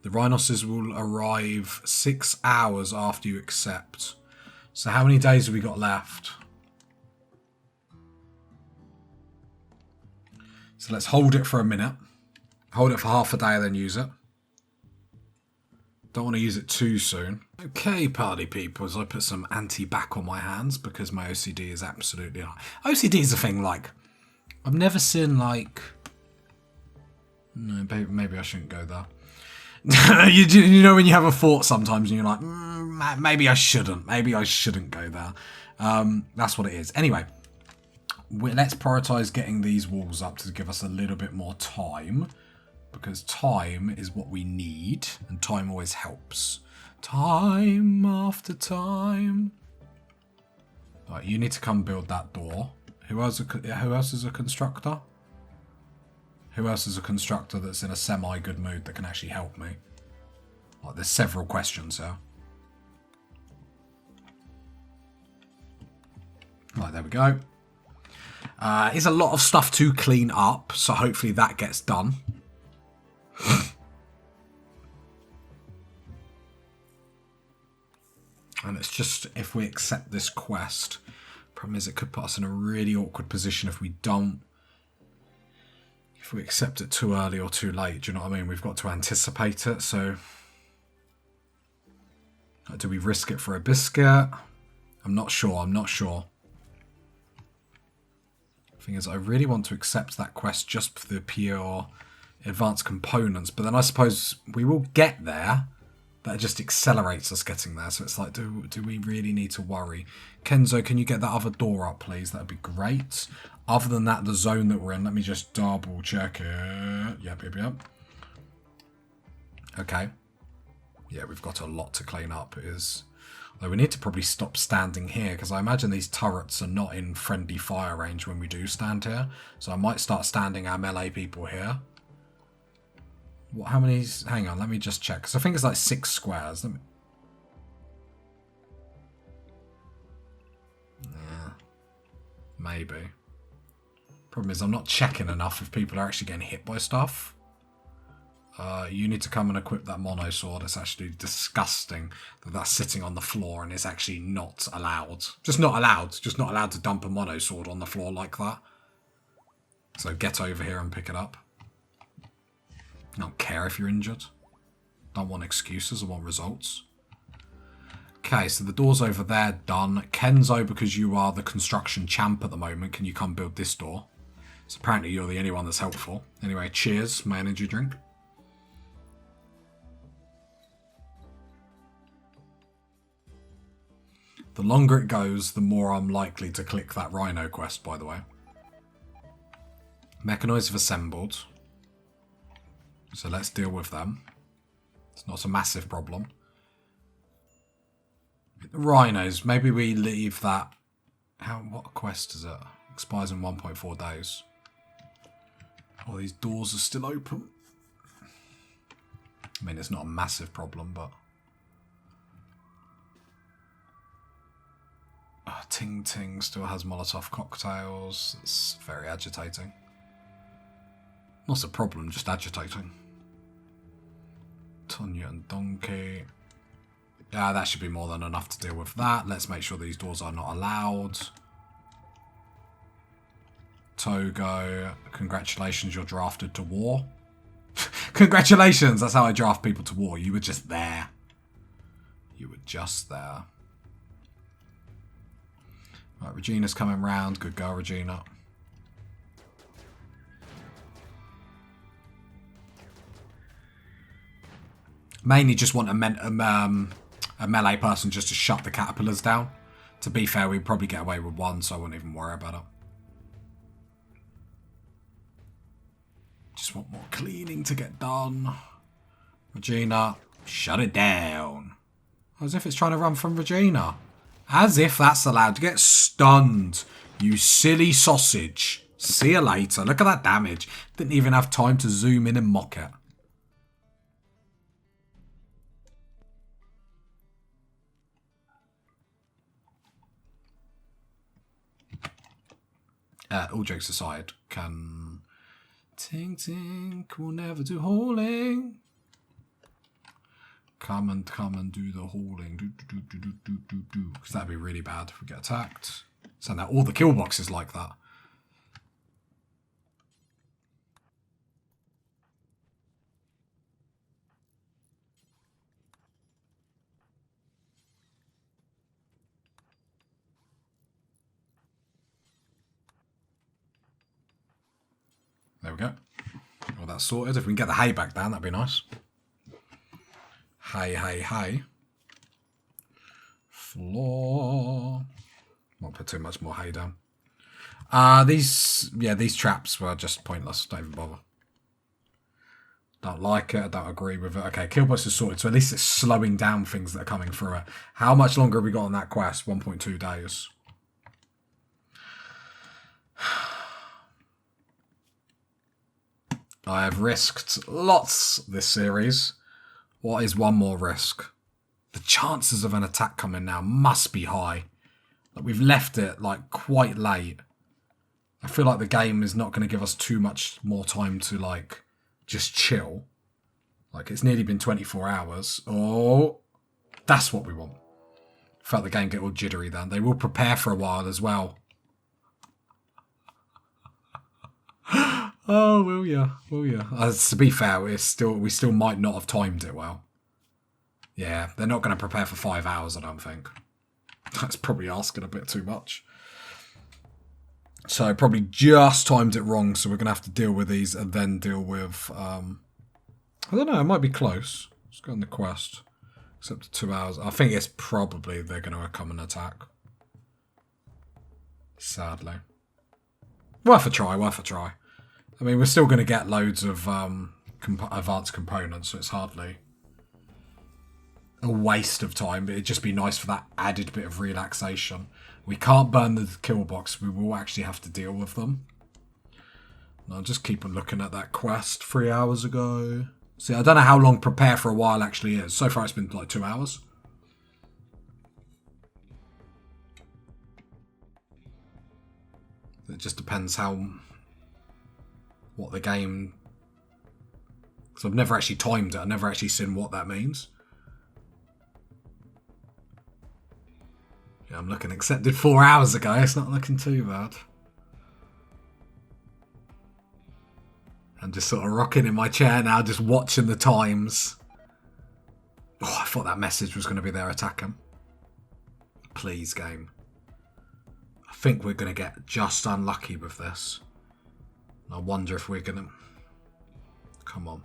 The rhinoceros will arrive 6 hours after you accept. So how many days have we got left? So let's hold it for a minute. Hold it for half a day, then use it. Don't want to use it too soon. Okay, party people, as I put some anti-back on my hands because my OCD is absolutely high. OCD is a thing like... I've never seen like... No, maybe I shouldn't go there. you know when you have a thought sometimes and you're like, maybe I shouldn't. Maybe I shouldn't go there. That's what it is. Anyway, let's prioritise getting these walls up to give us a little bit more time. Because time is what we need. And time always helps. Time after time. Right, you need to come build that door. Who else is a constructor? Who else is a constructor that's in a semi-good mood that can actually help me? Like, there's several questions here. Right, there we go. Is a lot of stuff to clean up, so hopefully that gets done. And it's just, if we accept this quest, problem is it could put us in a really awkward position if we don't. If we accept it too early or too late, do you know what I mean? We've got to anticipate it, so... Do we risk it for a biscuit? I'm not sure. The thing is, I really want to accept that quest just for the pure advanced components, but then I suppose we will get there. That just accelerates us getting there, so it's like, do we really need to worry? Kenzo, can you get that other door up, please? That would be great. Other than that, the zone that we're in, let me just double check it. Yep. Okay. Yeah, we've got a lot to clean up. Though we need to probably stop standing here, because I imagine these turrets are not in friendly fire range when we do stand here. So I might start standing our melee people here. How many? Hang on, let me just check. Because I think it's like 6 squares. Yeah, maybe. Problem is, I'm not checking enough if people are actually getting hit by stuff. You need to come and equip that mono sword. It's actually disgusting that that's sitting on the floor and it's actually not allowed. Just not allowed to dump a mono sword on the floor like that. So get over here and pick it up. I don't care if you're injured. Don't want excuses, I want results. Okay, so the door's over there, done. Kenzo, because you are the construction champ at the moment, can you come build this door? So apparently you're the only one that's helpful. Anyway, cheers, my energy drink. The longer it goes, the more I'm likely to click that Rhino quest, by the way. Mechanoids have assembled. So let's deal with them. It's not a massive problem. Rhinos, maybe we leave that... What quest is it? Expires in 1.4 days. Oh, these doors are still open. I mean, it's not a massive problem, but... Ting Ting still has Molotov cocktails. It's very agitating. Not a problem, just agitating. Tonya and Donkey. Yeah, that should be more than enough to deal with that. Let's make sure these doors are not allowed. Togo, congratulations, you're drafted to war. Congratulations, that's how I draft people to war. You were just there. You were just there. Right, Regina's coming round. Good girl, Regina. Mainly just want a melee person just to shut the caterpillars down. To be fair, we'd probably get away with one, so I wouldn't even worry about it. Just want more cleaning to get done. Regina, shut it down. As if it's trying to run from Regina. As if that's allowed to get stunned. You silly sausage. See you later. Look at that damage. Didn't even have time to zoom in and mock it. All jokes aside, can... Ting Ting will never do hauling. Come and do the hauling. Do. Because that'd be really bad if we get attacked. So now all the kill boxes like that. There we go. Well, that's sorted. If we can get the hay back down, that'd be nice. Hay. Floor. Won't put too much more hay down. These traps were just pointless. Don't even bother. Don't like it. I don't agree with it. Okay, Killbox is sorted. So at least it's slowing down things that are coming through it. How much longer have we got on that quest? 1.2 days. I have risked lots this series. What is one more risk? The chances of an attack coming now must be high. Like, we've left it like quite late. I feel like the game is not going to give us too much more time to, like, just chill. Like, it's nearly been 24 hours. Oh, that's what we want. Felt the game get all jittery then. They will prepare for a while as well. Oh, will ya? Will ya? To be fair, we still might not have timed it well. Yeah, they're not going to prepare for 5 hours, I don't think. That's probably asking a bit too much. So I probably just timed it wrong, so we're going to have to deal with these and then deal with... I don't know, it might be close. Let's go on the quest. Except for 2 hours. I think it's probably they're going to come and attack. Sadly. Worth a try, worth a try. I mean, we're still going to get loads of advanced components, so it's hardly a waste of time, but it'd just be nice for that added bit of relaxation. We can't burn the kill box, we will actually have to deal with them. And I'll just keep on looking at that quest 3 hours ago. See, I don't know how long prepare for a while actually is. So far it's been like 2 hours. It just depends what the game... Because I've never actually timed it. I've never actually seen what that means. Yeah, I'm looking accepted 4 hours ago. It's not looking too bad. I'm just sort of rocking in my chair now, just watching the times. Oh, I thought that message was going to be there attacking. Please, game. I think we're going to get just unlucky with this. And I wonder if we're going to... Come on.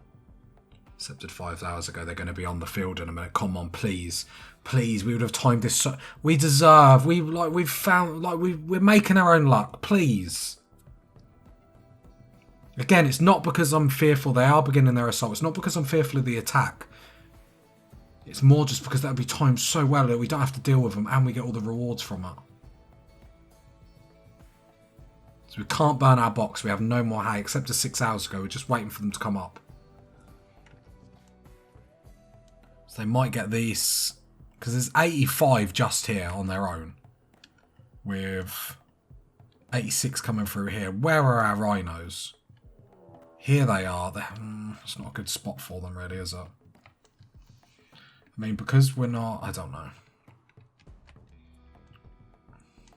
Accepted 5 hours ago. They're going to be on the field in a minute. Come on, please. Please, we would have timed this so... We deserve. We're making our own luck. Please. Again, it's not because I'm fearful they are beginning their assault. It's not because I'm fearful of the attack. It's more just because that would be timed so well that we don't have to deal with them and we get all the rewards from it. So we can't burn our box. We have no more hay except for 6 hours ago. We're just waiting for them to come up. So they might get these... Because there's 85 just here on their own. With 86 coming through here. Where are our rhinos? Here they are. It's not a good spot for them, really, is it? I mean, because we're not... I don't know.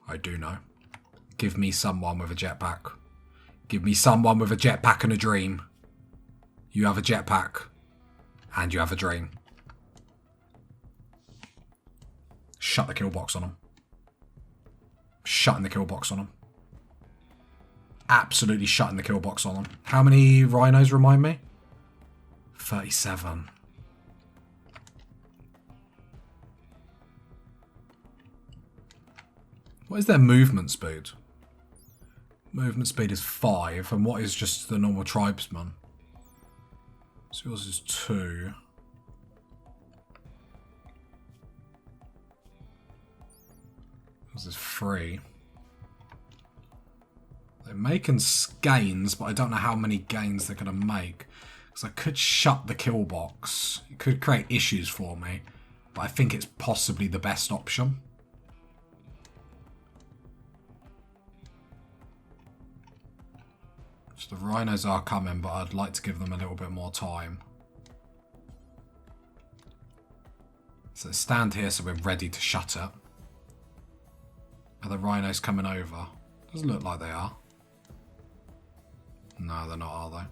I do know. Give me someone with a jetpack. Give me someone with a jetpack and a dream. You have a jetpack. And you have a dream. Shut the kill box on them. Shutting the kill box on them. Absolutely shutting the kill box on them. How many rhinos remind me? 37. What is their movement speed? Movement speed is 5. And what is just the normal tribesman? So yours is 2. Yours is 3. They're making gains, but I don't know how many gains they're going to make. Because I could shut the kill box. It could create issues for me. But I think it's possibly the best option. So the rhinos are coming, but I'd like to give them a little bit more time. So stand here so we're ready to shut it. Are the rhinos coming over? Doesn't look like they are. No, they're not, are they?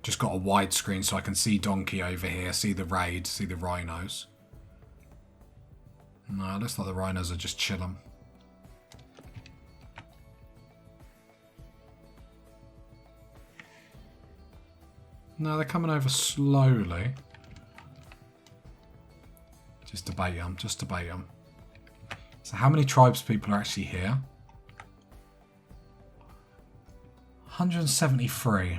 Just got a wide screen so I can see Donkey over here, see the raid, see the rhinos. No, it looks like the rhinos are just chilling. No, they're coming over slowly. Just debate them, just debate them. So how many tribes people are actually here? 173.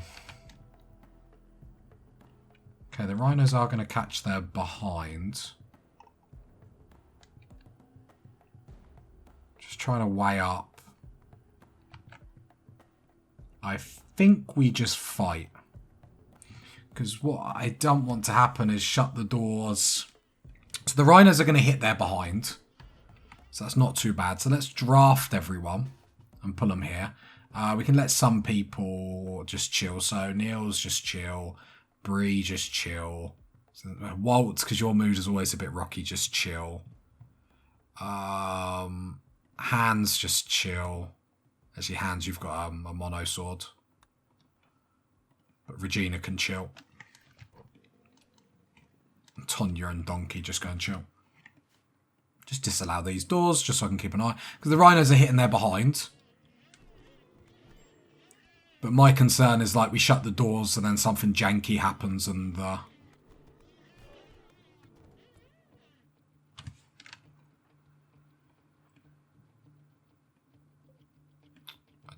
Okay, the rhinos are going to catch their behind. Just trying to weigh up. I think we just fight. Because what I don't want to happen is shut the doors. So the rhinos are going to hit their behind. So that's not too bad. So let's draft everyone. and pull them here. We can let some people just chill. So Neil's just chill. Bree just chill. So, Waltz, because your mood is always a bit rocky, just chill. Hans, just chill. Actually, Hans, you've got a mono sword. But Regina can chill. And Tonya and Donkey just go and chill. Just disallow these doors, just so I can keep an eye. Because the rhinos are hitting their behind. But my concern is, like, we shut the doors and then something janky happens and I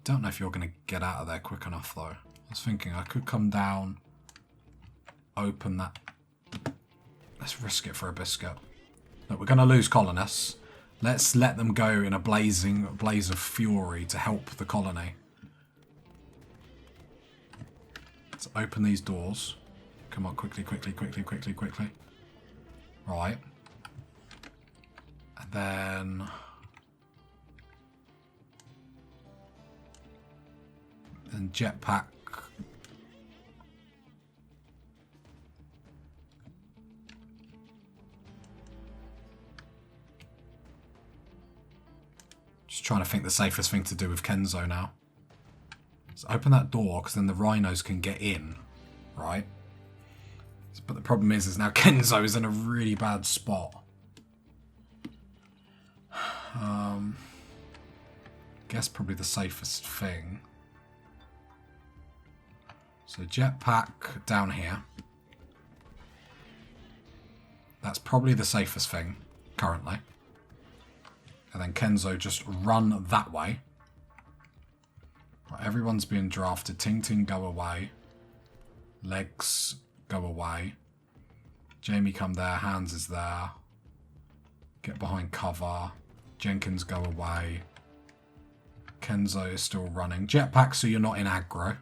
don't know if you're going to get out of there quick enough, though. I was thinking I could come down, open that. Let's risk it for a biscuit. Look, we're going to lose colonists. Let's let them go in a blaze of fury to help the colony. Let's open these doors. Come on, quickly. Right. And then... and jetpack. Just trying to think the safest thing to do with Kenzo now. Let's open that door, because then the rhinos can get in, right? But the problem is now Kenzo is in a really bad spot. Guess probably the safest thing. So jetpack down here. That's probably the safest thing currently. And then Kenzo just run that way. Right, everyone's being drafted. Ting Ting go away. Legs go away. Jamie come there. Hans is there. Get behind cover. Jenkins go away. Kenzo is still running. Jetpack so you're not in aggro.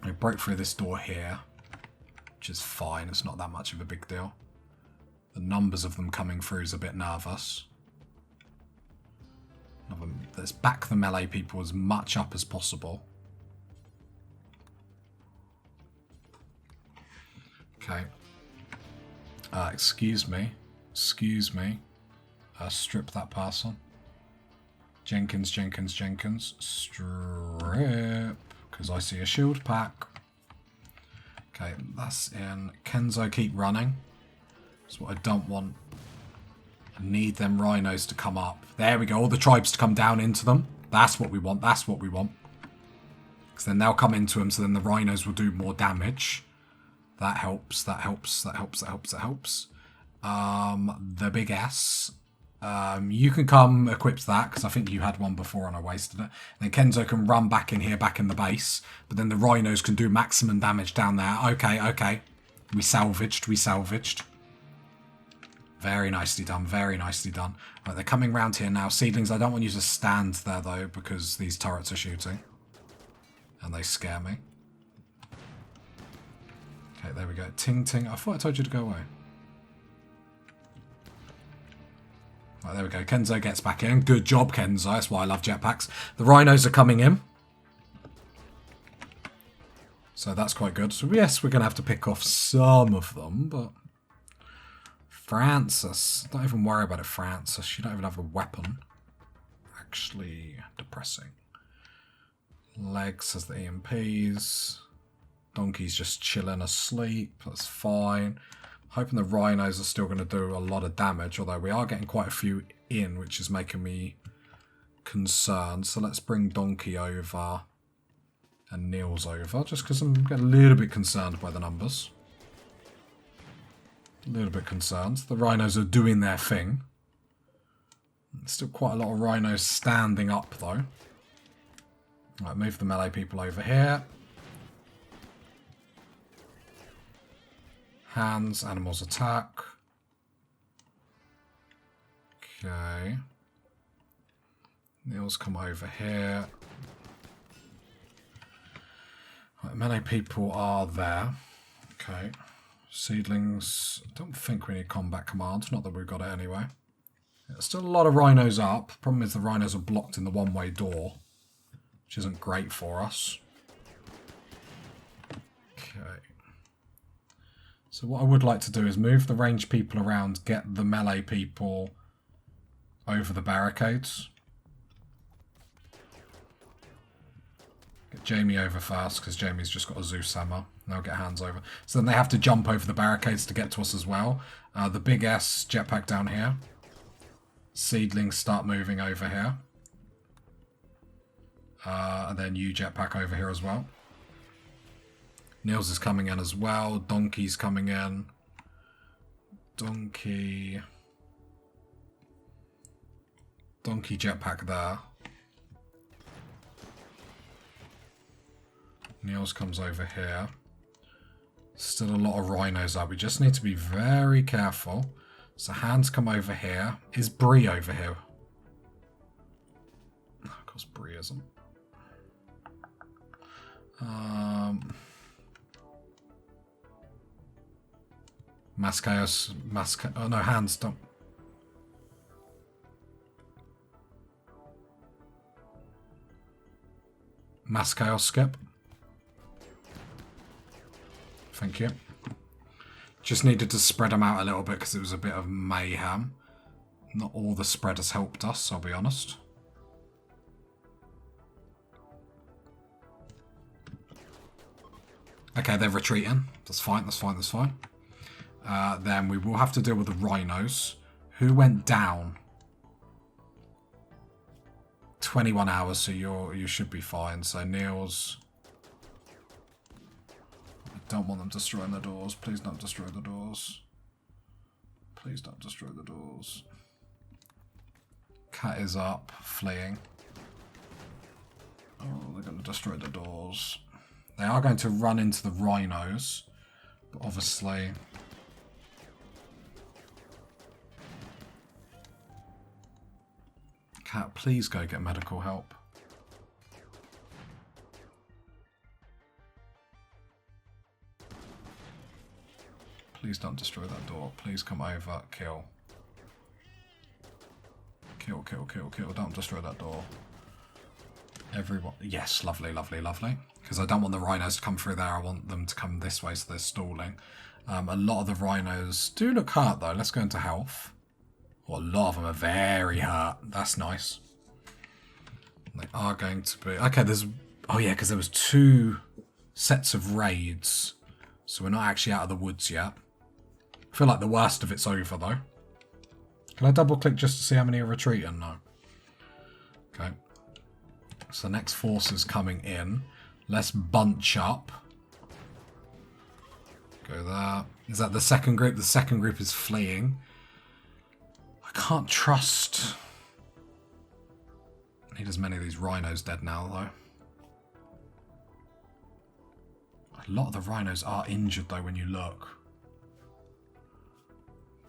I broke through this door here, which is fine. It's not that much of a big deal. The numbers of them coming through is a bit nervous. Let's back the melee people as much up as possible. Okay. Excuse me. Strip that person. Jenkins. Strip. Because I see a shield pack. Okay, that's in. Kenzo, keep running. That's what I don't want. I need them rhinos to come up. There we go. All the tribes to come down into them. That's what we want. Because then they'll come into them, so then the rhinos will do more damage. That helps. The big S. You can come equip that, because I think you had one before and I wasted it. And then Kenzo can run back in here, back in the base. But then the rhinos can do maximum damage down there. Okay. We salvaged. Very nicely done. Right, they're coming round here now. Seedlings, I don't want you to stand there, though, because these turrets are shooting. And they scare me. Okay, there we go. Ting Ting. I thought I told you to go away. Right, there we go. Kenzo gets back in. Good job, Kenzo. That's why I love jetpacks. The rhinos are coming in. So that's quite good. So yes, we're going to have to pick off some of them, but... Francis. Don't even worry about it, Francis. You don't even have a weapon. Actually depressing. Legs has the EMPs. Donkey's just chilling asleep. That's fine. Hoping the rhinos are still going to do a lot of damage, although we are getting quite a few in, which is making me concerned. So let's bring Donkey over and Niels over, just because I'm getting a little bit concerned by the numbers. A little bit concerned. The rhinos are doing their thing. Still quite a lot of rhinos standing up, though. Right, move the melee people over here. Hands, animals attack. Okay. Niels come over here. Right, melee people are there. Okay. Seedlings, I don't think we need combat commands, not that we've got it anyway. Still a lot of rhinos up. Problem is the rhinos are blocked in the one-way door, which isn't great for us. Okay. So what I would like to do is move the ranged people around, get the melee people over the barricades. Get Jamie over first, because Jamie's just got a Zeus hammer. They'll get hands over. So then they have to jump over the barricades to get to us as well. The big S jetpack down here. Seedlings start moving over here. And then you jetpack over here as well. Niels is coming in as well. Donkey's coming in. Donkey jetpack there. Niels comes over here. Still a lot of rhinos up. We just need to be very careful. So hands come over here. Is Bree over here? Of course Bree isn't. Mass Chaos. Oh no, hands don't. Mass Chaos skip. Thank you. Just needed to spread them out a little bit because it was a bit of mayhem. Not all the spread has helped us, I'll be honest. Okay, they're retreating. That's fine, that's fine, that's fine. Then we will have to deal with the rhinos. Who went down? 21 hours, so you should be fine. So Niels... Don't want them destroying the doors. Please don't destroy the doors. Please don't destroy the doors. Cat is up, fleeing. Oh, they're going to destroy the doors. They are going to run into the rhinos. But obviously... Cat, please go get medical help. Please don't destroy that door. Please come over. Kill. Kill, kill, kill, kill. Don't destroy that door. Everyone. Yes, lovely, lovely, lovely. Because I don't want the rhinos to come through there. I want them to come this way, so they're stalling. A lot of the rhinos do look hurt, though. Let's go into health. Well, a lot of them are very hurt. That's nice. They are going to be... Okay, there's... Oh, yeah, because there was 2 sets of raids. So we're not actually out of the woods yet. I feel like the worst of it's over, though. Can I double-click just to see how many are retreating? No. Okay. So next force is coming in. Let's bunch up. Go there. Is that the second group? The second group is fleeing. I can't trust... I need as many of these rhinos dead now, though. A lot of the rhinos are injured, though, when you look.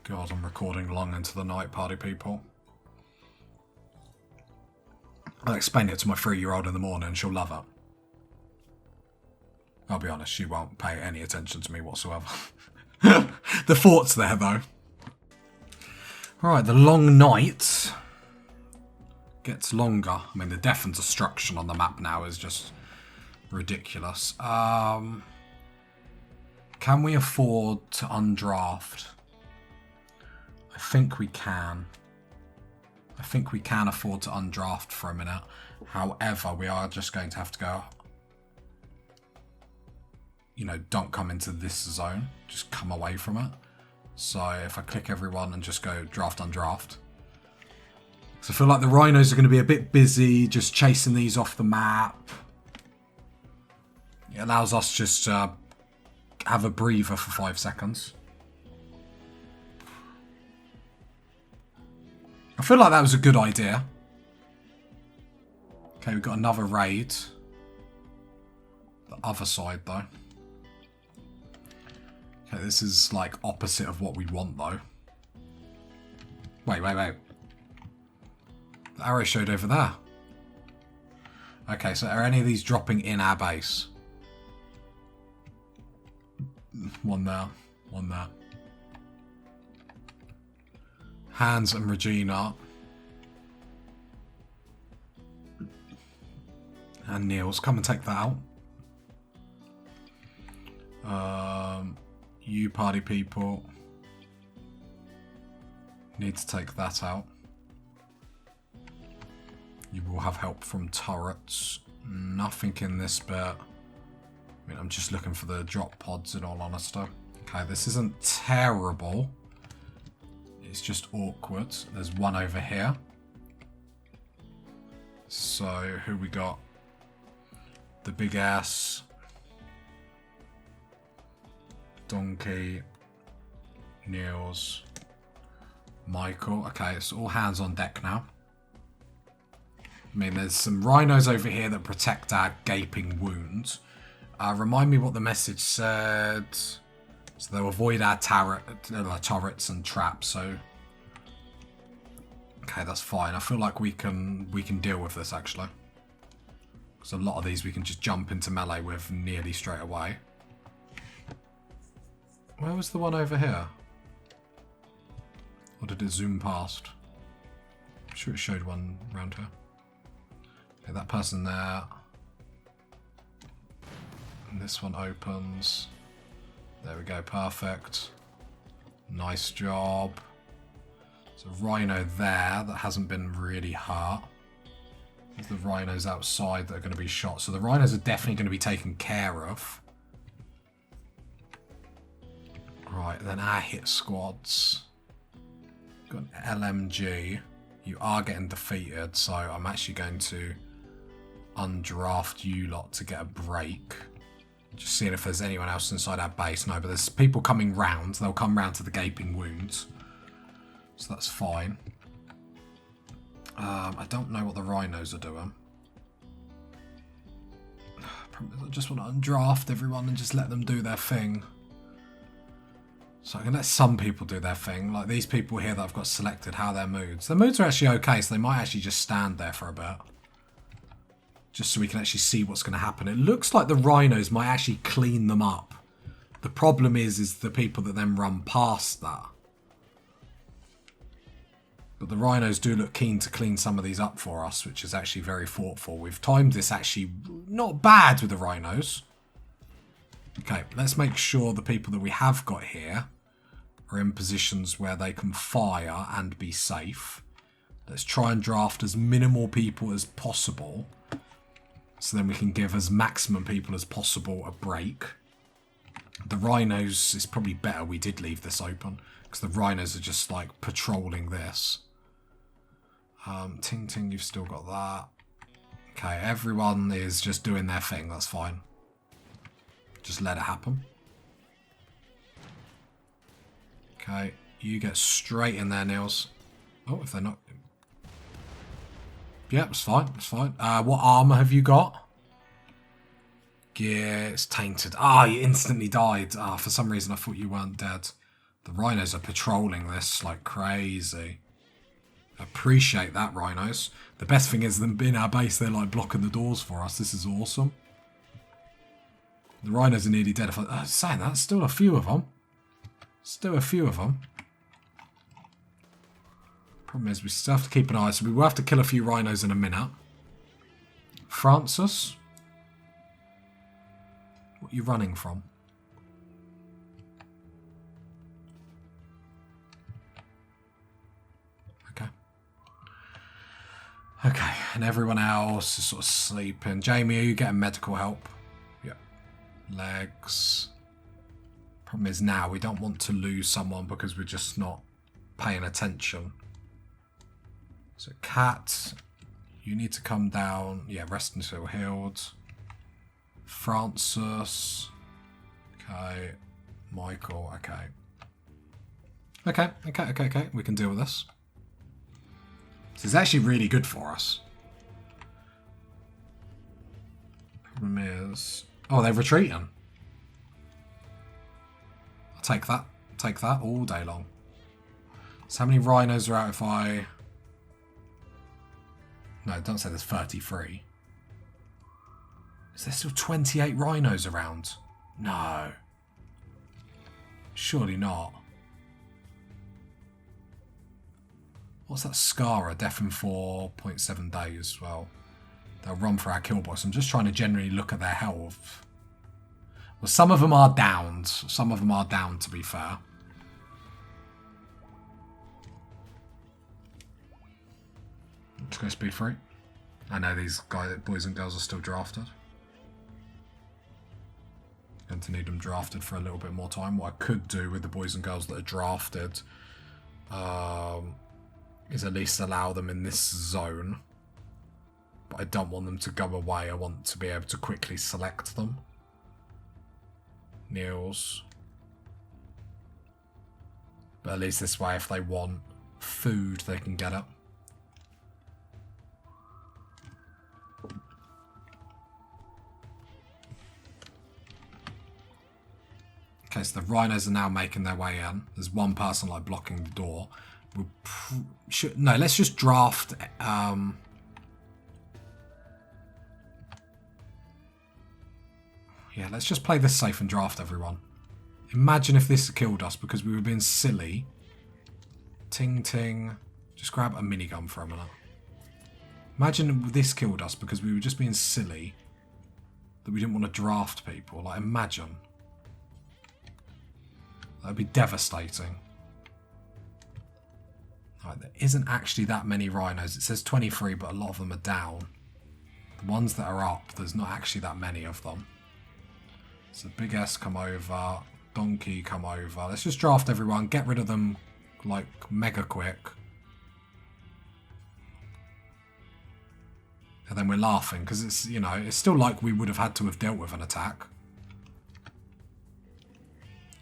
God, I'm recording long into the night, party people. I'll explain it to my 3-year-old in the morning. She'll love it. I'll be honest, she won't pay any attention to me whatsoever. The thought's there, though. Right, the long night gets longer. I mean, the death and destruction on the map now is just ridiculous. Can we afford to undraft? I think we can. I think we can afford to undraft for a minute. However, we are just going to have to go... You know, don't come into this zone. Just come away from it. So if I click everyone and just go draft, undraft. So I feel like the rhinos are going to be a bit busy just chasing these off the map. It allows us just to have a breather for 5 seconds. I feel like that was a good idea. Okay, we've got another raid. The other side, though. Okay, this is like opposite of what we want, though. Wait. The arrow showed over there. Okay, so are any of these dropping in our base? One there. One there. Hans and Regina. And Niels, come and take that out. You party people need to take that out. You will have help from turrets. Nothing in this bit. I mean, I'm just looking for the drop pods in all honesty. Okay, this isn't terrible. It's just awkward. There's one over here. So, who we got? The big ass. Donkey. Niels. Michael. Okay, it's all hands on deck now. I mean, there's some rhinos over here that protect our gaping wounds. Remind me what the message said. So they'll avoid our turrets and traps. So, okay, that's fine. I feel like we can deal with this actually. Because a lot of these we can just jump into melee with nearly straight away. Where was the one over here? Or did it zoom past? I'm sure it showed one around here. Okay, that person there. And this one opens. There we go, perfect. Nice job. There's a rhino there that hasn't been really hurt. There's the rhinos outside that are going to be shot. So the rhinos are definitely going to be taken care of. Right, then our hit squads. Got an LMG. You are getting defeated, so I'm actually going to undraft you lot to get a break. Just seeing if there's anyone else inside our base. No, but there's people coming round. They'll come round to the gaping wounds. So that's fine. I don't know what the rhinos are doing. I just want to undraft everyone and just let them do their thing. So I can let some people do their thing. Like these people here that I've got selected, how are their moods? Their moods are actually okay, so they might actually just stand there for a bit. Just so we can actually see what's going to happen. It looks like the rhinos might actually clean them up. The problem is the people that then run past that. But the rhinos do look keen to clean some of these up for us, which is actually very thoughtful. We've timed this actually not bad with the rhinos. Okay, let's make sure the people that we have got here are in positions where they can fire and be safe. Let's try and draft as minimal people as possible. So then we can give as maximum people as possible a break. The rhinos, is probably better we did leave this open. Because the rhinos are just like patrolling this. Ting Ting, you've still got that. Okay, everyone is just doing their thing. That's fine. Just let it happen. Okay, you get straight in there, Niels. Oh, if they're not... Yeah, it's fine. It's fine. What armor have you got? Yeah, it's tainted. Ah, you instantly died. Ah, for some reason I thought you weren't dead. The rhinos are patrolling this like crazy. Appreciate that, rhinos. The best thing is them in our base, they're like blocking the doors for us. This is awesome. The rhinos are nearly dead. If I was saying that, still a few of them. Still a few of them. Problem is we still have to keep an eye. So we will have to kill a few rhinos in a minute. Francis? What are you running from? Okay, and everyone else is sort of sleeping. Jamie, are you getting medical help? Yep. Legs. Problem is now we don't want to lose someone because we're just not paying attention. So Cat, you need to come down. Yeah, rest until healed. Francis. Okay. Michael, okay. Okay. We can deal with this. This is actually really good for us. Problem is... Oh, they're retreating. I'll take that. Take that all day long. So how many rhinos are out if I... No, don't say there's 33. Is there still 28 rhinos around? No. Surely not. What's that Scara? Death in 4.7 days. Well, they'll run for our kill boss. I'm just trying to generally look at their health. Well, some of them are downed. Some of them are down, to be fair. Let's go speed 3. I know these boys and girls are still drafted. Going to need them drafted for a little bit more time. What I could do with the boys and girls that are drafted is at least allow them in this zone. But I don't want them to go away. I want to be able to quickly select them. Niels. But at least this way, if they want food, they can get it. Okay, so the rhinos are now making their way in. There's one person like blocking the door. No, let's just draft. Yeah, let's just play this safe and draft everyone. Imagine if this killed us because we were being silly. Ting ting. Just grab a minigun for a minute. Imagine this killed us because we were just being silly. That we didn't want to draft people. Like, imagine. That would be devastating. Right, there isn't actually that many rhinos. It says 23, but a lot of them are down. The ones that are up, there's not actually that many of them. So Big S come over. Donkey come over. Let's just draft everyone. Get rid of them, like, mega quick. And then we're laughing, because it's, you know, it's still like we would have had to have dealt with an attack.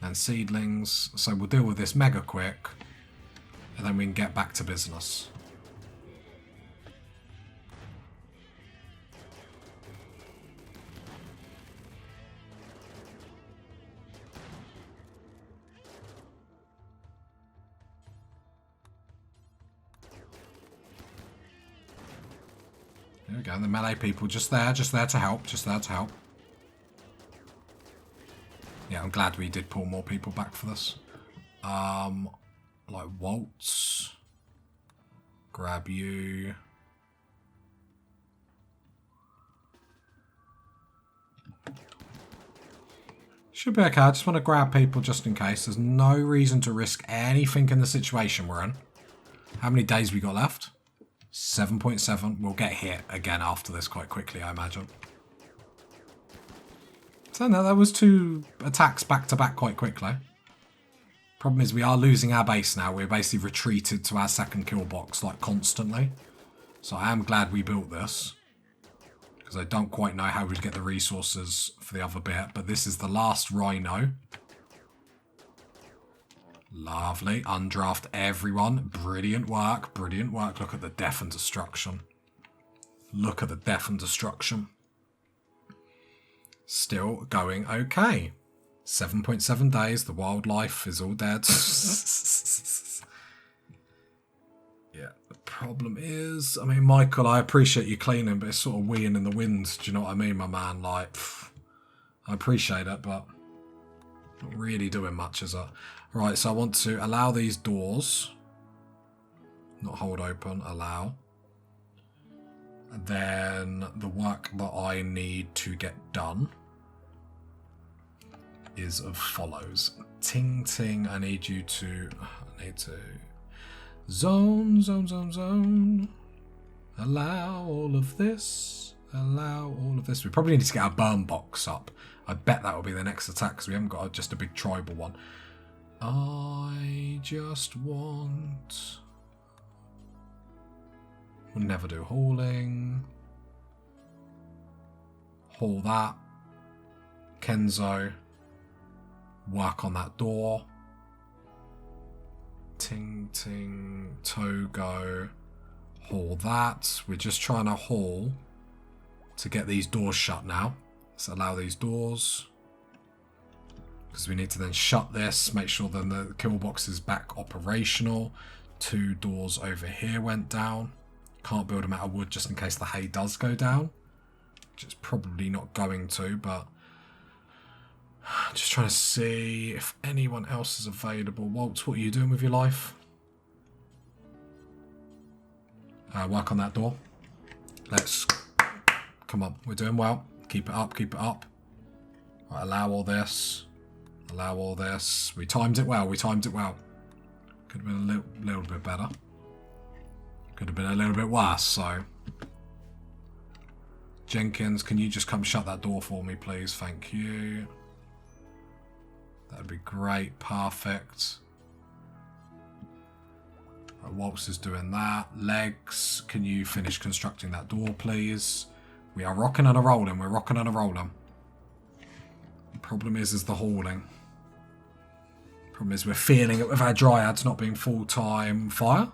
And seedlings. So we'll deal with this mega quick. And then we can get back to business. There we go. The melee people just there to help, Yeah, I'm glad we did pull more people back for this. Like Waltz. Grab you. Should be okay. I just want to grab people just in case. There's no reason to risk anything in the situation we're in. How many days we got left? 7.7. We'll get hit again after this quite quickly, I imagine. So no, that was 2 attacks back to back quite quickly. Problem is we are losing our base now. We're basically retreated to our second kill box like constantly. So I am glad we built this. Because I don't quite know how we'd get the resources for the other bit. But this is the last rhino. Lovely. Undraft everyone. Brilliant work. Brilliant work. Look at the death and destruction. Look at the death and destruction. Still going okay. 7.7 days. The wildlife is all dead. Yeah. The problem is, I mean, Michael, I appreciate you cleaning, but it's sort of weeing in the wind. Do you know what I mean, my man? Like, I appreciate it, but not really doing much, is it? Right, so I want to allow these doors. Not hold open, allow. And then the work that I need to get done is as follows. Ting ting, I need to zone. Allow all of this. We probably need to get our burn box up. I bet that will be the next attack because we haven't got just a big tribal one. I just want... We'll never do hauling. Haul that. Kenzo. Work on that door. Ting ting. Togo. Haul that. We're just trying to haul to get these doors shut now. Let's allow these doors. Because we need to then shut this. Make sure then the kill box is back operational. 2 doors over here went down. Can't build them out of wood just in case the hay does go down. Which it's probably not going to, but... Just trying to see if anyone else is available. Waltz, what are you doing with your life? Work on that door. Let's... Come on, we're doing well. Keep it up, keep it up. Right, allow all this. Allow all this. We timed it well, we timed it well. Could have been a little bit better. Could have been a little bit worse, so... Jenkins, can you just come shut that door for me, please? Thank you. That'd be great. Perfect. Waltz is doing that. Legs, can you finish constructing that door, please? We are rocking and a rolling. We're rocking and a rolling. The problem is the hauling. Problem is we're feeling it with our dryads not being full-time fire.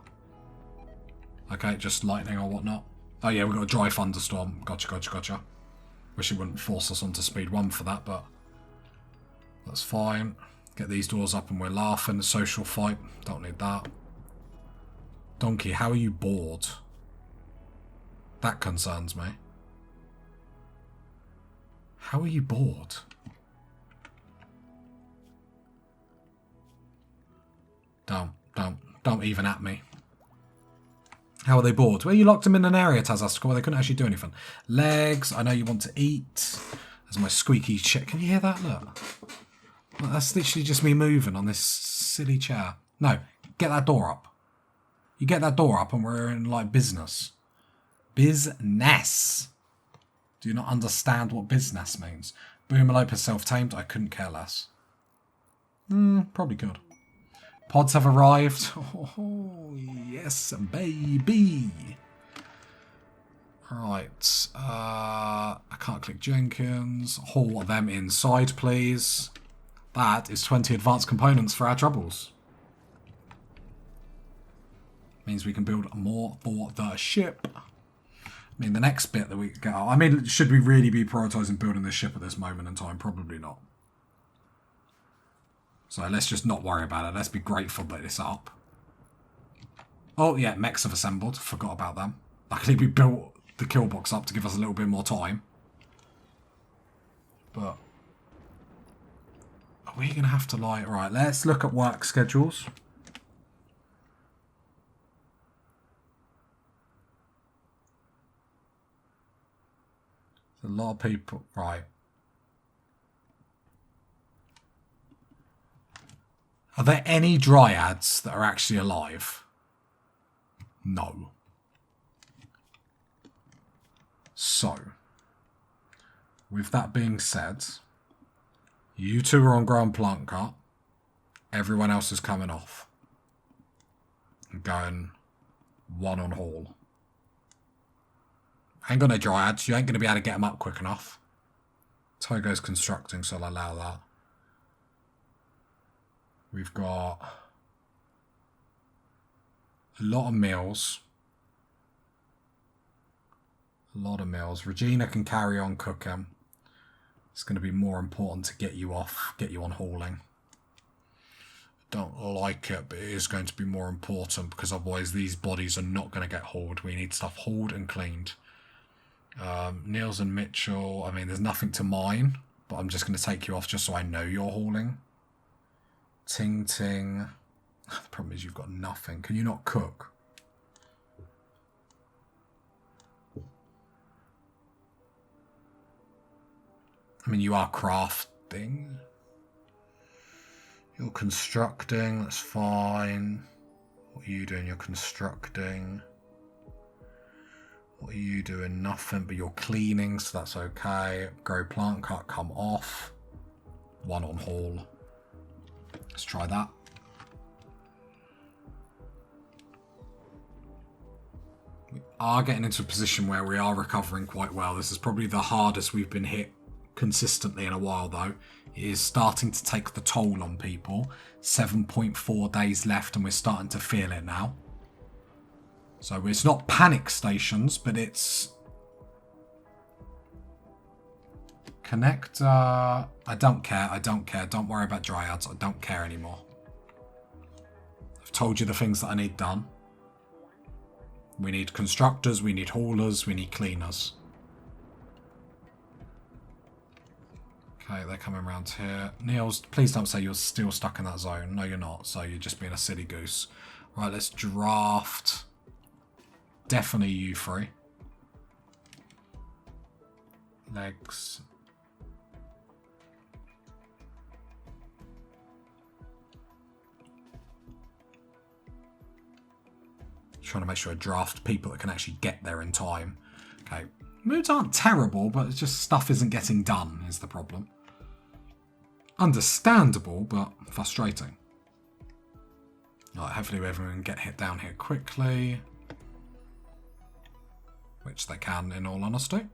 Okay, just lightning or whatnot. Oh yeah, we've got a dry thunderstorm. Gotcha, gotcha, gotcha. Wish it wouldn't force us onto speed 1 for that, but that's fine. Get these doors up and we're laughing. The social fight. Don't need that. Donkey, how are you bored? That concerns me. How are you bored? Don't even at me. How are they bored? Well, you locked them in an area, Tazastical, where they couldn't actually do anything. Legs, I know you want to eat. There's my squeaky chair. Can you hear that? Look. Well, that's literally just me moving on this silly chair. No, get that door up. You get that door up and we're in, like, business. Business. Do you not understand what business means? Boomerlope is self-tamed. I couldn't care less. Probably could. Pods have arrived. Oh, yes, baby. Right. I can't click Jenkins. Haul them inside, please. That is 20 advanced components for our troubles. Means we can build more for the ship. I mean, the next bit that we get... I mean, should we really be prioritising building this ship at this moment in time? Probably not. So let's just not worry about it. Let's be grateful that it's up. Oh, yeah, mechs have assembled. Forgot about them. Luckily, we built the kill box up to give us a little bit more time. But... are we going to have to, like... Right, let's look at work schedules. There's a lot of people... Right. Are there any dryads that are actually alive? No. So, with that being said, you two are on ground plant cut. Everyone else is coming off. I'm going 1 on haul. I ain't got no dryads. You ain't going to be able to get them up quick enough. Togo's constructing, so I'll allow that. We've got a lot of meals. A lot of meals. Regina can carry on cooking. It's going to be more important to get you off, get you on hauling. Don't like it, but it is going to be more important because otherwise these bodies are not going to get hauled. We need stuff hauled and cleaned. Niels and Mitchell, I mean, there's nothing to mine, but I'm just going to take you off just so I know you're hauling. Ting Ting. The problem is you've got nothing. Can you not cook? I mean, you are crafting. You're constructing. That's fine. What are you doing? You're constructing. What are you doing? Nothing, but you're cleaning, so that's okay. Grow plant cut, come off. 1 on haul. Let's try that. We are getting into a position where we are recovering quite well. This is probably the hardest we've been hit consistently in a while, though. It is starting to take the toll on people. 7.4 days left, and we're starting to feel it now. So it's not panic stations, but it's... Connect, I don't care, I don't care. Don't worry about dryads, I don't care anymore. I've told you the things that I need done. We need constructors, we need haulers, we need cleaners. Okay, they're coming around here. Niels, please don't say you're still stuck in that zone. No, you're not, so you're just being a silly goose. Right, let's draft definitely you three. Legs. Trying to make sure I draft people that can actually get there in time. Okay. Moods aren't terrible, but it's just stuff isn't getting done is the problem. Understandable, but frustrating. Right, hopefully everyone can get hit down here quickly. Which they can, in all honesty.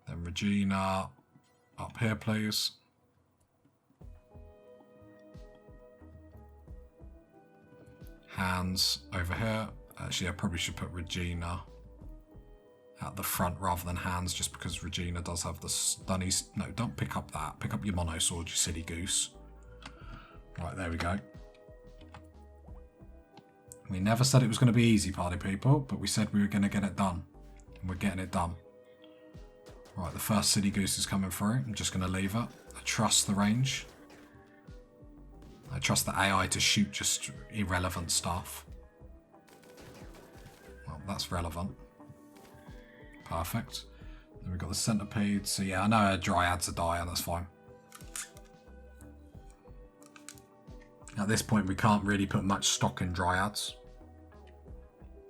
Then Regina, up here, please. Hands over here. Actually, I probably should put Regina at the front rather than Hands, just because Regina does have the stunnies. No, don't pick up that. Pick up your mono sword, you silly goose. Right, there we go. We never said it was going to be easy, party people, but we said we were going to get it done. And we're getting it done. Right, the first silly goose is coming through. I'm just going to leave it. I trust the range. I trust the AI to shoot just irrelevant stuff. Well, that's relevant. Perfect. Then we've got the centipede. So yeah, I know our dryads are dying, that's fine. At this point, we can't really put much stock in dryads.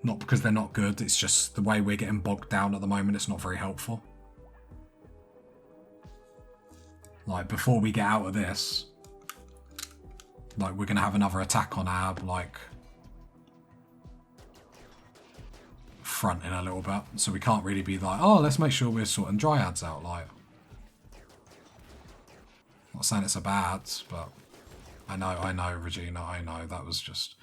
Not because they're not good, it's just the way we're getting bogged down at the moment, it's not very helpful. Like, before we get out of this, like, we're going to have another attack on our, like, front in a little bit. So we can't really be like, oh, let's make sure we're sorting dryads out, like. Not saying it's a bad, but I know, Regina, I know. That was just...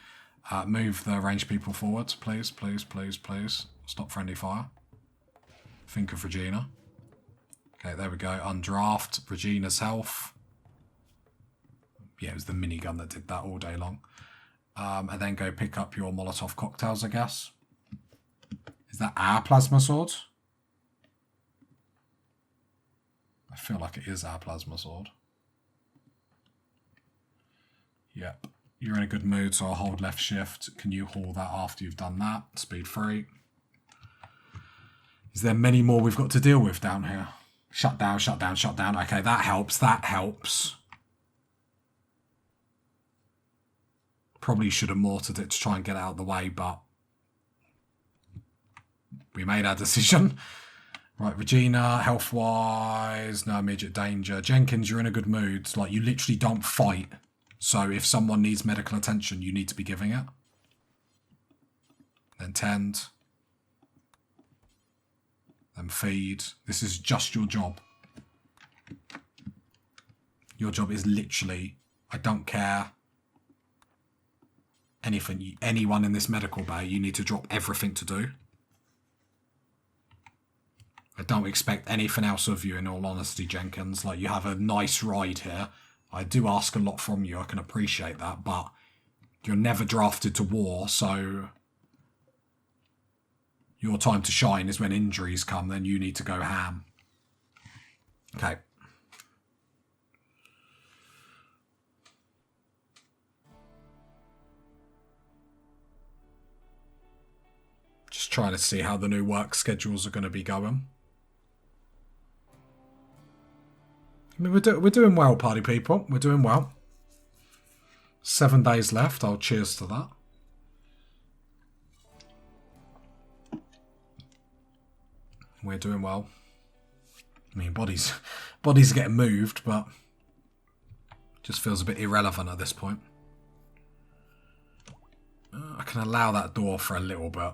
move the ranged people forward, please, please, please, please. Stop friendly fire. Think of Regina. Okay, there we go. Undraft Regina's health. Yeah, it was the minigun that did that all day long. And then go pick up your Molotov cocktails, I guess. Is that our plasma sword? I feel like it is our plasma sword. Yep. You're in a good mood, so I'll hold left shift. Can you haul that after you've done that? Speed 3. Is there many more we've got to deal with down here? Shut down, shut down, shut down. Okay, that helps, that helps. Probably should have mortared it to try and get it out of the way, but we made our decision. Right, Regina, health-wise, no immediate danger. Jenkins, you're in a good mood. Like, you literally don't fight. So if someone needs medical attention, you need to be giving it. Then tend. Then feed. This is just your job. Your job is literally, I don't care. Anything, anyone in this medical bay, you need to drop everything to do. I don't expect anything else of you, in all honesty, Jenkins. Like, you have a nice ride here. I do ask a lot from you, I can appreciate that, but you're never drafted to war, so your time to shine is when injuries come, then you need to go ham. Okay. Just trying to see how the new work schedules are going to be going. I mean, we're doing well, party people. We're doing well. 7 days left. I'll cheers to that. We're doing well. I mean, bodies are getting moved, but just feels a bit irrelevant at this point. I can allow that door for a little bit.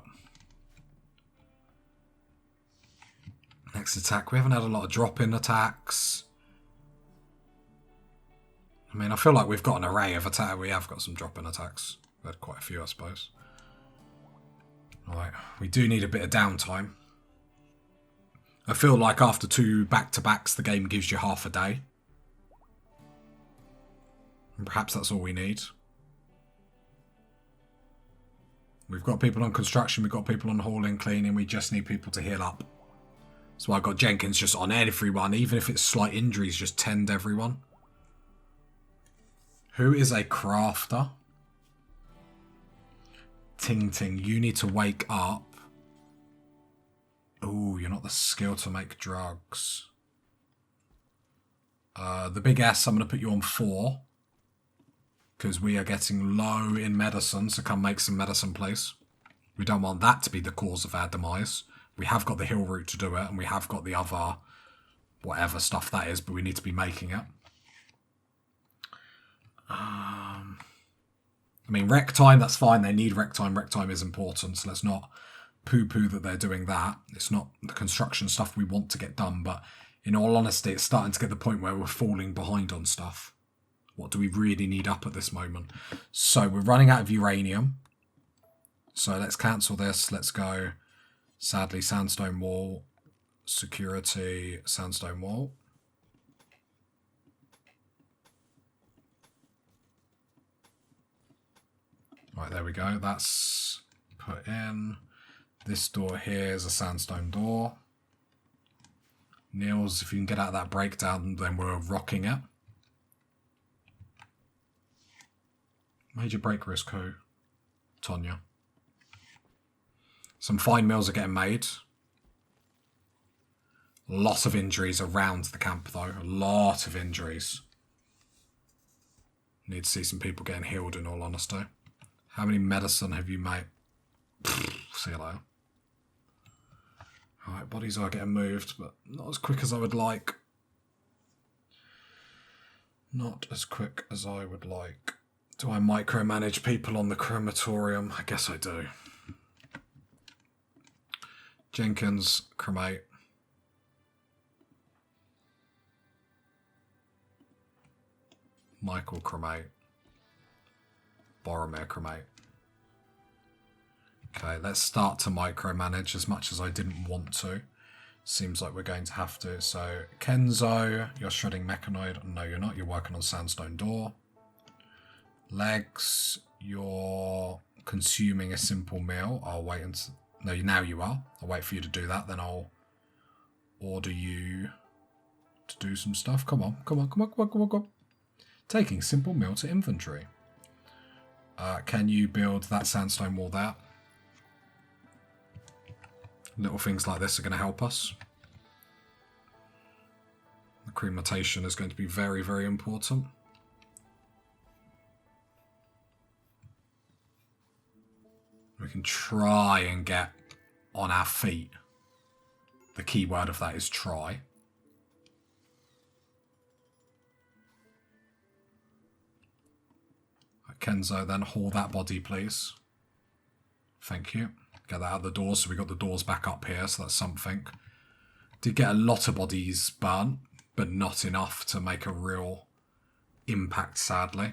Next attack. We haven't had a lot of drop-in attacks. I mean, I feel like we've got an array of attacks. We have got some drop-in attacks. We've had quite a few, I suppose. Alright, we do need a bit of downtime. I feel like after 2 back-to-backs, the game gives you half a day. And perhaps that's all we need. We've got people on construction, we've got people on hauling, cleaning, we just need people to heal up. So I've got Jenkins just on everyone, even if it's slight injuries, just tend everyone. Who is a crafter? Ting Ting, you need to wake up. Ooh, you're not the skill to make drugs. The big S, I'm going to put you on 4. Because we are getting low in medicine, so come make some medicine, please. We don't want that to be the cause of our demise. We have got the heal route to do it, and we have got the other whatever stuff that is, but we need to be making it. I mean, rec time, that's fine. They need rec time. Rec time is important, so let's not poo-poo that they're doing that. It's not the construction stuff we want to get done, but in all honesty, it's starting to get the point where we're falling behind on stuff. What do we really need up at this moment? So we're running out of uranium. So let's cancel this. Let's go, sadly, sandstone wall, security, sandstone wall. Right, there we go. That's put in. This door here is a sandstone door. Niels, if you can get out of that breakdown, then we're rocking it. Major break risk who? Tonya. Some fine mills are getting made. Lots of injuries around the camp, though. A lot of injuries. Need to see some people getting healed, in all honesty. How many medicine have you made? See you later. Alright, bodies are getting moved, but not as quick as I would like. Not as quick as I would like. Do I micromanage people on the crematorium? I guess I do. Jenkins, cremate. Michael, cremate. Boromir, cremate. Okay, let's start to micromanage as much as I didn't want to. Seems like we're going to have to. So, Kenzo, you're shredding mechanoid. No, you're not. You're working on sandstone door. Legs, you're consuming a simple meal. I'll wait until... No, now you are. I'll wait for you to do that, then I'll order you to do some stuff. Come on, come on, come on, come on, come on, come on. Taking simple meal to inventory. Can you build that sandstone wall there? Little things like this are going to help us. The crematation is going to be very, very important. We can try and get on our feet. The key word of that is try. Kenzo, then haul that body, please. Thank you. Get that out of the doors, so we got the doors back up here, so that's something. Did get a lot of bodies burnt, but not enough to make a real impact, sadly.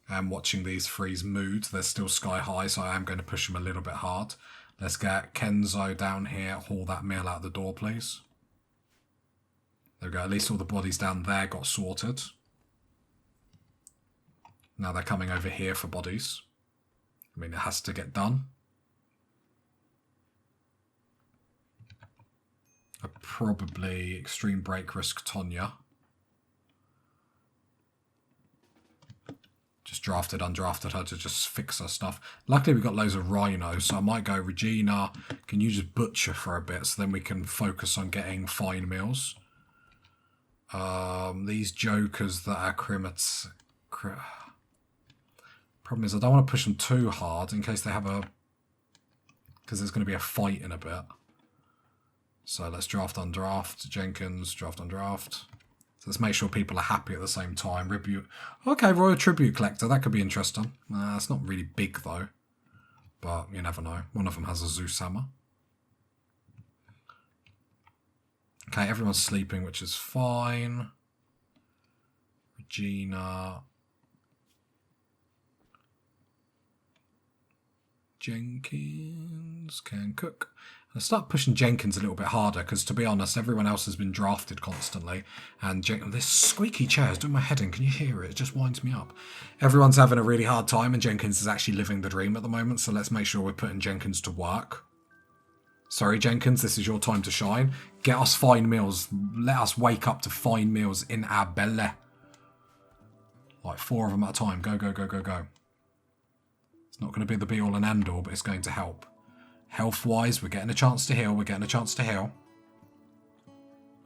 I'm watching these freeze mood. They're still sky high, so I am going to push them a little bit hard. Let's get Kenzo down here. Haul that meal out the door, please. There we go. At least all the bodies down there got sorted. Now they're coming over here for bodies. I mean, it has to get done. Probably extreme break risk Tonya. Just undrafted her to just fix her stuff. Luckily we got loads of rhinos, so I might go, Regina, can you just butcher for a bit so then we can focus on getting fine meals. These jokers that are problem is I don't want to push them too hard in case they have a... because there's going to be a fight in a bit. So let's draft undraft. Jenkins, draft undraft. So let's make sure people are happy at the same time. Okay, Royal Tribute Collector. That could be interesting. It's not really big, though. But you never know. One of them has a Zeus hammer. Okay, everyone's sleeping, which is fine. Regina. Jenkins can cook. I start pushing Jenkins a little bit harder because, to be honest, everyone else has been drafted constantly. And this squeaky chair is doing my head in. Can you hear it? It just winds me up. Everyone's having a really hard time and Jenkins is actually living the dream at the moment. So let's make sure we're putting Jenkins to work. Sorry, Jenkins, this is your time to shine. Get us fine meals. Let us wake up to fine meals in our belly. Like 4 of them at a time. Go, go, go, go, go. It's not going to be the be-all and end-all, but it's going to help. Health-wise, we're getting a chance to heal.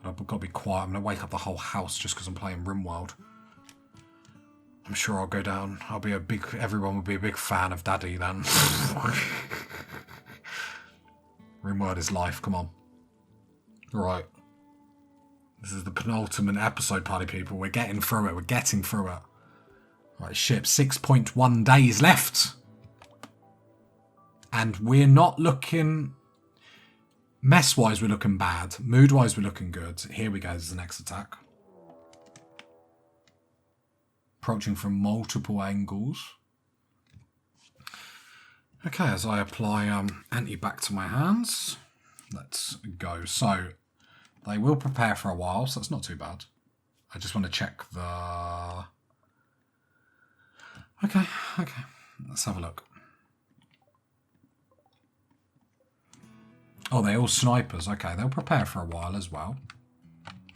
I've got to be quiet. I'm going to wake up the whole house just because I'm playing Rimworld. I'm sure I'll go down. Everyone will be a big fan of Daddy then. Rimworld is life, come on. Right. This is the penultimate episode, party people. We're getting through it. Right, ship, 6.1 days left. And we're not looking... Mess-wise, we're looking bad. Mood-wise, we're looking good. Here we go, there's the next attack. Approaching from multiple angles. Okay, as I apply anti-bac to my hands, let's go. So, they will prepare for a while, so that's not too bad. I just want to check the... Okay. Let's have a look. Oh, they're all snipers. Okay, they'll prepare for a while as well.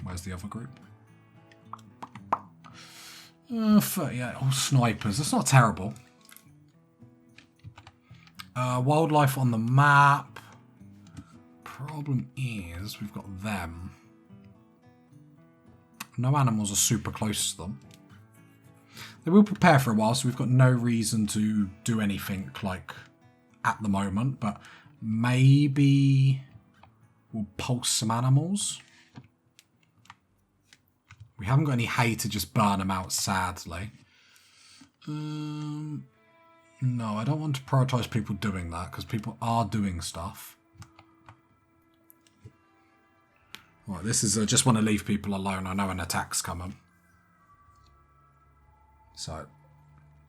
Where's the other group? 38, all snipers. That's not terrible. Wildlife on the map. Problem is, we've got them. No animals are super close to them. They will prepare for a while, so we've got no reason to do anything like at the moment, but maybe we'll pulse some animals. We haven't got any hay to just burn them out, sadly. No, I don't want to prioritise people doing that, because people are doing stuff. Right, this is... I just want to leave people alone. I know an attack's coming. So,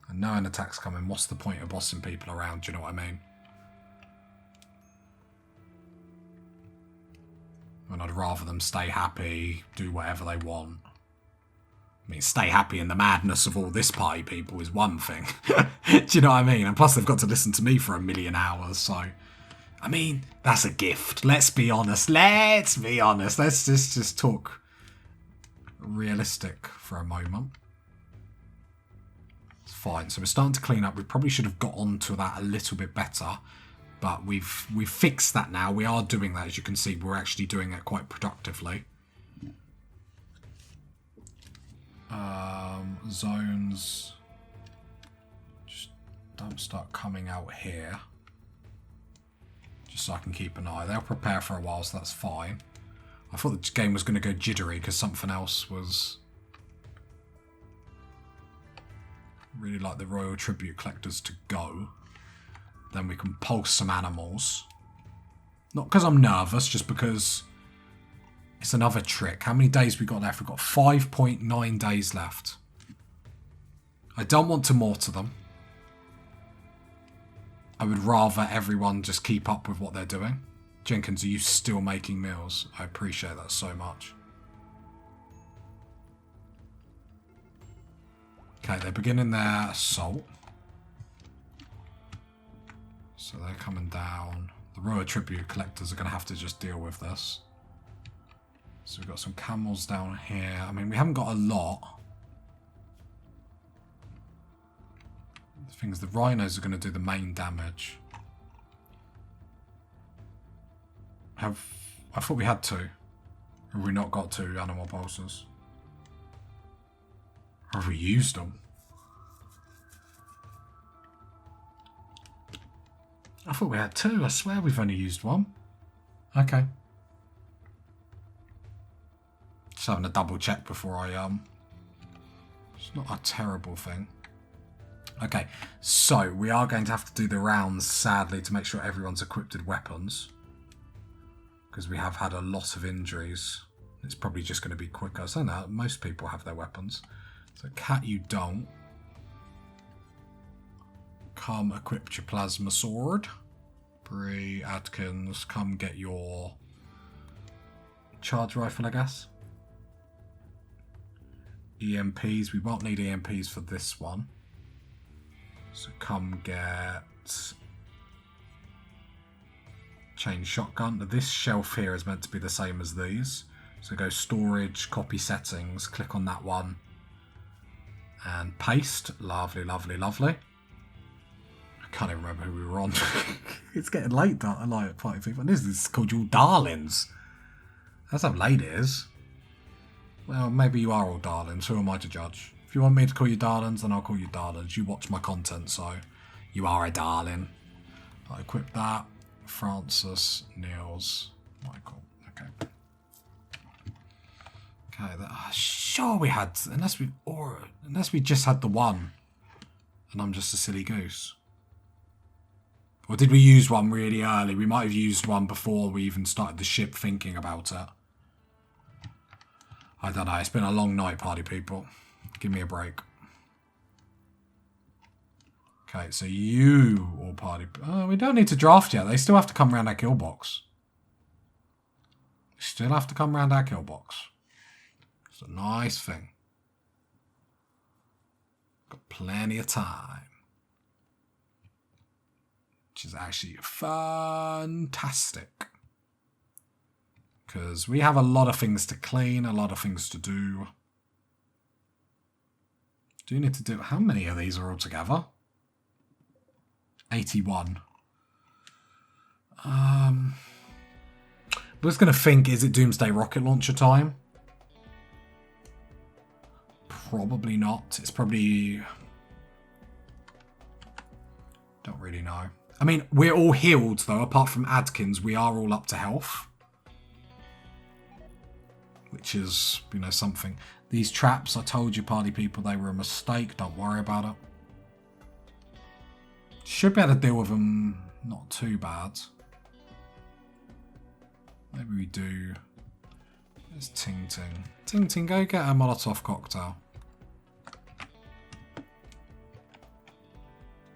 I know an attack's coming. What's the point of bossing people around? Do you know what I mean? And I'd rather them stay happy, do whatever they want. I mean, stay happy in the madness of all this party people is one thing. Do you know what I mean? And plus they've got to listen to me for 1,000,000 hours, so... I mean, that's a gift. Let's be honest. Let's just talk realistic for a moment. It's fine. So we're starting to clean up. We probably should have got onto that a little bit better. But we've fixed that now. We are doing that, as you can see. We're actually doing it quite productively. Zones. Just don't start coming out here. Just so I can keep an eye. They'll prepare for a while, so that's fine. I thought the game was going to go jittery because something else was... Really like the Royal Tribute Collectors to go. Then we can pulse some animals. Not because I'm nervous, just because it's another trick. How many days we got left? We've got 5.9 days left. I don't want to mortar them. I would rather everyone just keep up with what they're doing. Jenkins, are you still making meals? I appreciate that so much. Okay, they're beginning their assault. So they're coming down. The Royal Tribute Collectors are going to have to just deal with this. So we've got some camels down here. I mean, we haven't got a lot. The thing is, the rhinos are going to do the main damage. I thought we had two. Have we not got two animal pulses? Or have we used them? I thought we had two. I swear we've only used one. Okay. Just having a double check before I It's not a terrible thing. Okay, so we are going to have to do the rounds, sadly, to make sure everyone's equipped with weapons. Because we have had a lot of injuries. It's probably just going to be quicker. So now most people have their weapons. So Cat, you don't. Come equip your plasma sword. Bree, Adkins, come get your charge rifle, I guess. EMPs, we won't need EMPs for this one. So come get chain shotgun. This shelf here is meant to be the same as these. So go storage, copy settings, click on that one. And paste. Lovely, lovely, lovely. can't even remember who we were on. It's getting late, I like party people. And this is called you all darlings. That's how late it is. Well, maybe you are all darlings. Who am I to judge? If you want me to call you darlings, then I'll call you darlings. You watch my content, so you are a darling. I equip that. Francis, Niels, Michael. Okay. Okay. Sure, we had, unless we just had the one, and I'm just a silly goose. Or did we use one really early? We might have used one before we even started the ship thinking about it. I don't know. It's been a long night, party people. Give me a break. Okay, so you all party... Oh, we don't need to draft yet. They still have to come around our kill box. Still have to come around our kill box. It's a nice thing. Got plenty of time. Which is actually fantastic. Because we have a lot of things to clean, a lot of things to do. Do you need to do... How many of these are all together? 81. I was going to think, is it Doomsday Rocket Launcher time? Probably not. It's probably... Don't really know. I mean, we're all healed, though. Apart from Adkins, we are all up to health. Which is, you know, something. These traps, I told you, party people, they were a mistake. Don't worry about it. Should be able to deal with them not too bad. Maybe we do. There's Ting Ting. Ting Ting, go get a Molotov cocktail.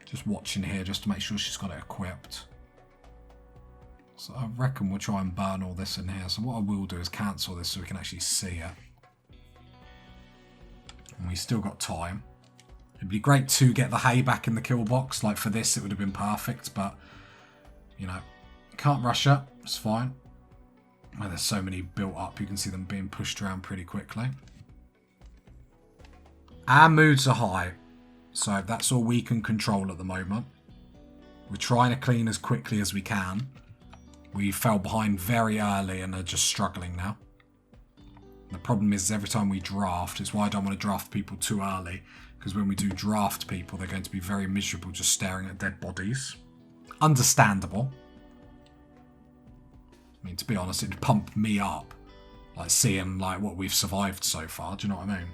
Just watching here just to make sure she's got it equipped. So I reckon we'll try and burn all this in here. So what I will do is cancel this so we can actually see it. And we still got time. It'd be great to get the hay back in the kill box. Like for this, it would have been perfect. But, you know, can't rush it. It's fine. Well, there's so many built up. You can see them being pushed around pretty quickly. Our moods are high. So that's all we can control at the moment. We're trying to clean as quickly as we can. We fell behind very early and are just struggling now. The problem is every time we draft, it's why I don't want to draft people too early. Because when we do draft people, they're going to be very miserable just staring at dead bodies. Understandable. I mean, to be honest, it'd pump me up. Like seeing like what we've survived so far. Do you know what I mean?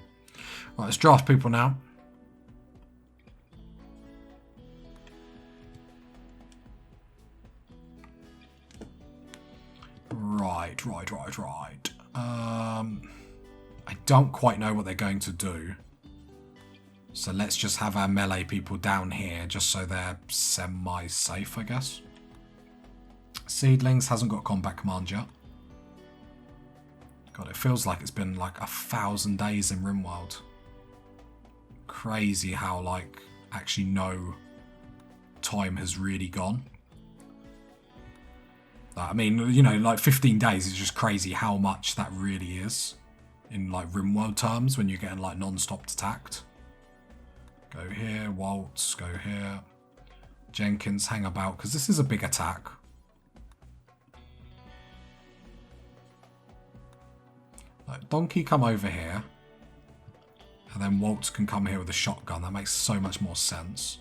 Right, let's draft people now. Right. I don't quite know what they're going to do. So let's just have our melee people down here just so they're semi-safe, I guess. Seedlings hasn't got combat command yet. God, it feels like it's been like 1,000 days in Rimworld. Crazy how, like, actually no time has really gone. I mean, you know, like 15 days is just crazy how much that really is in like Rimworld terms when you're getting like non-stop attacked. Go here, Waltz, go here. Jenkins, hang about, because this is a big attack. Like, Donkey, come over here. And then Waltz can come here with a shotgun. That makes so much more sense.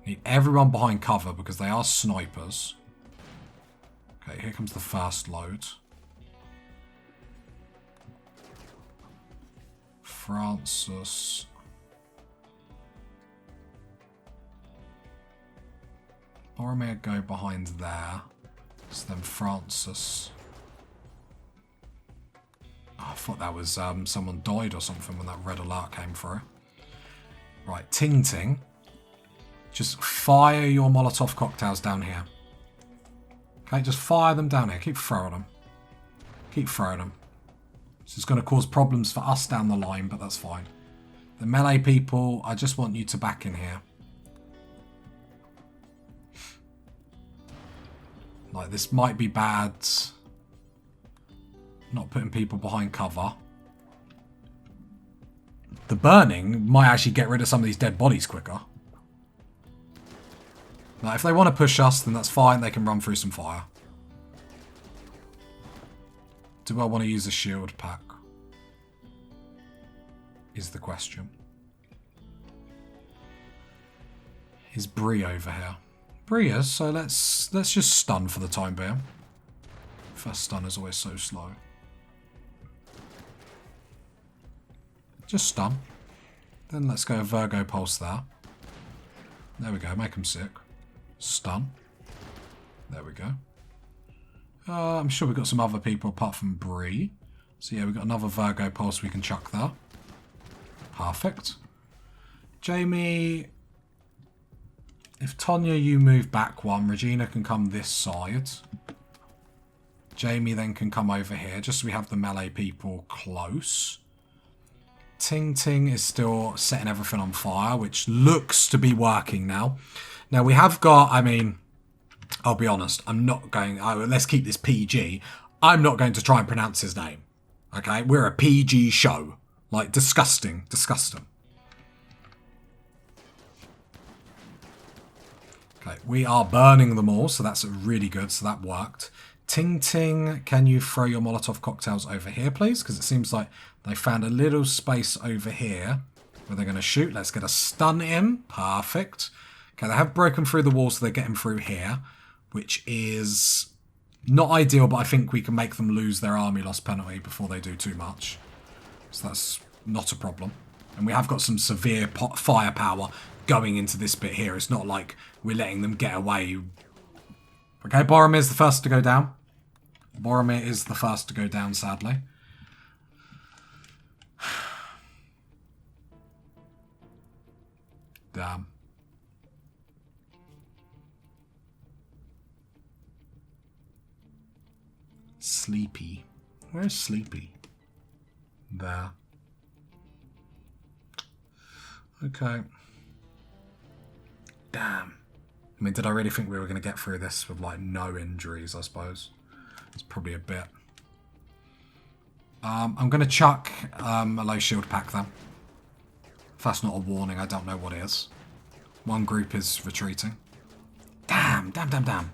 Need everyone behind cover because they are snipers. Okay, here comes the first load. Francis. Boromir go behind there. So then Francis. Oh, I thought that was someone died or something when that red alert came through. Right, Ting Ting. Just fire your Molotov cocktails down here. Okay, just fire them down here. Keep throwing them. Keep throwing them. This is going to cause problems for us down the line, but that's fine. The melee people, I just want you to back in here. Like, this might be bad. Not putting people behind cover. The burning might actually get rid of some of these dead bodies quicker. Now, if they want to push us, then that's fine. They can run through some fire. Do I want to use a shield pack? Is the question. Is Bree over here? Bree is, so let's just stun for the time being. First stun is always so slow. Just stun. Then let's go Virgo Pulse there. There we go, make him sick. Stun. There we go. I'm sure we've got some other people apart from Bree. So yeah, we've got another Virgo Pulse we can chuck there. Perfect. Jamie, if Tonya, you move back one, Regina can come this side. Jamie then can come over here, just so we have the melee people close. Ting Ting is still setting everything on fire, which looks to be working now. Now we have got, I mean, I'll be honest, I'm not going, let's keep this PG. I'm not going to try and pronounce his name. Okay, we're a PG show. Like, disgusting, disgusting. Okay, we are burning them all, so that's really good, so that worked. Ting Ting, can you throw your Molotov cocktails over here, please? Because it seems like they found a little space over here where they're going to shoot. Let's get a stun in. Perfect. Okay, they have broken through the wall, so they're getting through here, which is not ideal, but I think we can make them lose their army loss penalty before they do too much. So that's not a problem. And we have got some severe firepower going into this bit here. It's not like we're letting them get away. Okay, Boromir is the first to go down. Boromir is the first to go down, sadly. Damn. Sleepy. Where's Sleepy? There. Okay. Damn. I mean, did I really think we were going to get through this with, like, no injuries, I suppose? It's probably a bit. I'm going to chuck a low shield pack, then. If that's not a warning, I don't know what is. One group is retreating. Damn, damn, damn, damn.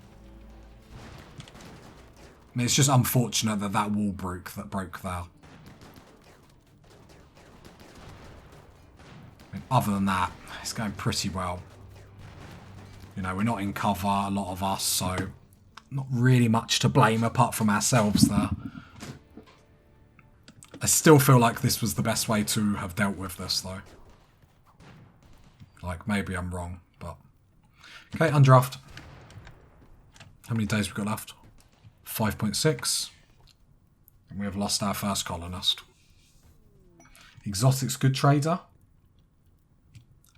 I mean, it's just unfortunate that that wall broke there. I mean, other than that, it's going pretty well. You know, we're not in cover, a lot of us, so not really much to blame apart from ourselves there. I still feel like this was the best way to have dealt with this, though. Like, maybe I'm wrong, but... Okay, undraft. How many days we got left? 5.6. And we have lost our first colonist. Exotic's good trader.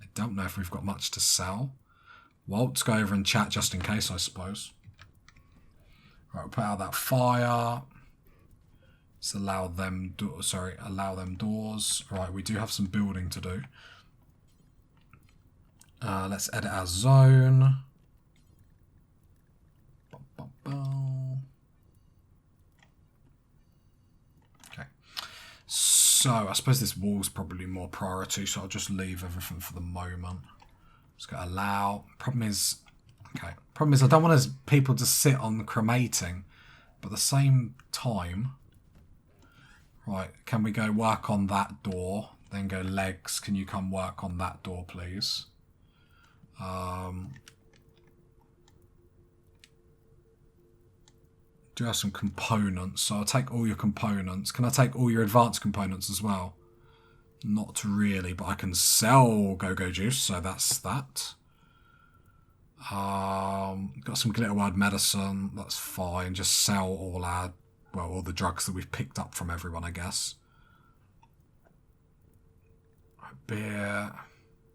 I don't know if we've got much to sell. Walt's go over and chat just in case, I suppose. Right, we'll put out that fire. Let's allow them doors. Right, we do have some building to do. Let's edit our zone. Okay. So, I suppose this wall's probably more priority, so I'll just leave everything for the moment. Just go allow. Problem is I don't want people to sit on cremating, but at the same time, right, can we go work on that door? Then go legs. Can you come work on that door, please? Do have some components, so I'll take all your components. Can I take all your advanced components as well? Not really, but I can sell go-go juice, so that's that. Got some glitter word medicine, that's fine. Just sell all the drugs that we've picked up from everyone, I guess. Beer.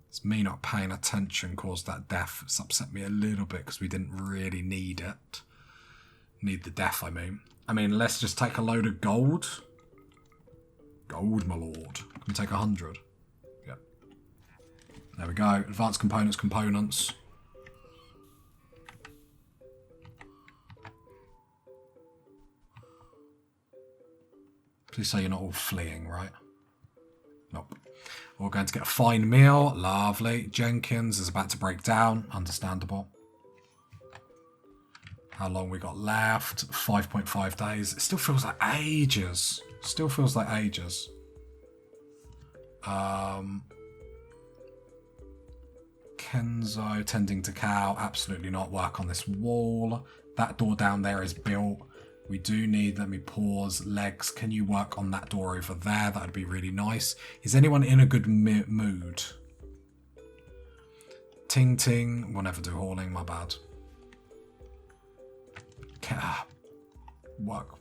It's me not paying attention caused that death. It's upset me a little bit because we didn't really need it. Need the death, I mean. Let's just take a load of gold. Gold, my lord. Can we take 100? Yep. There we go. Advanced components. Please say you're not all fleeing, right? Nope. We're going to get a fine meal. Lovely. Jenkins is about to break down. Understandable. How long we got left? 5.5 days. It still feels like ages. Still feels like ages. Kenzo, tending to cow. Absolutely not. Work on this wall. That door down there is built. We do need, let me pause, legs. Can you work on that door over there? That would be really nice. Is anyone in a good mood? Ting ting. We'll never do hauling, my bad. Work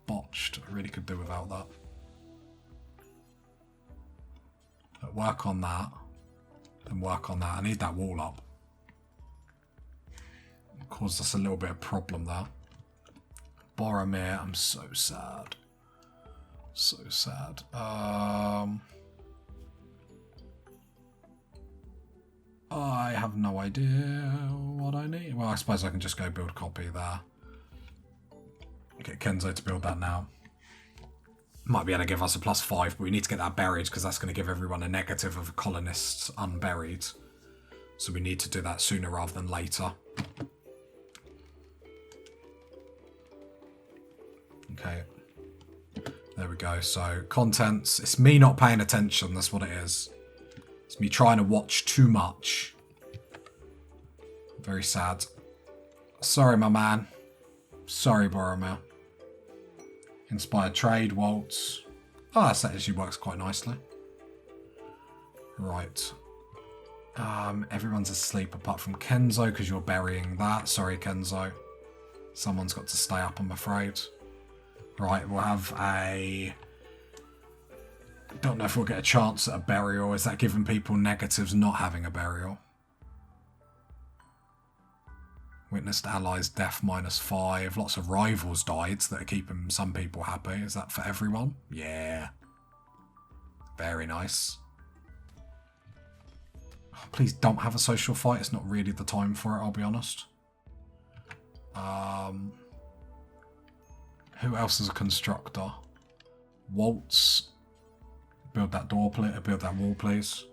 botched. I really could do without that. But work on that. And work on that. I need that wall up. It caused us a little bit of problem there. Boromir, I'm so sad. So sad. I have no idea what I need. Well, I suppose I can just go build copy there. Get Kenzo to build that now. Might be able to give us a +5, but we need to get that buried because that's going to give everyone a negative of colonists unburied. So we need to do that sooner rather than later. Okay. There we go. So, contents. It's me not paying attention. That's what it is. It's me trying to watch too much. Very sad. Sorry, my man. Sorry, Boromir. Inspired trade, waltz. Oh, that actually works quite nicely. Right. Everyone's asleep apart from Kenzo because you're burying that. Sorry, Kenzo. Someone's got to stay up, I'm afraid. Right, we'll have a... Don't know if we'll get a chance at a burial. Is that giving people negatives not having a burial? Witnessed allies death -5. Lots of rivals died that are keeping some people happy. Is that for everyone? Yeah. Very nice. Please don't have a social fight. It's not really the time for it, I'll be honest. Who else is a constructor? Waltz. Build that door, build that wall, please.